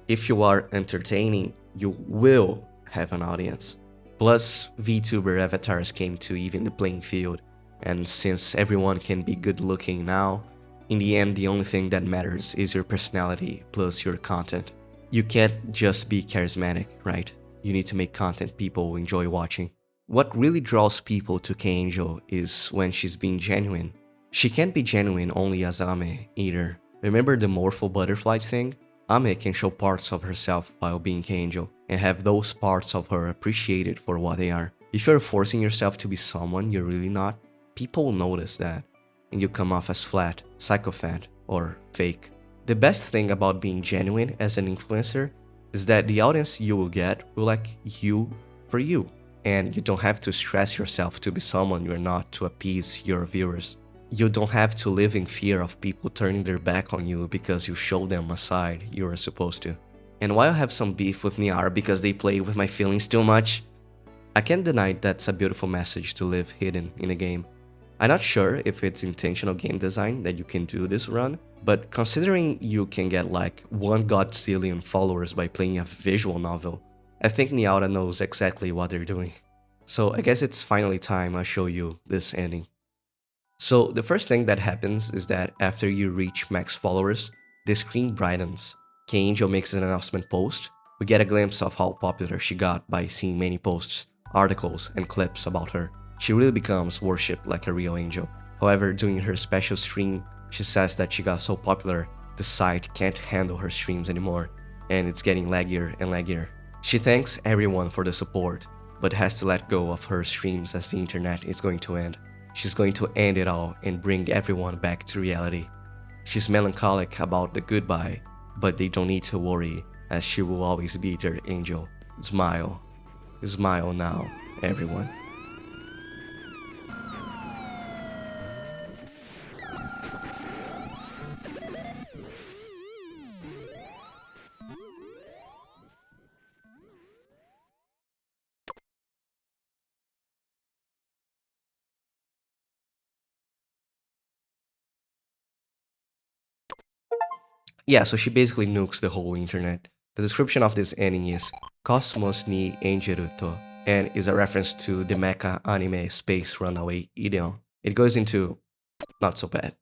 If you are entertaining, you will have an audience. Plus, VTuber avatars came to even the playing field. And since everyone can be good looking now, in the end, the only thing that matters is your personality plus your content. You can't just be charismatic, right? You need to make content people enjoy watching. What really draws people to K-Angel is when she's being genuine. She can't be genuine only as Ame either. Remember the morpho butterfly thing? Ame can show parts of herself while being K-Angel and have those parts of her appreciated for what they are. If you're forcing yourself to be someone you're really not, people will notice that, and you come off as flat, psychopath, or fake. The best thing about being genuine as an influencer is that the audience you will get will like you for you, and you don't have to stress yourself to be someone you're not to appease your viewers. You don't have to live in fear of people turning their back on you because you show them a side you are supposed to. And while I have some beef with Niara because they play with my feelings too much, I can't deny that's a beautiful message to live hidden in a game. I'm not sure if it's intentional game design that you can do this run, but considering you can get like 1 godzillion followers by playing a visual novel, I think Niara knows exactly what they're doing. So I guess it's finally time I show you this ending. So the first thing that happens is that after you reach max followers, the screen brightens. K-Angel makes an announcement post. We get a glimpse of how popular she got by seeing many posts, articles, and clips about her. She really becomes worshipped like a real angel. However, during her special stream, she says that she got so popular The site can't handle her streams anymore, and it's getting laggier and laggier. She thanks everyone for the support, but has to let go of her streams as the internet is going to end. She's going to end it all and bring everyone back to reality. She's melancholic about the goodbye, but they don't need to worry, as she will always be their angel. Smile. Smile now, everyone. Yeah, so she basically nukes the whole internet. The description of this ending is Cosmos ni Engeruto, and is a reference to the mecha anime Space Runaway idiom. It goes into not so bad.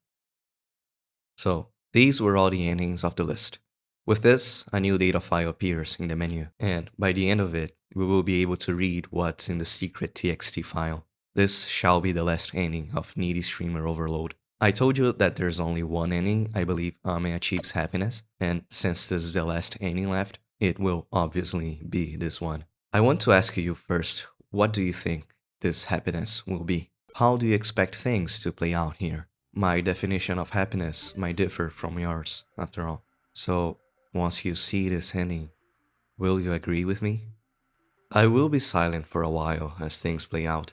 So, these were all the endings of the list. With this, a new data file appears in the menu, and by the end of it, we will be able to read what's in the secret txt file. This shall be the last ending of Needy Streamer Overload. I told you that there's only one ending I believe Ame achieves happiness, and since this is the last ending left, it will obviously be this one. I want to ask you first, what do you think this happiness will be? How do you expect things to play out here? My definition of happiness might differ from yours, after all. So, once you see this ending, will you agree with me? I will be silent for a while as things play out.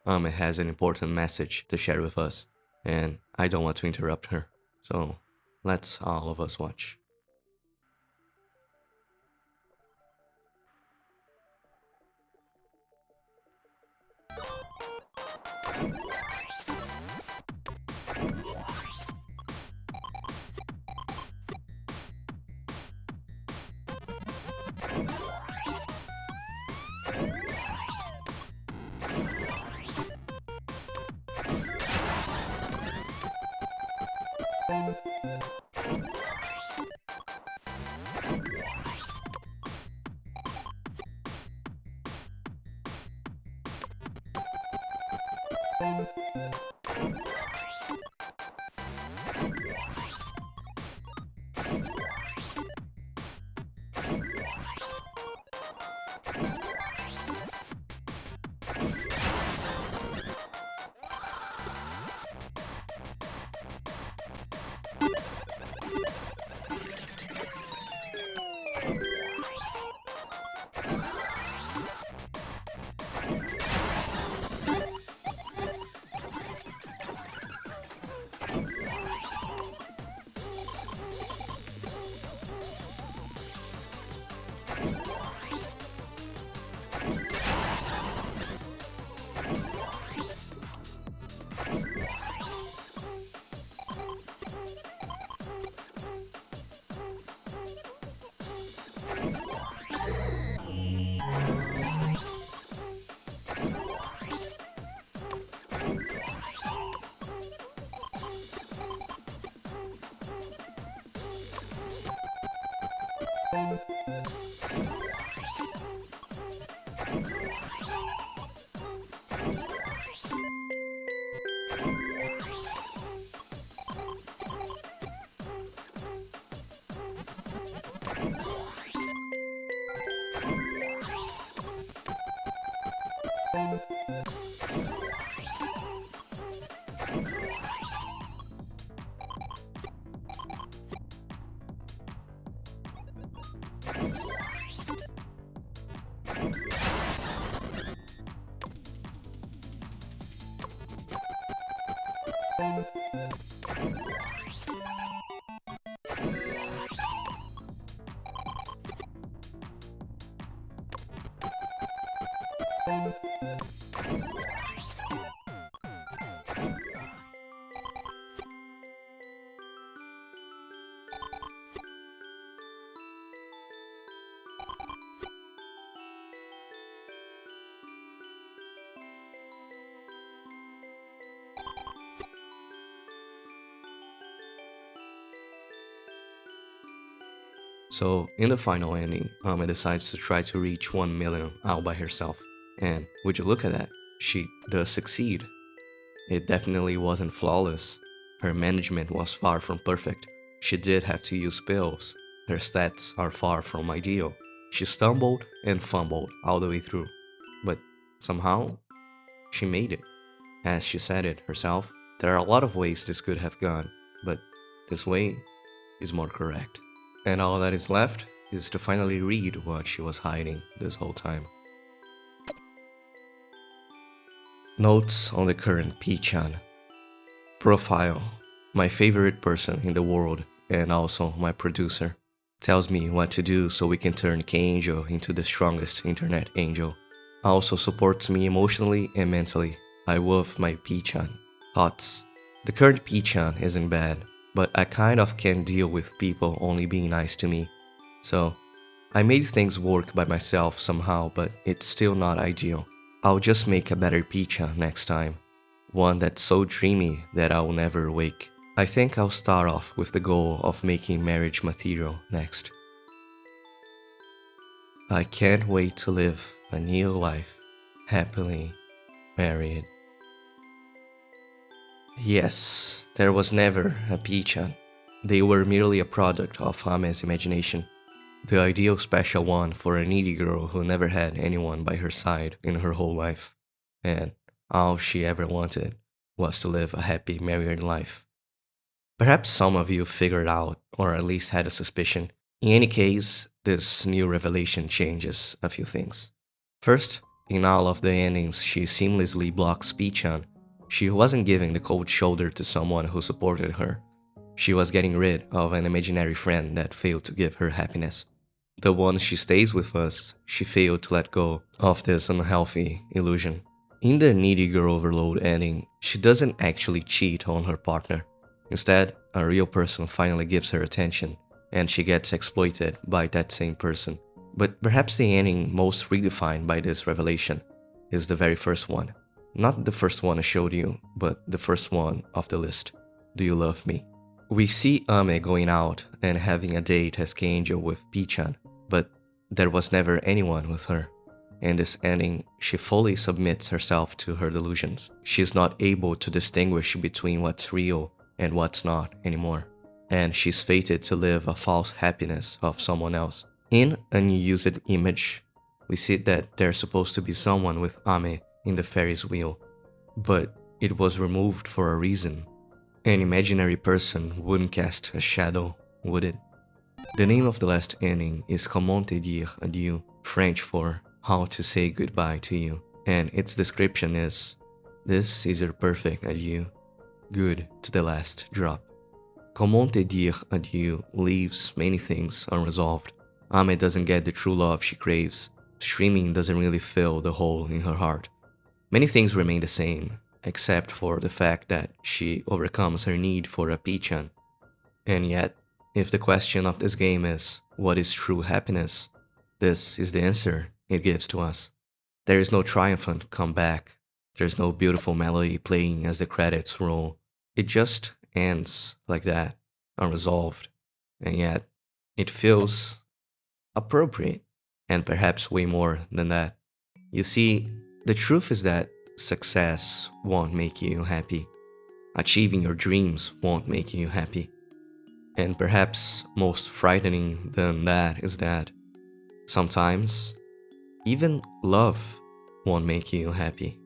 Ame has an important message to share with us, and I don't want to interrupt her. So, let's all of us watch. So, in the final ending, Ame decides to try to reach 1 million all by herself. And would you look at that? She does succeed. It definitely wasn't flawless. Her management was far from perfect, She did have to use pills. Her stats are far from ideal. She stumbled and fumbled all the way through. But somehow, she made it. As she said it herself, there are a lot of ways this could have gone, but this way is more correct. And all that is left is to finally read what she was hiding this whole time. Notes on the current P-chan. Profile. My favorite person in the world and also my producer. Tells me what to do so we can turn K-Angel into the strongest internet angel. Also supports me emotionally and mentally. I love my P-chan. Thoughts. The current P-chan isn't bad, but I kind of can't deal with people only being nice to me. So, I made things work by myself somehow, but it's still not ideal. I'll just make a better P-chan next time. One that's so dreamy that I'll never wake. I think I'll start off with the goal of making marriage material next. I can't wait to live a new life, happily married. Yes, there was never a P-chan. They were merely a product of Ame's imagination. The ideal special one for a needy girl who never had anyone by her side in her whole life. And all she ever wanted was to live a happy married life. Perhaps some of you figured out, or at least had a suspicion. In any case, this new revelation changes a few things. First, in all of the endings she seamlessly blocks P-chan, she wasn't giving the cold shoulder to someone who supported her. She was getting rid of an imaginary friend that failed to give her happiness. The one she stays with us, she failed to let go of this unhealthy illusion. In the needy girl overload ending, she doesn't actually cheat on her partner. Instead, a real person finally gives her attention, and she gets exploited by that same person. But perhaps the ending most redefined by this revelation is the very first one. Not the first one I showed you, but the first one of the list. Do you love me? We see Ame going out and having a date as K-Angel with P-chan, but there was never anyone with her. In this ending, she fully submits herself to her delusions. She is not able to distinguish between what's real and what's not anymore. And she's fated to live a false happiness of someone else. In Unused Image, we see that there's supposed to be someone with Ame in the Ferris wheel, but it was removed for a reason. An imaginary person wouldn't cast a shadow, would it? The name of the last ending is Comment te dire adieu, French for how to say goodbye to you, and its description is, this is your perfect adieu, good to the last drop. Comment te dire adieu leaves many things unresolved. Ame doesn't get the true love she craves. Streaming doesn't really fill the hole in her heart. Many things remain the same, except for the fact that she overcomes her need for a P-chan. And yet, if the question of this game is, what is true happiness? This is the answer it gives to us. There is no triumphant comeback. There's no beautiful melody playing as the credits roll. It just ends like that, unresolved. And yet, it feels appropriate, and perhaps way more than that. You see, the truth is that success won't make you happy. Achieving your dreams won't make you happy. And perhaps most frightening than that is that sometimes even love won't make you happy.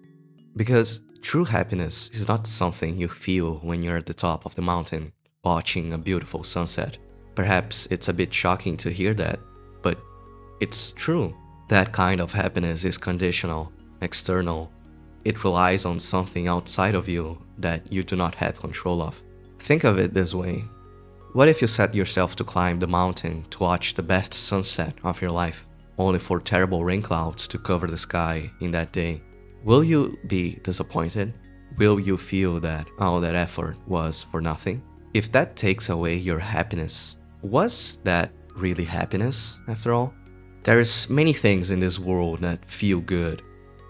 Because true happiness is not something you feel when you're at the top of the mountain watching a beautiful sunset. Perhaps it's a bit shocking to hear that, but it's true. That kind of happiness is conditional, external. It relies on something outside of you that you do not have control of. Think of it this way. What if you set yourself to climb the mountain to watch the best sunset of your life, only for terrible rain clouds to cover the sky in that day? Will you be disappointed? Will you feel that all that effort was for nothing? If that takes away your happiness, was that really happiness after all? There's many things in this world that feel good,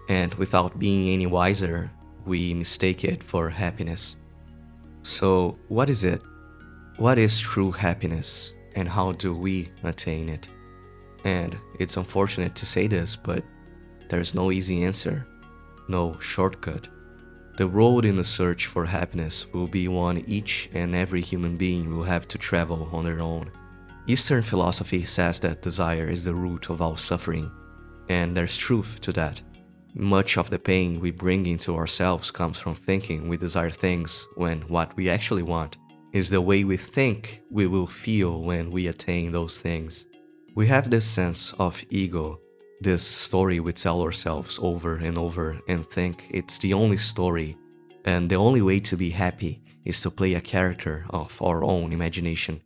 and without being any wiser, we mistake it for happiness. So what is it? What is true happiness, and how do we attain it? And it's unfortunate to say this, but there's no easy answer, no shortcut. The road in the search for happiness will be one each and every human being will have to travel on their own. Eastern philosophy says that desire is the root of all suffering, and there's truth to that. Much of the pain we bring into ourselves comes from thinking we desire things when what we actually want is the way we think we will feel when we attain those things. We have this sense of ego, this story we tell ourselves over and over and think it's the only story, and the only way to be happy is to play a character of our own imagination.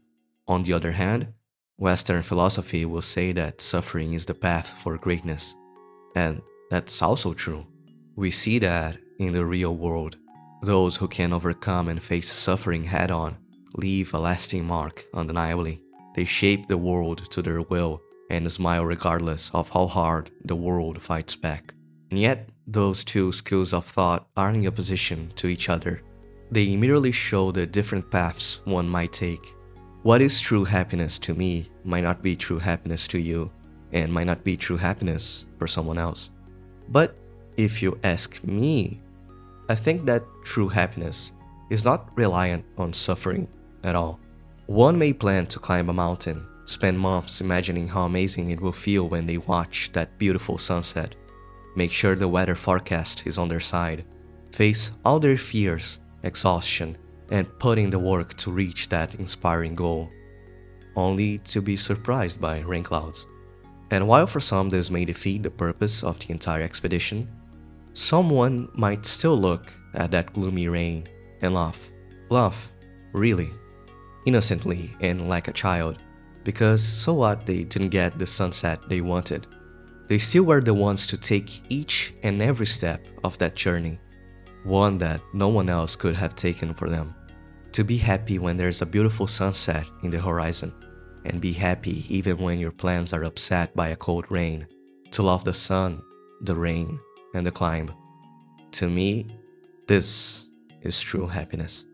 On the other hand, Western philosophy will say that suffering is the path for greatness, and that's also true. We see that in the real world. Those who can overcome and face suffering head-on leave a lasting mark undeniably. They shape the world to their will and smile regardless of how hard the world fights back. And yet, those two schools of thought aren't in opposition to each other. They merely show the different paths one might take. What is true happiness to me might not be true happiness to you, and might not be true happiness for someone else. But if you ask me, I think that true happiness is not reliant on suffering at all. One may plan to climb a mountain, spend months imagining how amazing it will feel when they watch that beautiful sunset, make sure the weather forecast is on their side, face all their fears, exhaustion, and put in the work to reach that inspiring goal, only to be surprised by rain clouds. And while for some this may defeat the purpose of the entire expedition, someone might still look at that gloomy rain and laugh. Laugh, really, innocently and like a child, because so what, they didn't get the sunset they wanted. They still were the ones to take each and every step of that journey, one that no one else could have taken for them. To be happy when there's a beautiful sunset in the horizon, and be happy even when your plans are upset by a cold rain. To love the sun, the rain, and the climb. To me, this is true happiness.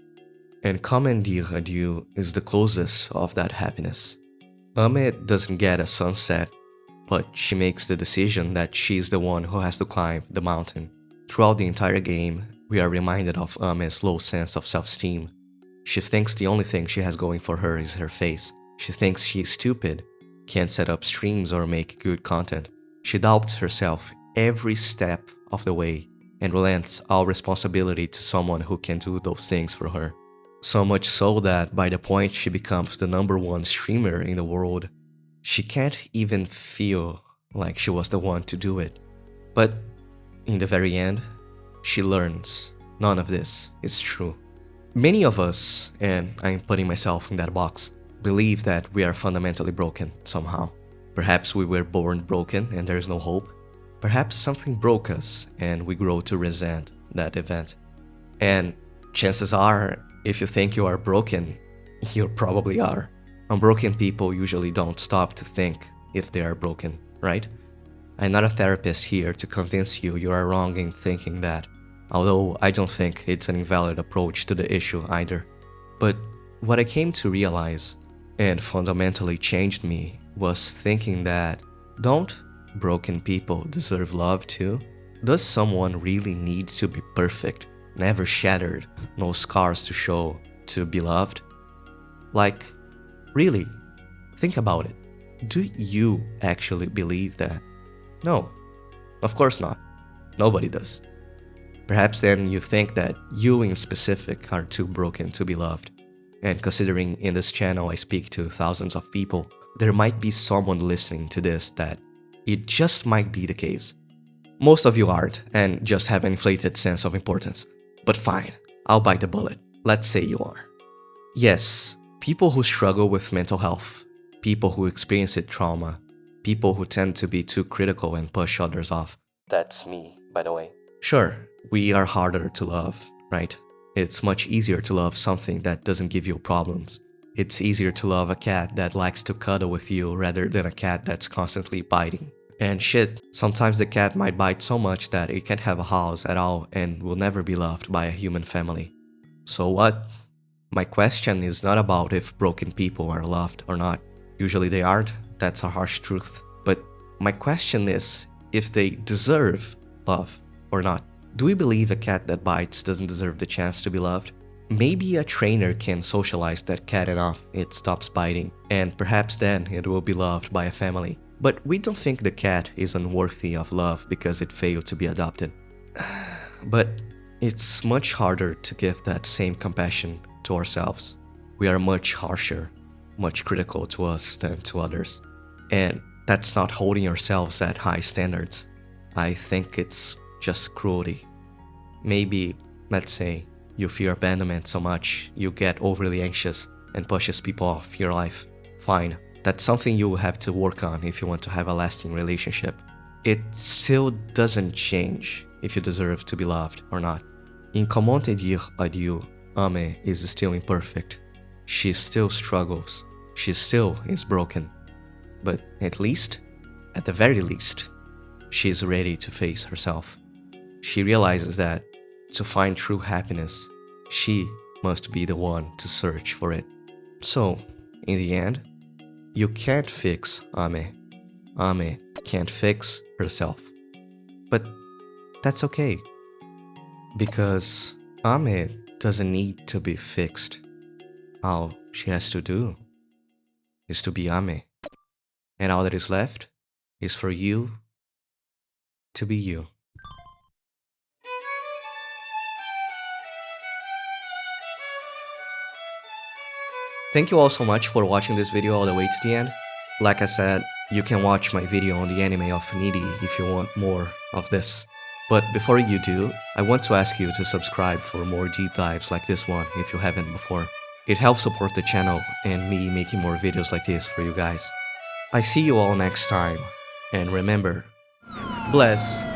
And Comment dire adieu is the closest of that happiness. Ame doesn't get a sunset, but she makes the decision that she's the one who has to climb the mountain. Throughout the entire game, we are reminded of Ame's low sense of self-esteem. She thinks the only thing she has going for her is her face. She thinks she's stupid, can't set up streams or make good content. She doubts herself every step of the way and relents all responsibility to someone who can do those things for her. So much so that by the point she becomes the #1 streamer in the world, she can't even feel like she was the one to do it. But in the very end, she learns none of this is true. Many of us, and I'm putting myself in that box, believe that we are fundamentally broken somehow. Perhaps we were born broken and there's no hope. Perhaps something broke us and we grow to resent that event. And chances are, if you think you are broken, you probably are. Unbroken people usually don't stop to think if they are broken, right? I'm not a therapist here to convince you you are wrong in thinking that, although I don't think it's an invalid approach to the issue either. But what I came to realize, and fundamentally changed me, was thinking that, don't broken people deserve love too? Does someone really need to be perfect, never shattered, no scars to show, to be loved? Like, really, think about it. Do you actually believe that? No, of course not. Nobody does. Perhaps then you think that you in specific are too broken to be loved. And considering in this channel I speak to thousands of people, there might be someone listening to this that it just might be the case. Most of you aren't and just have an inflated sense of importance. But fine, I'll bite the bullet. Let's say you are. Yes, people who struggle with mental health, people who experience trauma, people who tend to be too critical and push others off. That's me, by the way. Sure, we are harder to love, right? It's much easier to love something that doesn't give you problems. It's easier to love a cat that likes to cuddle with you rather than a cat that's constantly biting. And shit, sometimes the cat might bite so much that it can't have a house at all and will never be loved by a human family. So what? My question is not about if broken people are loved or not. Usually they aren't, that's a harsh truth. But my question is if they deserve love or not. Do we believe a cat that bites doesn't deserve the chance to be loved? Maybe a trainer can socialize that cat enough it stops biting, and perhaps then it will be loved by a family. But we don't think the cat is unworthy of love because it failed to be adopted. But it's much harder to give that same compassion to ourselves. We are much harsher, much critical to us than to others. And that's not holding ourselves at high standards. I think it's just cruelty. Maybe, let's say, you fear abandonment so much you get overly anxious and pushes people off your life. Fine, that's something you will have to work on if you want to have a lasting relationship. It still doesn't change if you deserve to be loved or not. In Comment te dire adieu, Ame is still imperfect. She still struggles. She still is broken. But at least, at the very least, she is ready to face herself. She realizes that to find true happiness, she must be the one to search for it. So, in the end, you can't fix Ame. Ame can't fix herself. But that's okay. Because Ame doesn't need to be fixed. All she has to do is to be Ame. And all that is left is for you to be you. Thank you all so much for watching this video all the way to the end. Like I said, you can watch my video on the anime of Needy if you want more of this. But before you do, I want to ask you to subscribe for more deep dives like this one if you haven't before. It helps support the channel and me making more videos like this for you guys. I see you all next time, and remember, bless